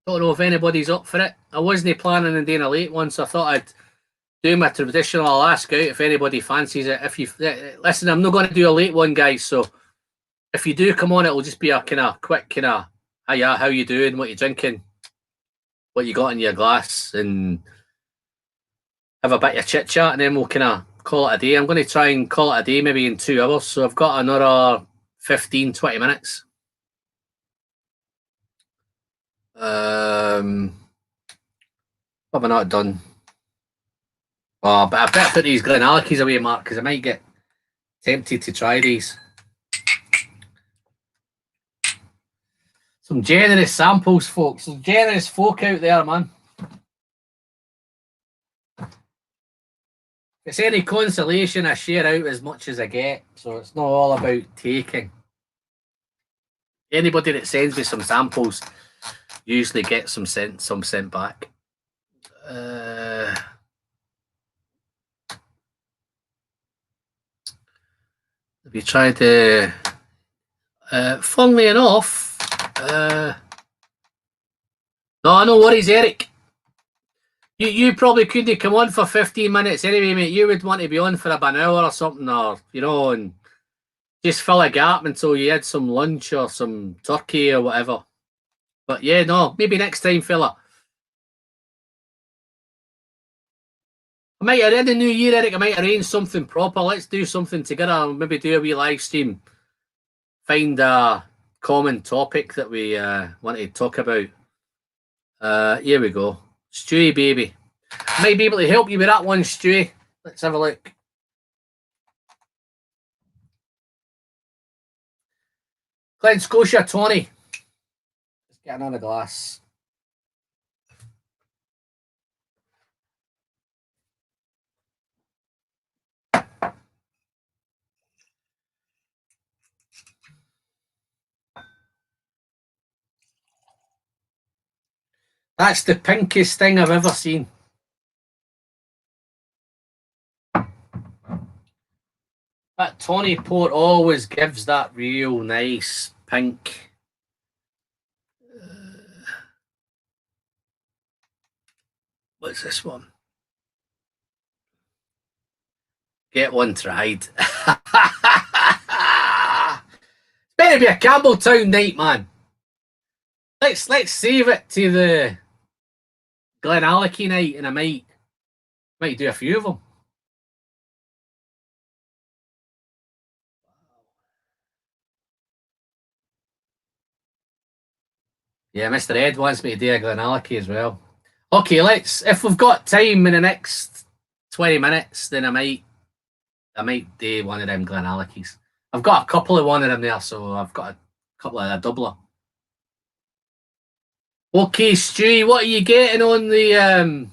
S1: Don't know if anybody's up for it. I wasn't planning on doing a late one, so I thought I'd do my traditional. I'll ask out if anybody fancies it. If you listen, I'm not going to do a late one, guys. So if you do come on, it'll just be a kind of quick kind of, hiya, how you doing? What you drinking? What you got in your glass? And have a bit of chit chat, and then we'll kind of call it a day. I'm going to try and call it a day maybe in 2 hours. So I've got another 15, 20 minutes. What have I not done? Oh, but I better put these Glenallachys away, Mark, because I might get tempted to try these. Some generous samples, folks. Some generous folk out there, man. If it's any consolation, I share out as much as I get, so it's not all about taking. Anybody that sends me some samples usually gets some sent back. Have you tried the? Funnily enough, no worries, Eric. You probably couldn't come on for 15 minutes anyway, mate. You would want to be on for about an hour or something, or and just fill a gap until you had some lunch or some turkey or whatever. But yeah, no, maybe next time, fella. I might in the new year, Eric. I might arrange something proper. Let's do something together. Maybe do a wee live stream. Find a common topic that we want to talk about. Here we go. Stewie, baby. Might be able to help you with that one, Stewie. Let's have a look. Glen Scotia, 20. Let's get another glass. That's the pinkest thing I've ever seen. That Tawny Port always gives that real nice pink. What's this one? Get one tried. Better be a Campbeltown night, man. Let's save it to the Glenallachie night, and I might do a few of them. Yeah, Mr. Ed wants me to do a Glenallachie as well. Okay, if we've got time in the next 20 minutes, then I might do one of them Glenallachies. I've got a couple of one of them there, so I've got a couple of a doubler. Okay, Stewie, what are you getting on the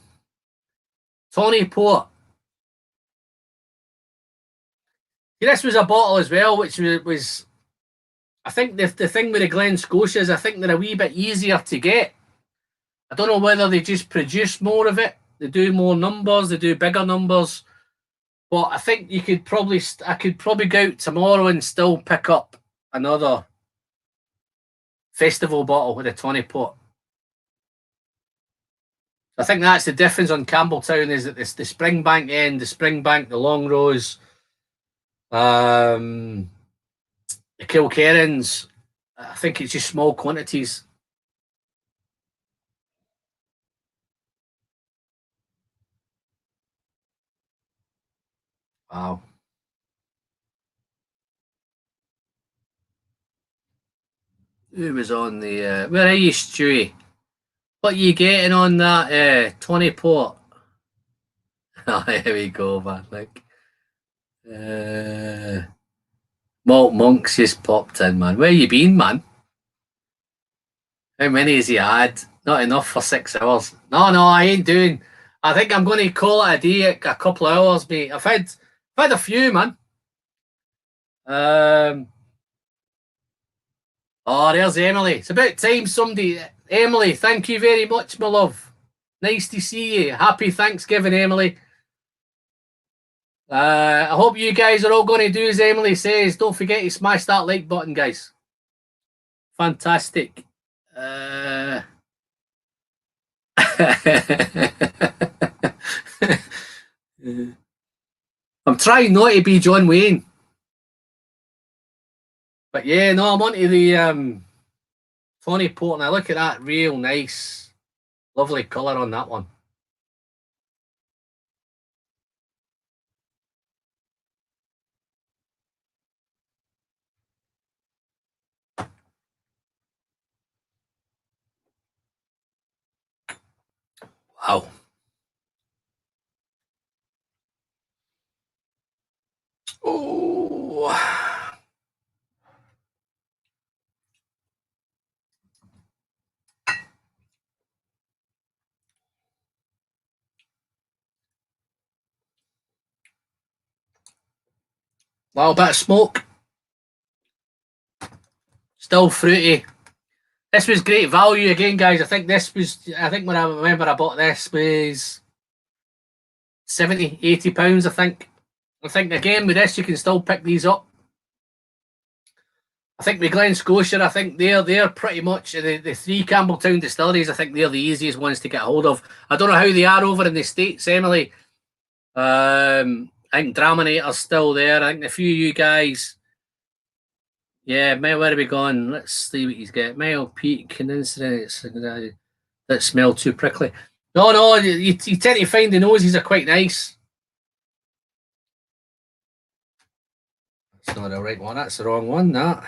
S1: Tawny Port? Yeah, this was a bottle as well, which was I think the thing with the Glen Scotia is I think they're a wee bit easier to get. I don't know whether they just produce more of it, they do more numbers, they do bigger numbers. But I think I could probably go out tomorrow and still pick up another festival bottle with a Tawny Port. I think that's the difference on Campbeltown is that it's the Springbank end, the Springbank, the Long Rose, the Kilkerrans. I think it's just small quantities. Wow. Who was on the... where are you, Stewie? What are you getting on that Tawny Port? Oh, here we go, man. Like, Malt Monks just popped in, man. Where you been, man? How many has he had? Not enough for 6 hours. No, I ain't doing. I think I'm going to call it a day, a couple of hours, mate. I've had a few, man. Oh, there's Emily. It's about time somebody. Emily, thank you very much, my love. Nice to see you. Happy Thanksgiving, Emily. I hope you guys are all going to do as Emily says. Don't forget to smash that like button, guys. Fantastic. I'm trying not to be John Wayne. But yeah, no, I'm onto the Tawny Port, and I look at that real nice, lovely colour on that one. Wow. Oh. Little bit of smoke. Still fruity. This was great value again, guys. I think when I remember I bought this was 70, 80 pounds, I think. I think again with this you can still pick these up. I think with Glen Scotia, I think they're pretty much the three Campbeltown distilleries. I think they're the easiest ones to get a hold of. I don't know how they are over in the States, Emily. I think Draminator's still there. I think a few of you guys. Yeah, where are we going? Let's see what he's got. Mile Peak, Condensates that smell too prickly. No, you tend to find the noses are quite nice. That's not the right one. That's the wrong one. That.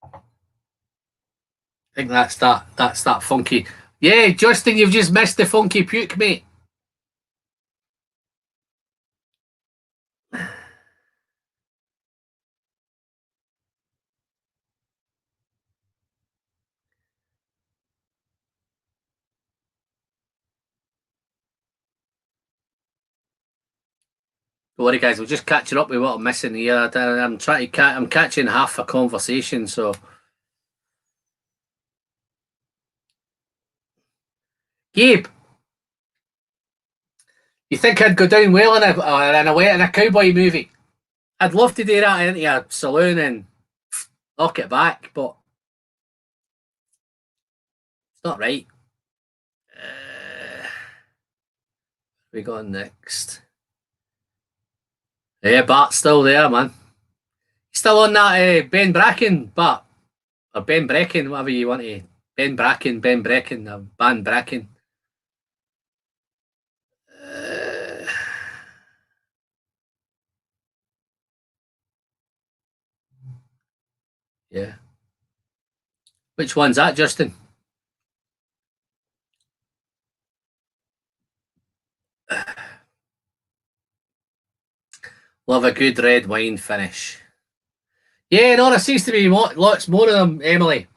S1: I think that's that. That's that funky. Yeah, Justin, you've just missed the funky puke, mate. Don't worry, guys. We're just catching up with what I'm missing here. I'm trying to I'm catching half a conversation. So, Gabe, you think I'd go down well in a cowboy movie? I'd love to do that into a saloon and knock it back, but it's not right. We got next. Yeah, Bart's still there, man. He's still on that Ben Bracken, Bart. Or Ben Brecken, whatever you want to. Ben Bracken, Ben Brecken, Ban Bracken. Yeah. Which one's that, Justin? Love a good red wine finish. Yeah, no, there seems to be lots more of them, Emily.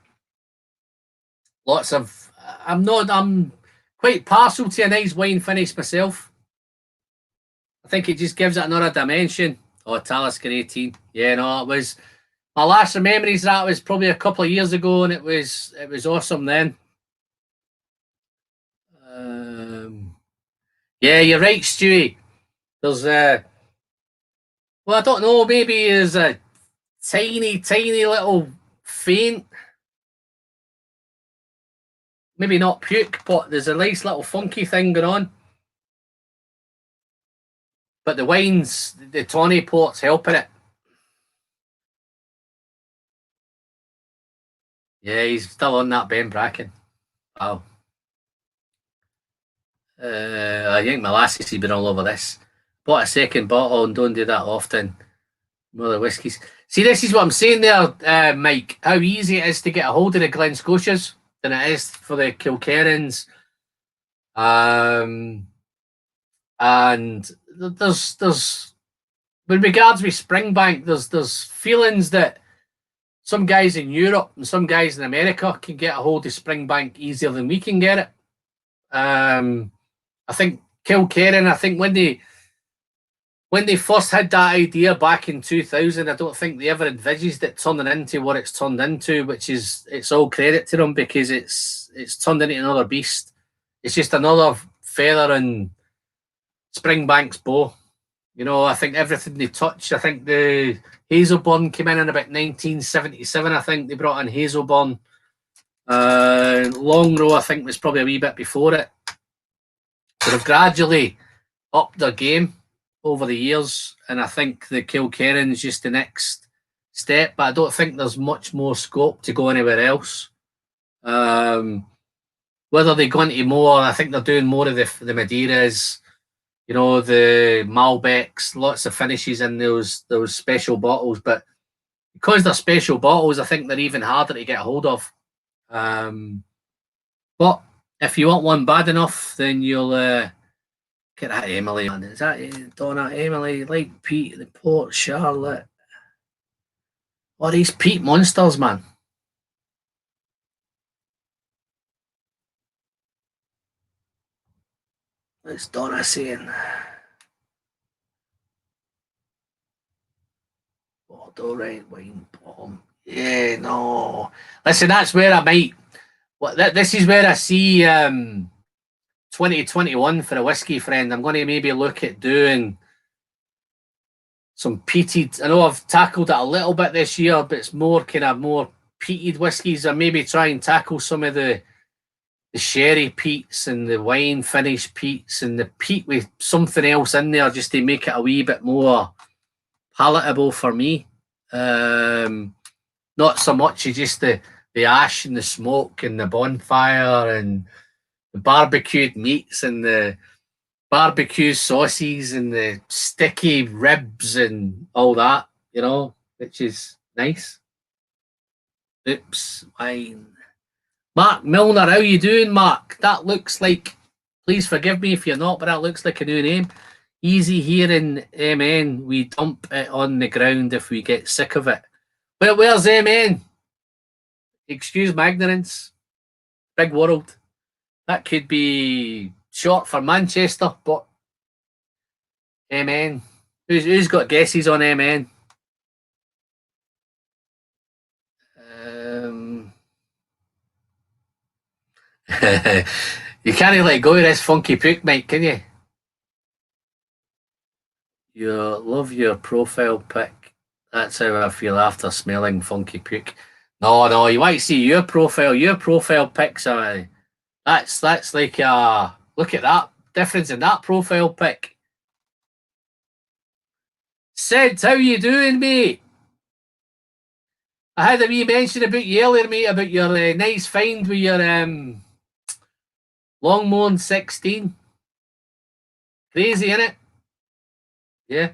S1: Lots of. I'm quite partial to a nice wine finish myself. I think it just gives it another dimension. Oh, Talisker 18. Yeah, no, it was my last memories. That was probably a couple of years ago, and it was awesome then. Yeah, you're right, Stewie. There's well, I don't know. Maybe there's a tiny little faint. Maybe not puke, but there's a nice little funky thing going on. But the wines, the tawny port's helping it. Yeah, he's still on that Ben Bracken. Wow. I think my lassie's been all over this. Bought a second bottle and don't do that often. More whiskies. See, this is what I'm saying there, Mike. How easy it is to get a hold of the Glen Scotias than it is for the Kilkerrans. And there's with regards with Springbank, there's feelings that some guys in Europe and some guys in America can get a hold of Springbank easier than we can get it. I think Kilkerran, I think when they first had that idea back in 2000, I don't think they ever envisaged it turning into what it's turned into, which is it's all credit to them because it's turned into another beast. It's just another feather in Springbank's bow. You know, I think everything they touch, I think the Hazelburn came in about 1977, I think they brought in Hazelburn. Longrow, I think, was probably a wee bit before it. So they've gradually upped their game over the years, and I think the Kilkerran is just the next step, but I don't think there's much more scope to go anywhere else. Whether they go into more, I think they're doing more of the Madeiras, you know, the Malbecs, lots of finishes in those special bottles, but because they're special bottles, I think they're even harder to get a hold of. But if you want one bad enough, then you'll get that Emily, man. Is that Donna, Emily, Light Pete, the Port, Charlotte? Oh, these Pete monsters, man. What's Donna saying? Bordeaux red wine bomb. Yeah, no. Listen, that's where I might. This is where I see 2021 for a whiskey friend. I'm going to maybe look at doing some peated. I know I've tackled it a little bit this year, but it's more kind of more peated whiskies. I maybe try and tackle some of the sherry peats and the wine finish peats and the peat with something else in there just to make it a wee bit more palatable for me. Not so much as just the ash and the smoke and the bonfire and the barbecued meats and the barbecue sauces and the sticky ribs and all that, you know, which is nice. Oops, wine. Mark Milner, how you doing, Mark? That looks like, please forgive me if you're not, but that looks like a new name. Easy here in MN. We dump it on the ground if we get sick of it. Well, where's MN? Excuse my ignorance. Big world. That could be short for Manchester, but MN. Who's got guesses on MN? You can't let go of this funky pook, Mike, can you? You love your profile pic. That's how I feel after smelling funky pook. No, you want to see your profile. Your profile pics are that's like look at that difference in that profile pic. Sid, how you doing, mate? I had a wee mention about you earlier, mate, about your nice find with your Longmorn 16. Crazy, innit? Yeah.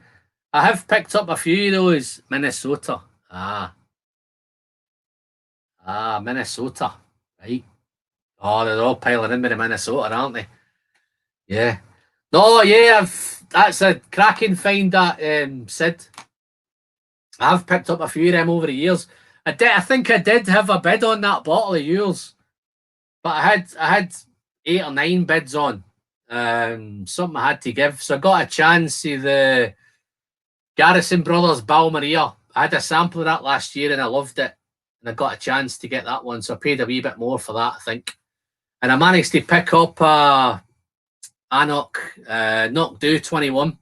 S1: I have picked up a few of those. Minnesota. Minnesota. Right. Oh, they're all piling in with the Minnesota, aren't they? Yeah. No, yeah, that's a cracking find, that Sid. I've picked up a few of them over the years. I think I did have a bid on that bottle of yours, but I had 8 or 9 bids on. Something I had to give, so I got a chance to the Garrison Brothers Balmaria. I had a sample of that last year and I loved it, and I got a chance to get that one, so I paid a wee bit more for that, I think. And I managed to pick up Anok Knock Do 21.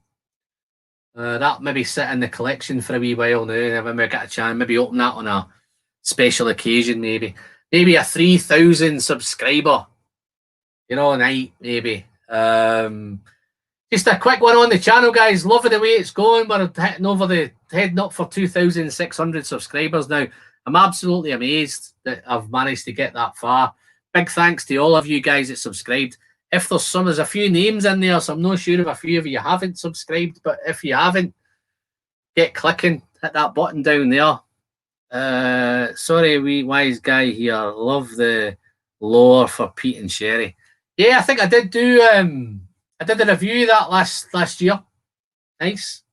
S1: That maybe sit in the collection for a wee while now. And when we get a chance, maybe open that on a special occasion, maybe a 3,000 subscriber, night, maybe. Just a quick one on the channel, guys. Loving the way it's going. We're heading up for 2,600 subscribers now. I'm absolutely amazed that I've managed to get that far. Big thanks to all of you guys that subscribed. If there's a few names in there, so I'm not sure if a few of you haven't subscribed, but if you haven't, get clicking, hit that button down there. Sorry, wee wise guy here. Love the lore for Pete and Sherry. Yeah, I think I did do I did a review of that last year. Nice.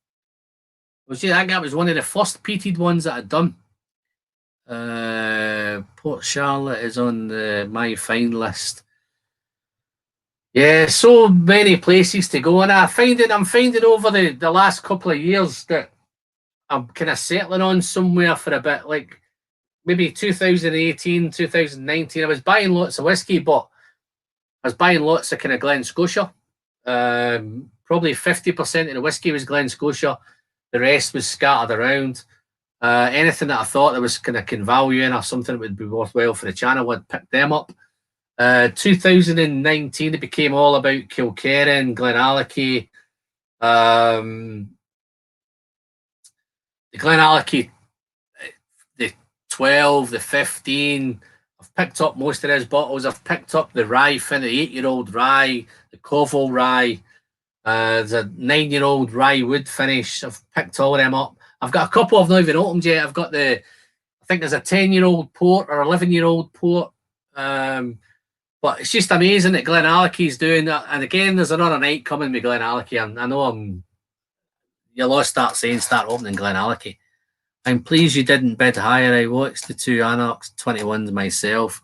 S1: I think that was one of the first peated ones that I'd done. Port Charlotte is on my fine list. Yeah, so many places to go, and I'm finding over the last couple of years that I'm kind of settling on somewhere for a bit, like maybe 2018, 2019. I was buying lots of whiskey, but I was buying lots of kind of Glen Scotia. Probably 50% of the whiskey was Glen Scotia. The rest was scattered around. Anything that I thought there was kind of value in or something that would be worthwhile for the channel, I'd pick them up. 2019, it became all about Kilkerran, Glenallachie. The Glenallachie, the 12, the 15. I've picked up most of those bottles. I've picked up the rye, the 8-year-old rye, the Koval rye. There's a 9-year-old rye wood finish. I've picked all of them up. I've got a couple I've not even opened yet. I've got I think there's a 10-year-old port or 11-year-old port. But it's just amazing that Glenallachie's doing that. And again, there's another night coming with Glenallachie. I know you lost that saying start opening Glenallachie. I'm pleased you didn't bid higher. I watched the 2 Anox 21s myself.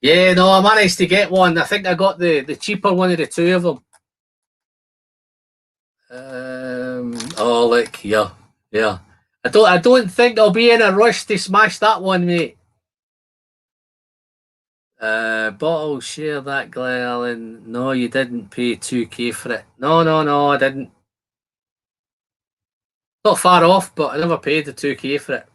S1: Yeah, no, I managed to get one. I think I got the cheaper one of the 2 of them. Oh, look here. Yeah. I don't think I'll be in a rush to smash that one, mate. Bottle, share that, Glenallen. No, you didn't pay 2K for it. No, I didn't. Not far off, but I never paid the 2K for it.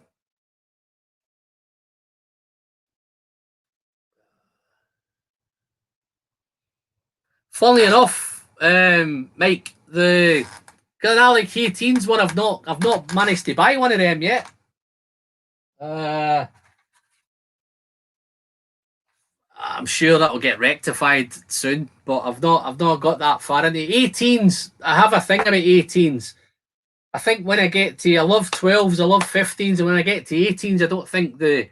S1: Funnily enough, Mike, the Glenalec 18's one I've not managed to buy one of them yet. I'm sure that'll get rectified soon, but I've not got that far into 18s. I have a thing about 18s. I think when I get to, I love 12s, I love 15s, and when I get to 18s, I don't think the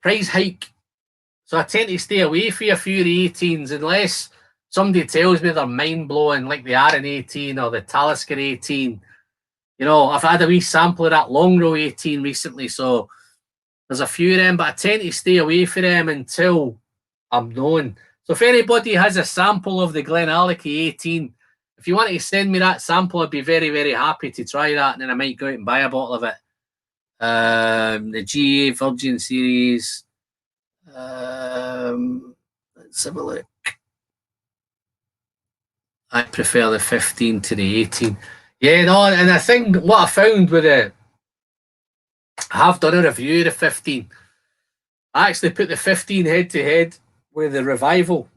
S1: price hike. So I tend to stay away from a few of the 18s unless somebody tells me they're mind blowing, like the Aaron 18 or the Talisker 18. You know, I've had a wee sample of that Long Row 18 recently, so there's a few of them, but I tend to stay away from them until I'm known. So if anybody has a sample of the Glenalec 18, if you want to send me that sample, I'd be very, very happy to try that, and then I might go out and buy a bottle of it. The GA Virgin Series. Let's have a look. I prefer the 15 to the 18. Yeah, no, and I think what I found with it, I have done a review of the 15. I actually put the 15 head to head with the Revival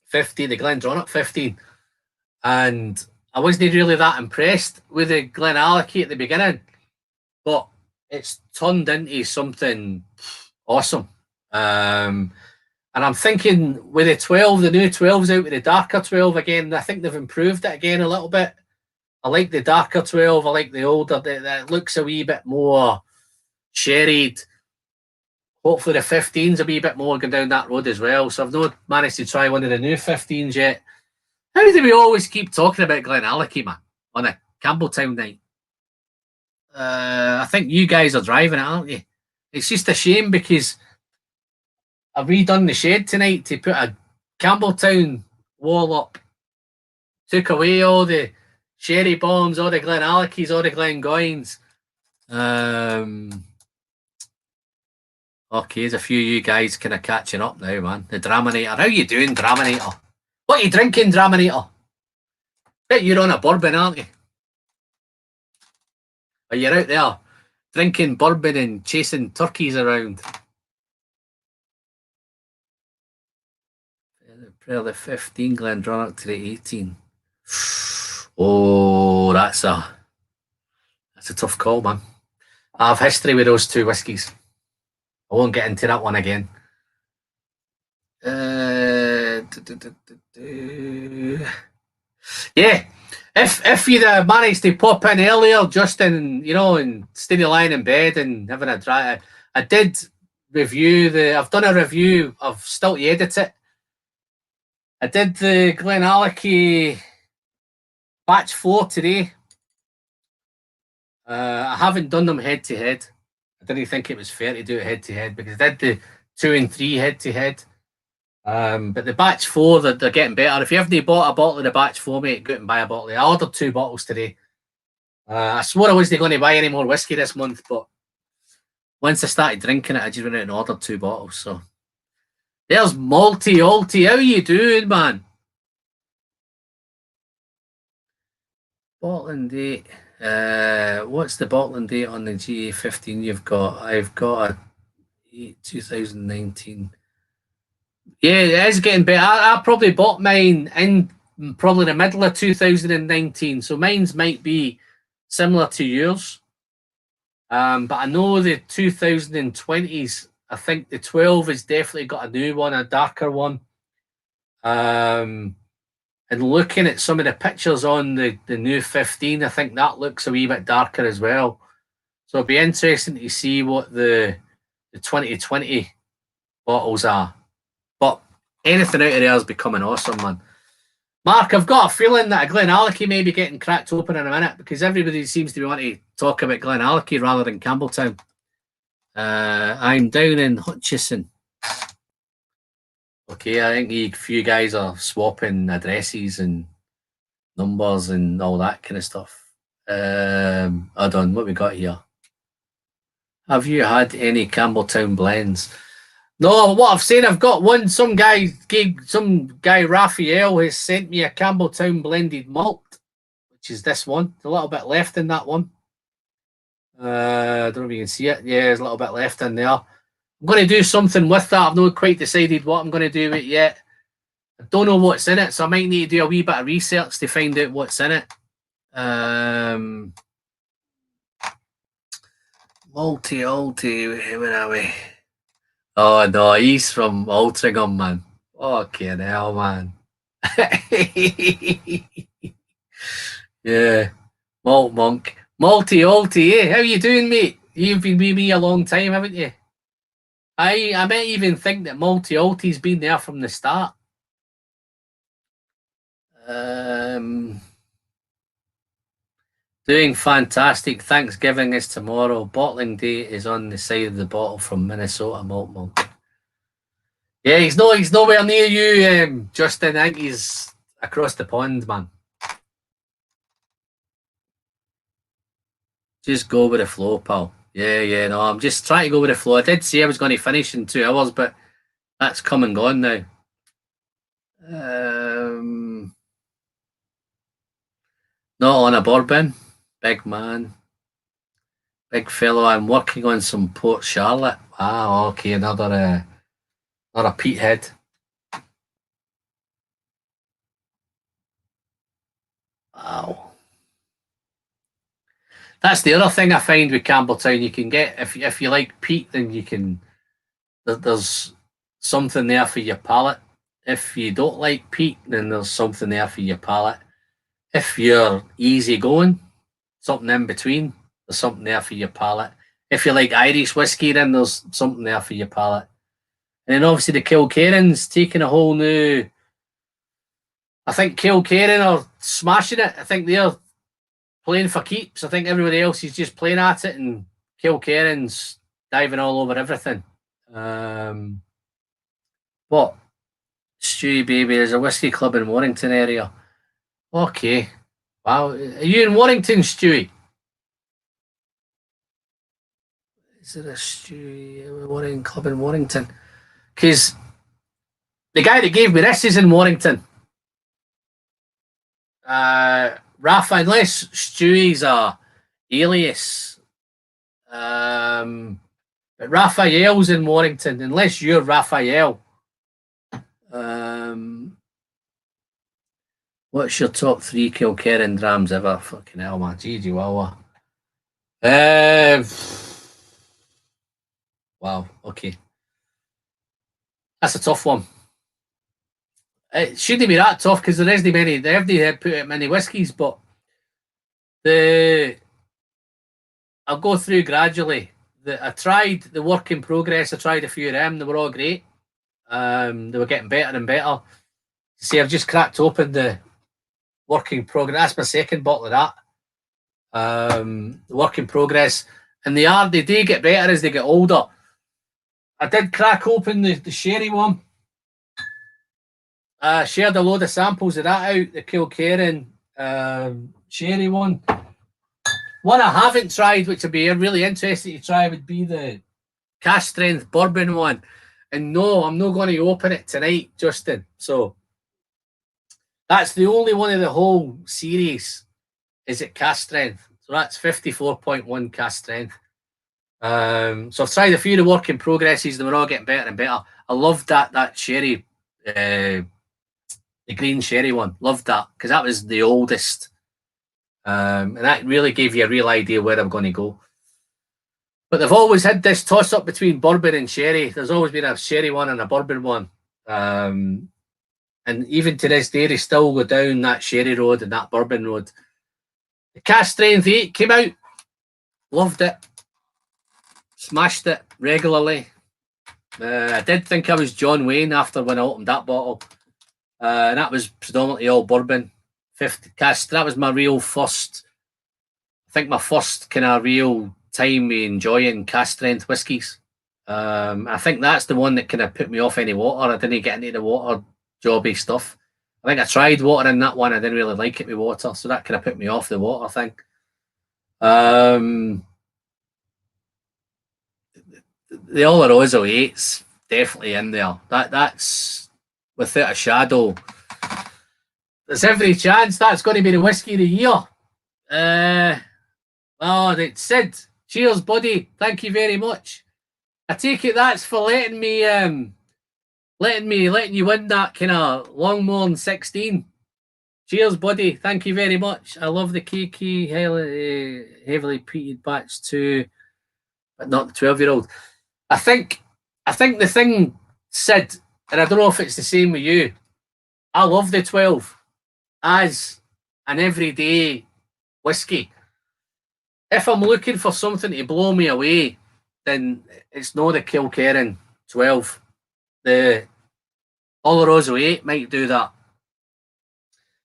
S1: 15, the Glendronach 15, and I wasn't really that impressed with the Glenalec at the beginning, but it's turned into something awesome. And I'm thinking with the 12, the new 12's out with the darker 12 again. I think they've improved it again a little bit. I like the darker 12. I like the older. That looks a wee bit more sherried. Hopefully the 15's a wee bit more going down that road as well. So I've not managed to try one of the new 15's yet. How do we always keep talking about Glenalec, man, on a Campbeltown night? I think you guys are driving it, aren't you? It's just a shame because I've redone the shed tonight to put a Campbeltown wall up. Took away all the Sherry Bombs, all the Glenalecs, all the Glengoynes. Okay, there's a few of you guys kind of catching up now, man. The Draminator. How you doing, Draminator? What are you drinking, Draminator? Bet you're on a bourbon, aren't you? Or you're out there drinking bourbon and chasing turkeys around. Prayer the 15, Glendronach to the 18. Oh, that's a tough call, man. I have history with those two whiskies. I won't get into that one again. Yeah, if you'd managed to pop in earlier, just in, you know, and instead of lying in bed and having a dry, I did review I've done a review. I've still to edit it. I did the Glenalec batch 4 today. I haven't done them head to head. I didn't think it was fair to do it head to head because I did the 2 and 3 head to head. But the batch 4, they're getting better. If you haven't bought a bottle of the batch 4, mate, go out and buy a bottle. I ordered 2 bottles today. I swore I wasn't going to buy any more whiskey this month, but once I started drinking it, I just went out and ordered 2 bottles. So there's Alty. How you doing, man? Bottling date. What's the bottling date on the GA15 you've got? I've got a 2019. Yeah, it is getting better. I probably bought mine in probably the middle of 2019, so mine's might be similar to yours. But I know the 2020s, I think the 12 has definitely got a new one, a darker one. And looking at some of the pictures on the new 15, I think that looks a wee bit darker as well. So it'll be interesting to see what the 2020 bottles are. But anything out of there is becoming awesome, man. Mark, I've got a feeling that a Glenalec may be getting cracked open in a minute because everybody seems to be wanting to talk about Glenalec rather than Campbeltown. I'm down in Hutchison. Okay, I think a few guys are swapping addresses and numbers and all that kind of stuff. Hold on, what we got here? Have you had any Campbeltown blends? No, what I've seen, I've got one. Some guy Raphael has sent me a Campbeltown blended malt, which is this one. There's a little bit left in that one. I don't know if you can see it. Yeah, there's a little bit left in there. I'm going to do something with that. I've not quite decided what I'm going to do with it yet. I don't know what's in it, so I might need to do a wee bit of research to find out what's in it. Multi, where are we? Oh no, he's from Altrincham, man. Fucking hell, man. Yeah. Malt Monk. Multi, eh? How you doing, mate? You've been with me a long time, haven't you? I might even think that Multi's been there from the start. Doing fantastic. Thanksgiving is tomorrow. Bottling day is on the side of the bottle from Minnesota Malt Monk. Yeah, he's nowhere near you, Justin. I think he's across the pond, man. Just go with the flow, pal. Yeah, no, I'm just trying to go with the flow. I did say I was going to finish in 2 hours, but that's come and gone now. Not on a bourbon. Big man. Big fellow. I'm working on some Port Charlotte. Ah, okay, another peathead. Wow. That's the other thing I find with Campbeltown. You can get, if you like peat, then you can, there's something there for your palate. If you don't like peat, then there's something there for your palate. If you're easy going, something in between, there's something there for your palate. If you like Irish whiskey, then there's something there for your palate. And then obviously the Kilkerran's taking a whole new. I think Kilkerran are smashing it. I think they're playing for keeps. I think everybody else is just playing at it, and Kilkerran's diving all over everything. But Stewie, baby, there's a whiskey club in Warrington area. Okay. Wow. Are you in Warrington, Stewie? Is there a Stewie Warrington club in Warrington? Because the guy that gave me this is in Warrington. Rafa, unless Stewie's a alias. But Raphael's in Warrington, unless you're Raphael. What's your top 3 Kilkerran drams ever? Fucking hell, man. GG Wawa. Wow, okay. That's a tough one. It shouldn't be that tough because there isn't many. They haven't put out many whiskies, but I'll go through gradually. I tried the work in progress. I tried a few of them. They were all great. They were getting better and better. See, I've just cracked open the work in progress. That's my second bottle of that. The work in progress, and they do get better as they get older. I did crack open the sherry one. Shared a load of samples of that out, the Kilkerran sherry one. One I haven't tried, which I'd be really interested to try, would be the cask strength bourbon one. And no, I'm not going to open it tonight, Justin. So that's the only one of the whole series is at cask strength. So that's 54.1 cask strength. So I've tried a few of the work in progresses. They were all getting better and better. I loved that sherry, the green sherry one. Loved that because that was the oldest. And that really gave you a real idea where I'm going to go. But they've always had this toss up between bourbon and sherry. There's always been a sherry one and a bourbon one. And even to this day, they still go down that sherry road and that bourbon road. The cask strength 8 came out. Loved it. Smashed it regularly. I did think I was John Wayne after when I opened that bottle. And that was predominantly all bourbon. 50 cask. That was my real first, I think my first kind of real time me enjoying cask strength whiskies. I think that's the one that kind of put me off any water. I didn't get into the water jobby stuff. I think I tried water in that one. I didn't really like it with water, so that kind of put me off the water thing. The Oloroso 8's definitely in there. That's without a shadow. There's every chance that's going to be the whiskey of the year. Oh, it's Sid. Cheers, buddy. Thank you very much. I take it that's for letting you win that kind of Longmorn 16. Cheers, buddy. Thank you very much. I love the KK heavily peated batch too, but not the 12-year-old. I think the thing, Sid, and I don't know if it's the same with you. I love the 12 as an everyday whiskey. If I'm looking for something to blow me away, then it's not the Kilkerran 12. The Oloroso 8 might do that.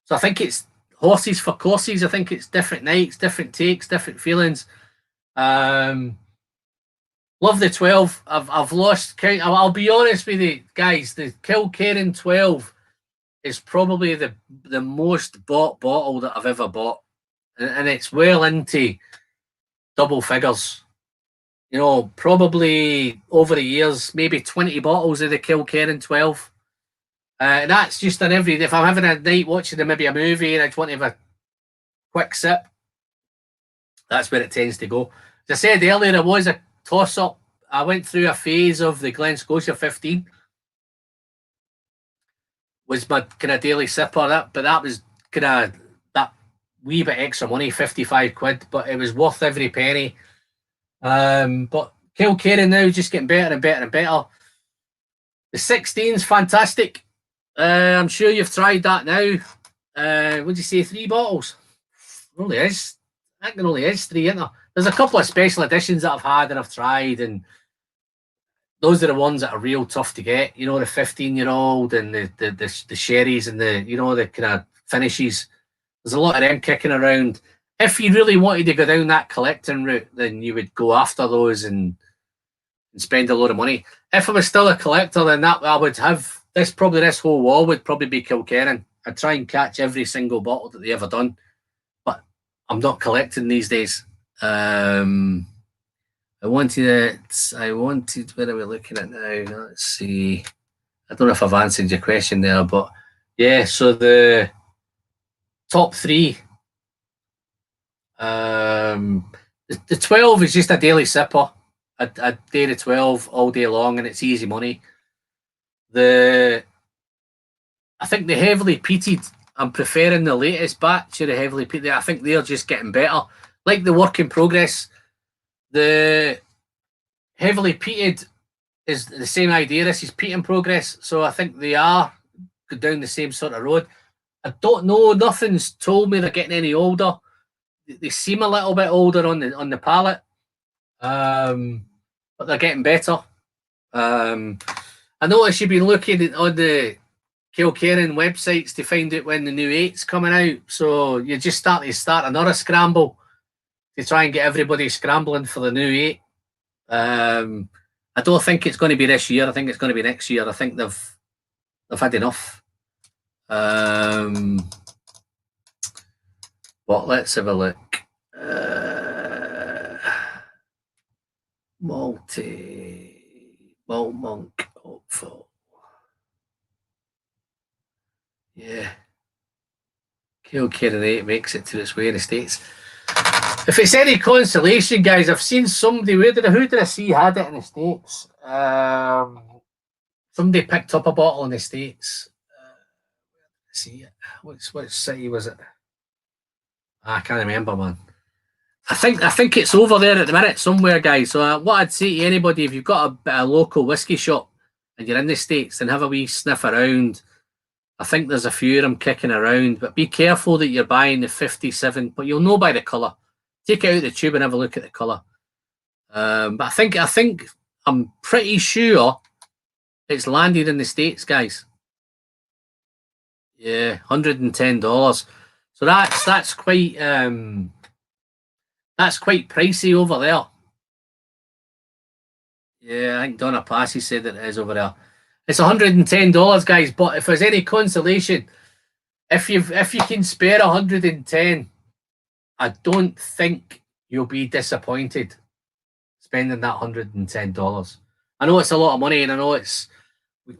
S1: So I think it's horses for courses. I think it's different nights, different takes, different feelings. Love the 12. I've lost count. I'll be honest with you, guys. The Kilkerran 12 is probably the most bought bottle that I've ever bought. And it's well into double figures. You know, probably over the years, maybe 20 bottles of the Kilkerran 12. That's just an everyday. If I'm having a night watching maybe a movie and I just want to have a quick sip, that's where it tends to go. As I said earlier, it was a toss-up. I went through a phase of the Scotia 15. Was my kind of daily sipper, but that was kind of that wee bit extra money, 55 quid, but it was worth every penny. But Kilkerran now just getting better and better and better. The 16's fantastic. I'm sure you've tried that now. Would you say 3 bottles? It only is. I think there only is 3, isn't there? There's a couple of special editions that I've had and I've tried, and those are the ones that are real tough to get. You know, the 15-year-old and the sherries and the kind of finishes. There's a lot of them kicking around. If you really wanted to go down that collecting route, then you would go after those and spend a lot of money. If I was still a collector, then that I would have this whole wall would probably be Kilkerran. I'd try and catch every single bottle that they ever done, but I'm not collecting these days. I wanted, where are we looking at now? Let's see. I don't know if I've answered your question there, but yeah, so the top 3. The 12 is just a daily sipper. I'd day the 12 all day long, and it's easy money. I think the heavily peated, I'm preferring the latest batch of the heavily peated. I think they're just getting better. Like the work in progress, the heavily peated is the same idea. This is peat in progress, so I think they are down the same sort of road. I don't know. Nothing's told me they're getting any older. They seem a little bit older on the palate, but they're getting better. I noticed you've been looking on the Kilkerran websites to find out when the new 8's coming out, so you're just starting to start another scramble to try and get everybody scrambling for the new 8. I don't think it's going to be this year. I think it's going to be next year. I think they've had enough. But let's have a look. Malt Monk, hopeful. Yeah. Kilkerran 8 makes it to its way in the States. If it's any consolation, guys, I've seen somebody, who did I see had it in the States? Somebody picked up a bottle in the States. Let's see it. Which city was it? I can't remember, man. I think it's over there at the minute somewhere, guys. So what I'd say to anybody, if you've got a local whiskey shop and you're in the States, then have a wee sniff around. I think there's a few of them kicking around, but be careful that you're buying the 57. But you'll know by the colour. Take it out of the tube and have a look at the colour. But I think I'm pretty sure it's landed in the States, guys. Yeah, $110. So that's quite pricey over there. Yeah, I think Donna Passy said that it is over there. It's $110, guys. But if there's any consolation, if you can spare $110, I don't think you'll be disappointed spending that $110. I know it's a lot of money, and I know it's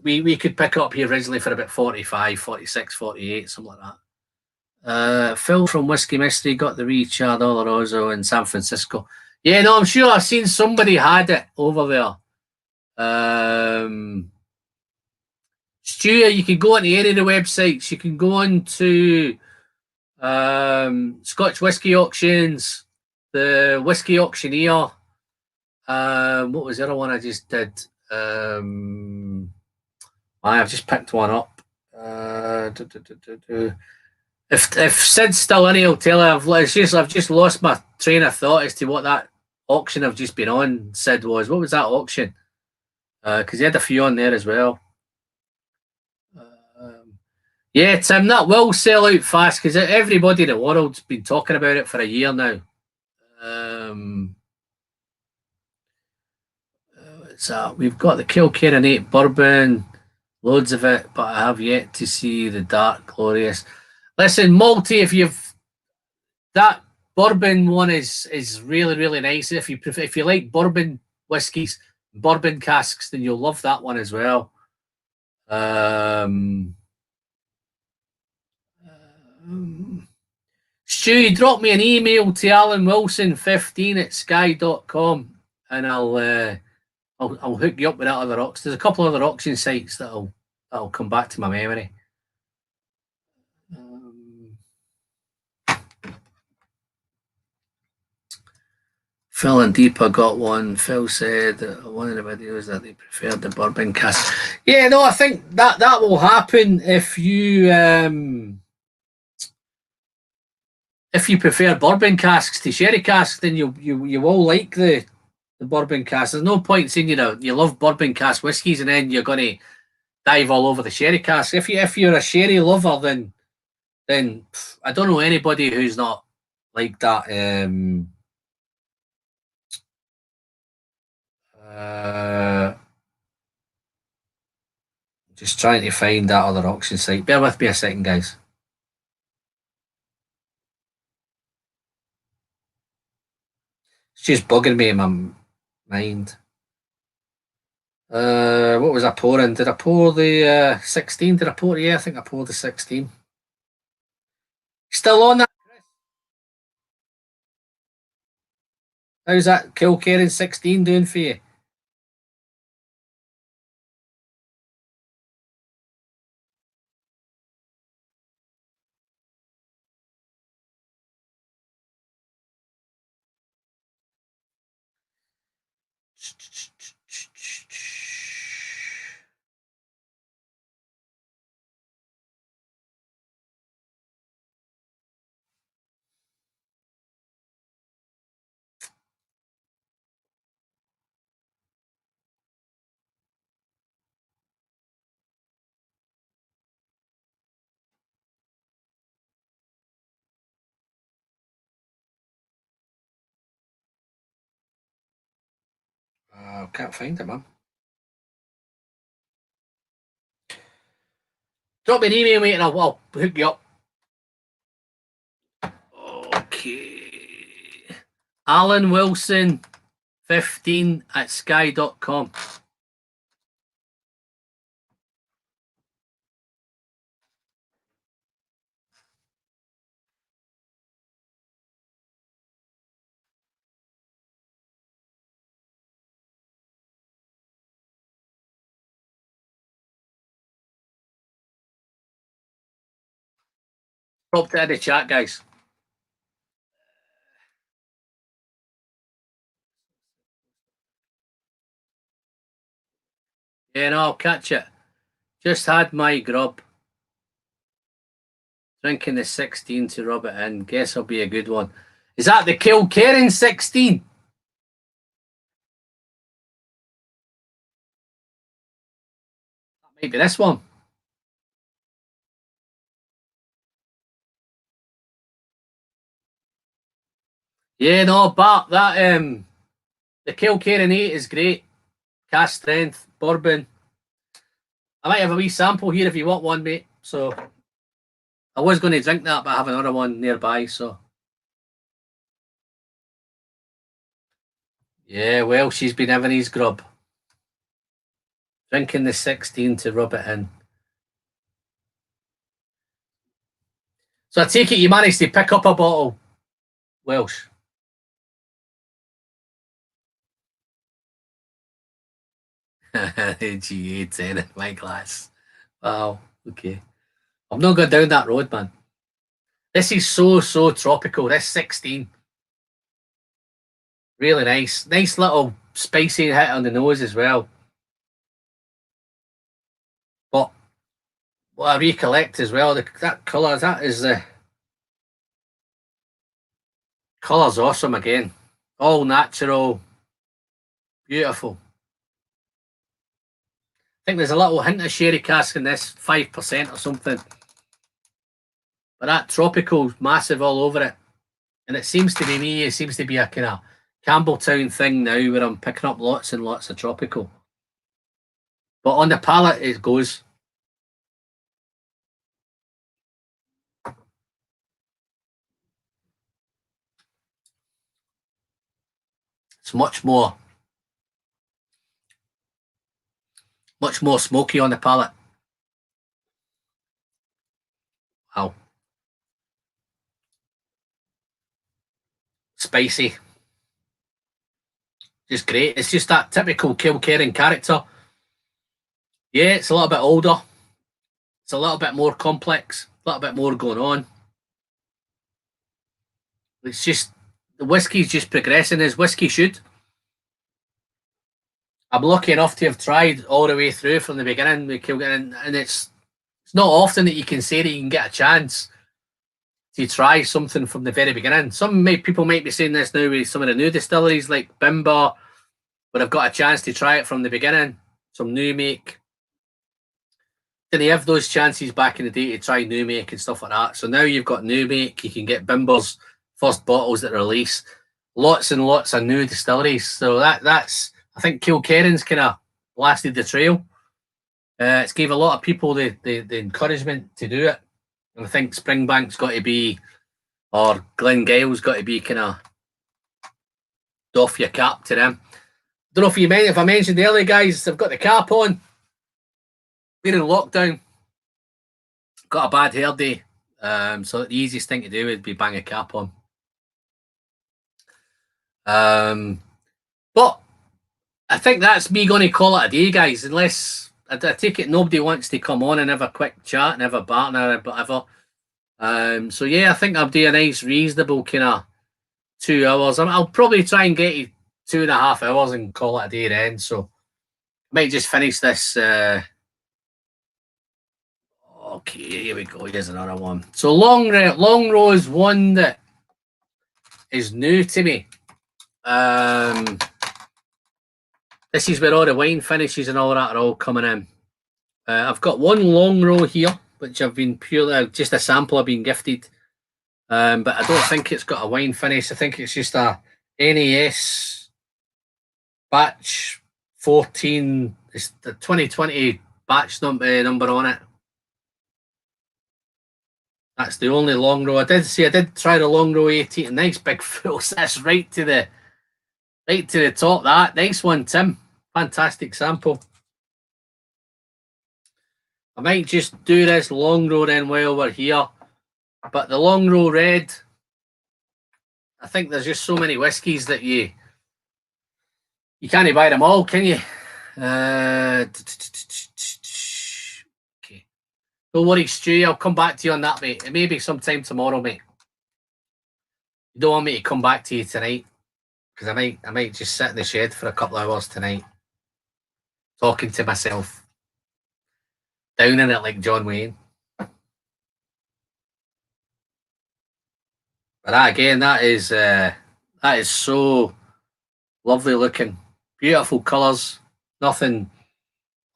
S1: we could pick up here originally for about 45, 46, 48, something like Phil from Whiskey Mystery got the Richard Oloroso in San Francisco. Yeah, no, I'm sure I've seen somebody had it over there. Stu, you can go on to any of the websites. You can go on to Scotch Whisky Auctions, the Whisky Auctioneer. What was the other one I just did? I've just picked one up. If Sid's still in, he'll tell her. I've just lost my train of thought as to what that auction I've just been on, Sid, was. What was that auction? Because he had a few on there as well. Yeah, Tim, that will sell out fast because everybody in the world's been talking about it for a year now. We've got the Kilkerran 8 bourbon, loads of it, but I have yet to see the Dark Glorious. Listen, Malty, if you've that bourbon one is really, really nice. If you like bourbon whiskies, bourbon casks, then you'll love that one as well. Stu, drop me an email to alanwilson15@sky.com and I'll hook you up with that other auction. There's a couple other auction sites that'll come back to my memory. Phil and Deepa got one. Phil said one of the videos that they preferred the bourbon cask. Yeah, no, I think that will happen if you prefer bourbon casks to sherry casks, then you will like the bourbon cask. There's no point saying you love bourbon cask whiskies and then you're going to dive all over the sherry cask. If you're a sherry lover, then I don't know anybody who's not like that. Just trying to find that other auction site. Bear with me a second, guys. It's just bugging me in my mind. What was I pouring? Did I pour the 16? Did I pour? Yeah, I think I poured the 16. Still on that, Chris? How's that Kilkerran 16 doing for you? Can't find it, man. Drop me an email, mate, and I'll hook you up. Okay. Alan Wilson 15@sky.com. Drop it in the chat, guys. Yeah, no, I'll catch it. Just had my grub. Drinking the 16 to rub it in. Guess it'll be a good one. Is that the Kilkerran 16? That might be this one. Yeah, no, but that the Kilkerran 8 is great. Cask strength, bourbon. I might have a wee sample here if you want one, mate. So I was going to drink that, but I have another one nearby. So yeah, well, she's been having his grub. Drinking the 16 to rub it in. So I take it you managed to pick up a bottle, Welsh. GA10 in my glass. Wow, okay. I'm not going down that road, man. This is so tropical. This 16. Really nice. Nice little spicy hit on the nose as well. But what I recollect as well, that colour, that is the colour's awesome again. All natural. Beautiful. I think there's a little hint of sherry cask in this, 5% or something. But that tropical's massive all over it. And it seems to be me, it seems to be a kind of Campbeltown thing now where I'm picking up lots and lots of tropical. But on the palate, it goes. It's much more smoky on the palate. Wow. Spicy. Just great. It's just that typical Kilkerran character. Yeah, it's a little bit older. It's a little bit more complex. A little bit more going on. It's just, the whiskey's just progressing as whiskey should. I'm lucky enough to have tried all the way through from the beginning with Kilkerran, and it's not often that you can say that you can get a chance to try something from the very beginning. People might be saying this now with some of the new distilleries like Bimber, but I've got a chance to try it from the beginning. Some new make. Didn't have those chances back in the day to try new make and stuff like that. So now you've got new make, you can get Bimber's first bottles that release. Lots and lots of new distilleries. So that's I think Kilkerran's kind of blasted the trail. It's gave a lot of people the encouragement to do it. And I think Springbank's got to be, or Glengale's got to be kind of doff your cap to them. Don't know if I mentioned earlier, guys, I've got the cap on. We're in lockdown. Got a bad hair day. So the easiest thing to do would be bang a cap on. But I think that's me going to call it a day, guys, unless I take it nobody wants to come on and have a quick chat and have a partner or whatever. So yeah, I think I'll do a nice reasonable kind of 2 hours. I'll probably try and get you 2.5 hours and call it a day then. So I might just finish this. Okay, here we go. Here's another one. So Long Row is one that is new to me. This is where all the wine finishes and all that are all coming in. I've got one Long Row here, which I've been purely just a sample I've been gifted. But I don't think it's got a wine finish. I think it's just a NAS batch 14. It's the 2020 batch number on it. That's the only Long Row. I did try the Long Row 18. Nice big full. That's right to the top. That nice one, Tim. Fantastic sample. I might just do this Long Row then while we're here. But the Long Row Red, I think there's just so many whiskies that you can't buy them all, can you? Okay. Don't worry, Stu. I'll come back to you on that, mate. It may be sometime tomorrow, mate. You don't want me to come back to you tonight, because I might just sit in the shed for a couple of hours tonight, talking to myself, down in it like John Wayne. But that, again, that is so lovely looking, beautiful colours, nothing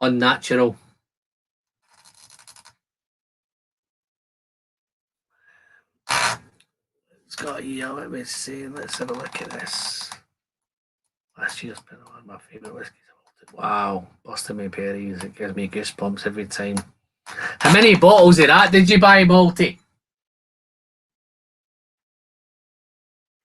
S1: unnatural. It's got here. Let me see. Let's have a look at this. Last year's been one of my favourite whiskies. Wow, busting my berries. It gives me goosebumps every time. How many bottles of that did you buy, Malty?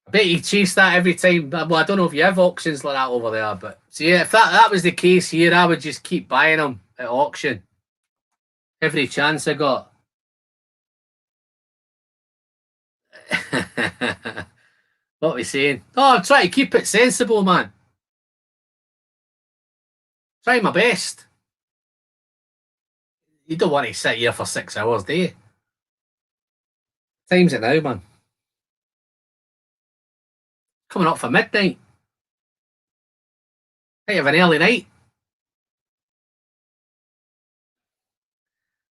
S1: I bet you chase that every time. Well, I don't know if you have auctions like that over there, but so yeah, if that was the case here, I would just keep buying them at auction. Every chance I got. What are we saying? Oh, I'm trying to keep it sensible, man. Try my best. You don't want to sit here for 6 hours, do you? Time's it now, man. Coming up for midnight. Hey, have an early night.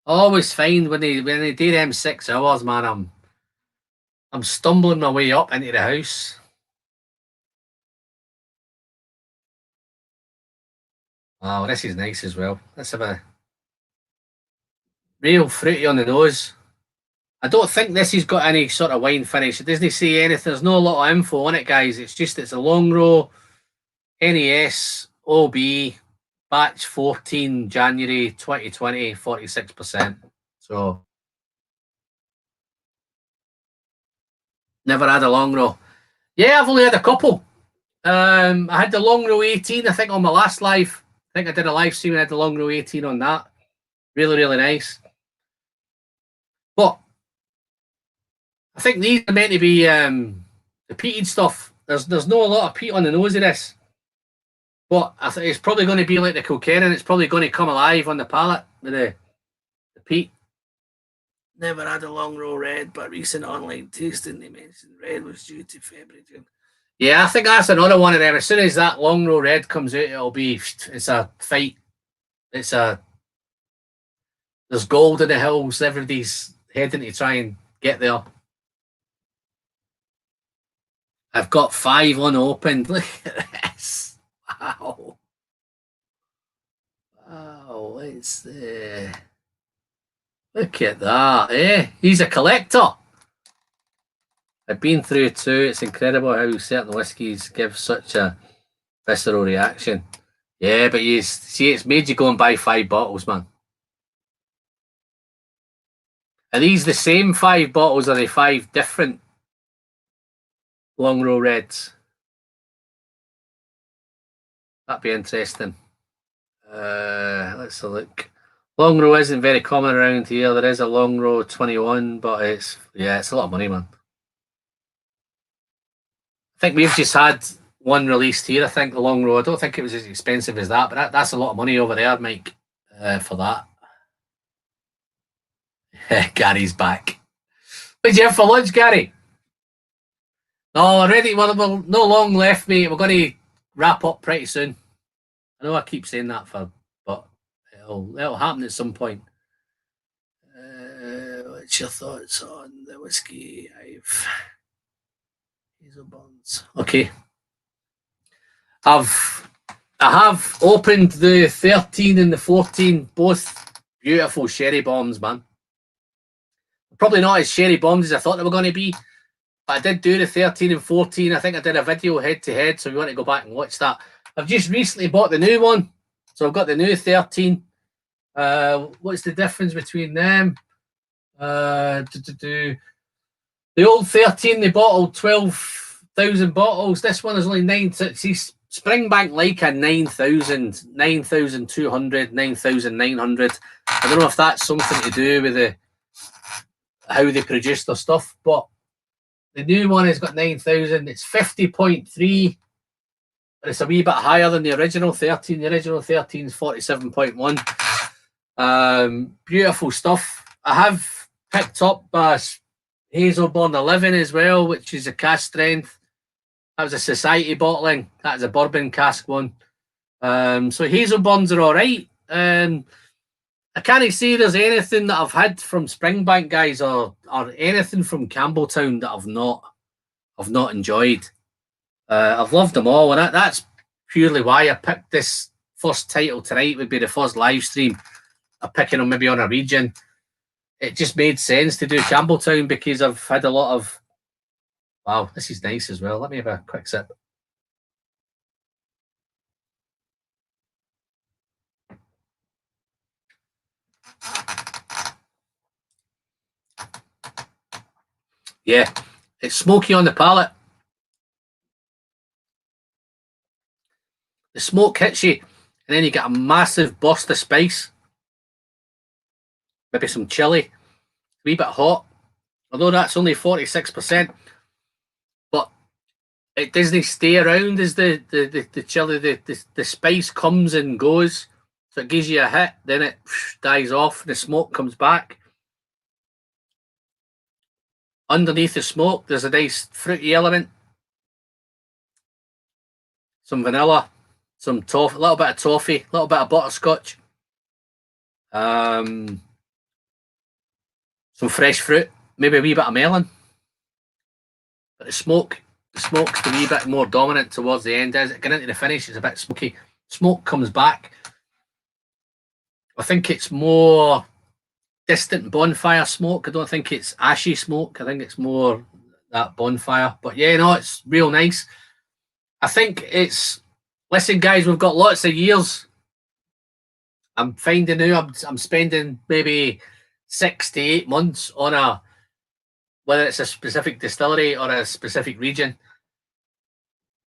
S1: I always find when they do them 6 hours, man, I'm stumbling my way up into the house. Oh, this is nice as well. Let's have a real fruity on the nose. I don't think this has got any sort of wine finish. It doesn't say anything. There's no lot of info on it, guys. It's a long row, NES, OB, batch 14, January 2020, 46%. So, never had a long row. Yeah, I've only had a couple. I had the long row 18, I think, on my last live. I think I did a live stream and I had the long row 18 on that. Really, really nice. But I think these are meant to be the peated stuff. There's not a lot of peat on the nose of this. But I think it's probably going to be like the Kilkerran. It's probably going to come alive on the palate with the peat. Never had a long row red, but recent online tasting they mentioned red was due to February. Yeah, I think that's another one of them. As soon as that long row red comes out, it's a fight. There's gold in the hills. Everybody's heading to try and get there. I've got 5 unopened. Look at this. Wow. Wow, it's the... Look at that, eh? He's a collector. I've been through 2. It's incredible how certain whiskies give such a visceral reaction. Yeah, but you see, it's made you go and buy 5 bottles, man. Are these the same 5 bottles, or are they 5 different long row reds? That'd be interesting. Let's have a look. Long row isn't very common around here. There is a long row 21, but it's a lot of money, man. I think we've just had one released here. I think the long row. I don't think it was as expensive as that, but that's a lot of money over there, Mike, for that. Gary's back. What did you have for lunch, Gary? No, already. Well, no long left, mate. We're going to wrap up pretty soon. I know I keep saying that but it'll happen at some point. What's your thoughts on the whiskey Hazel Bonds? Okay. I have opened the 13 and the 14, both beautiful sherry bombs, man. Probably not as sherry bombs as I thought they were going to be, but I did do the 13 and 14. I think I did a video head to head, so if you want to go back and watch that. I've just recently bought the new one, so I've got the new 13. What's the difference between them? The old 13, they bottled 12,000 bottles. This one is only 9. See, Springbank like a 9,000, 9,200, 9,900. I don't know if that's something to do with how they produce their stuff, but the new one has got 9,000. It's 50.3, but it's a wee bit higher than the original 13. The original 13 is 47.1. Beautiful stuff. I have picked up Hazelburn 11 as well, which is a cask strength. That was a society bottling. That is a bourbon cask one. So Hazelburns are all right. I can't see there's anything that I've had from Springbank, guys, or anything from Campbeltown that I've not enjoyed. I've loved them all, and that's purely why I picked this first title tonight. Would be the first live stream of picking them maybe on a region. It just made sense to do Campbeltown because I've had a lot of... Wow, this is nice as well. Let me have a quick sip. Yeah, it's smoky on the palate. The smoke hits you, and then you get a massive burst of spice. Maybe some chili. A wee bit hot. Although that's only 46%. it doesn't stay around as the chili, the spice comes and goes. So it gives you a hit, then it dies off, and the smoke comes back. Underneath the smoke, there's a nice fruity element. Some vanilla, some toffee, a little bit of toffee, a little bit of butterscotch. Some fresh fruit, maybe a wee bit of melon. But the smoke's the wee bit more dominant towards the end. As it getting into the finish, it's a bit smoky. Smoke comes back. I think it's more distant bonfire smoke. I don't think it's ashy smoke. I think it's more that bonfire. But yeah, no, it's real nice. I think it's, listen guys, we've got lots of years. I'm finding now I'm spending maybe 6 to 8 months on whether it's a specific distillery or a specific region.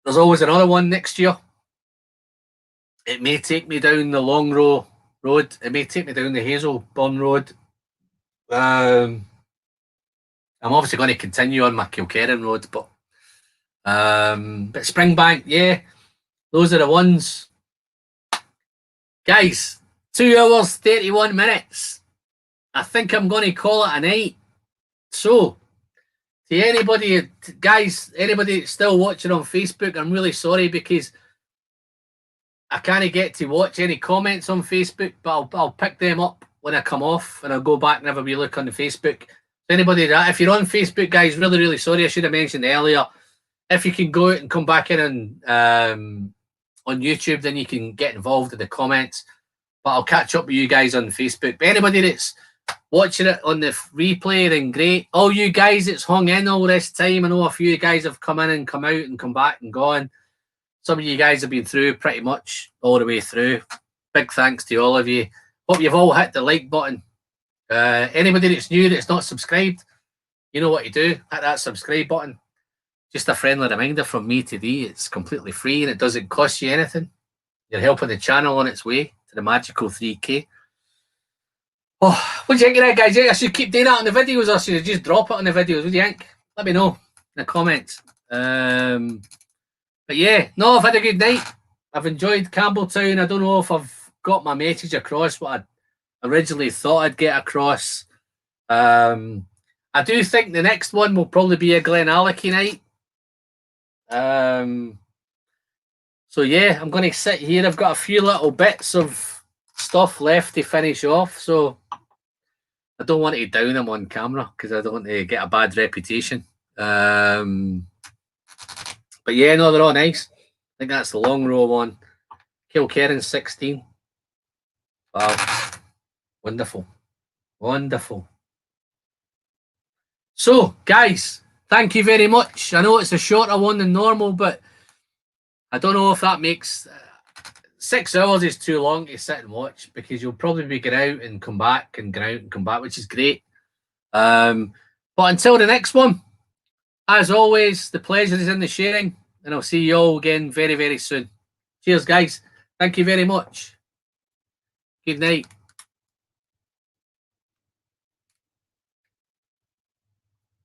S1: There's always another one next year. It may take me down the Longrow Road. It may take me down the Hazelburn Road. I'm obviously going to continue on my Kilkerran Road, but Springbank, yeah, those are the ones. Guys, 2 hours, 31 minutes. I think I'm going to call it a night. So, to anybody, guys, anybody that's still watching on Facebook, I'm really sorry because I can't get to watch any comments on Facebook, but I'll pick them up when I come off and I'll go back and have a wee look on the Facebook. So anybody that, if you're on Facebook, guys, really, really sorry. I should have mentioned earlier. If you can go out and come back in on YouTube, then you can get involved in the comments. But I'll catch up with you guys on Facebook. But anybody that's watching it on the replay, then great. All you guys that's hung in all this time, I know a few guys have come in and come out and come back and gone. Some of you guys have been through pretty much all the way through. Big thanks to all of you. Hope you've all hit the like button. Anybody that's new, that's not subscribed, you know what to do. Hit that subscribe button. Just a friendly reminder from me today. It's completely free and it doesn't cost you anything. You're helping the channel on its way to the magical 3K. Oh, what do you think of that, guys? I should keep doing that on the videos, or should I just drop it on the videos? What do you think? Let me know in the comments. But yeah, no, I've had a good night. I've enjoyed Campbeltown. I don't know if I've got my message across what I originally thought I'd get across. I do think the next one will probably be a Glenallachie night. So yeah, I'm going to sit here. I've got a few little bits of stuff left to finish off, so I don't want to down them on camera because I don't want to get a bad reputation. But yeah, no, they're all nice. I think that's the Longrow one. Kilkerran 16. Wow. Wonderful. Wonderful. So, guys, thank you very much. I know it's a shorter one than normal, but I don't know if that makes... 6 hours is too long to sit and watch because you'll probably be going out and come back and go out and come back, which is great. But until the next one, as always, the pleasure is in the sharing, and I'll see you all again very, very soon. Cheers, guys. Thank you very much. Good night.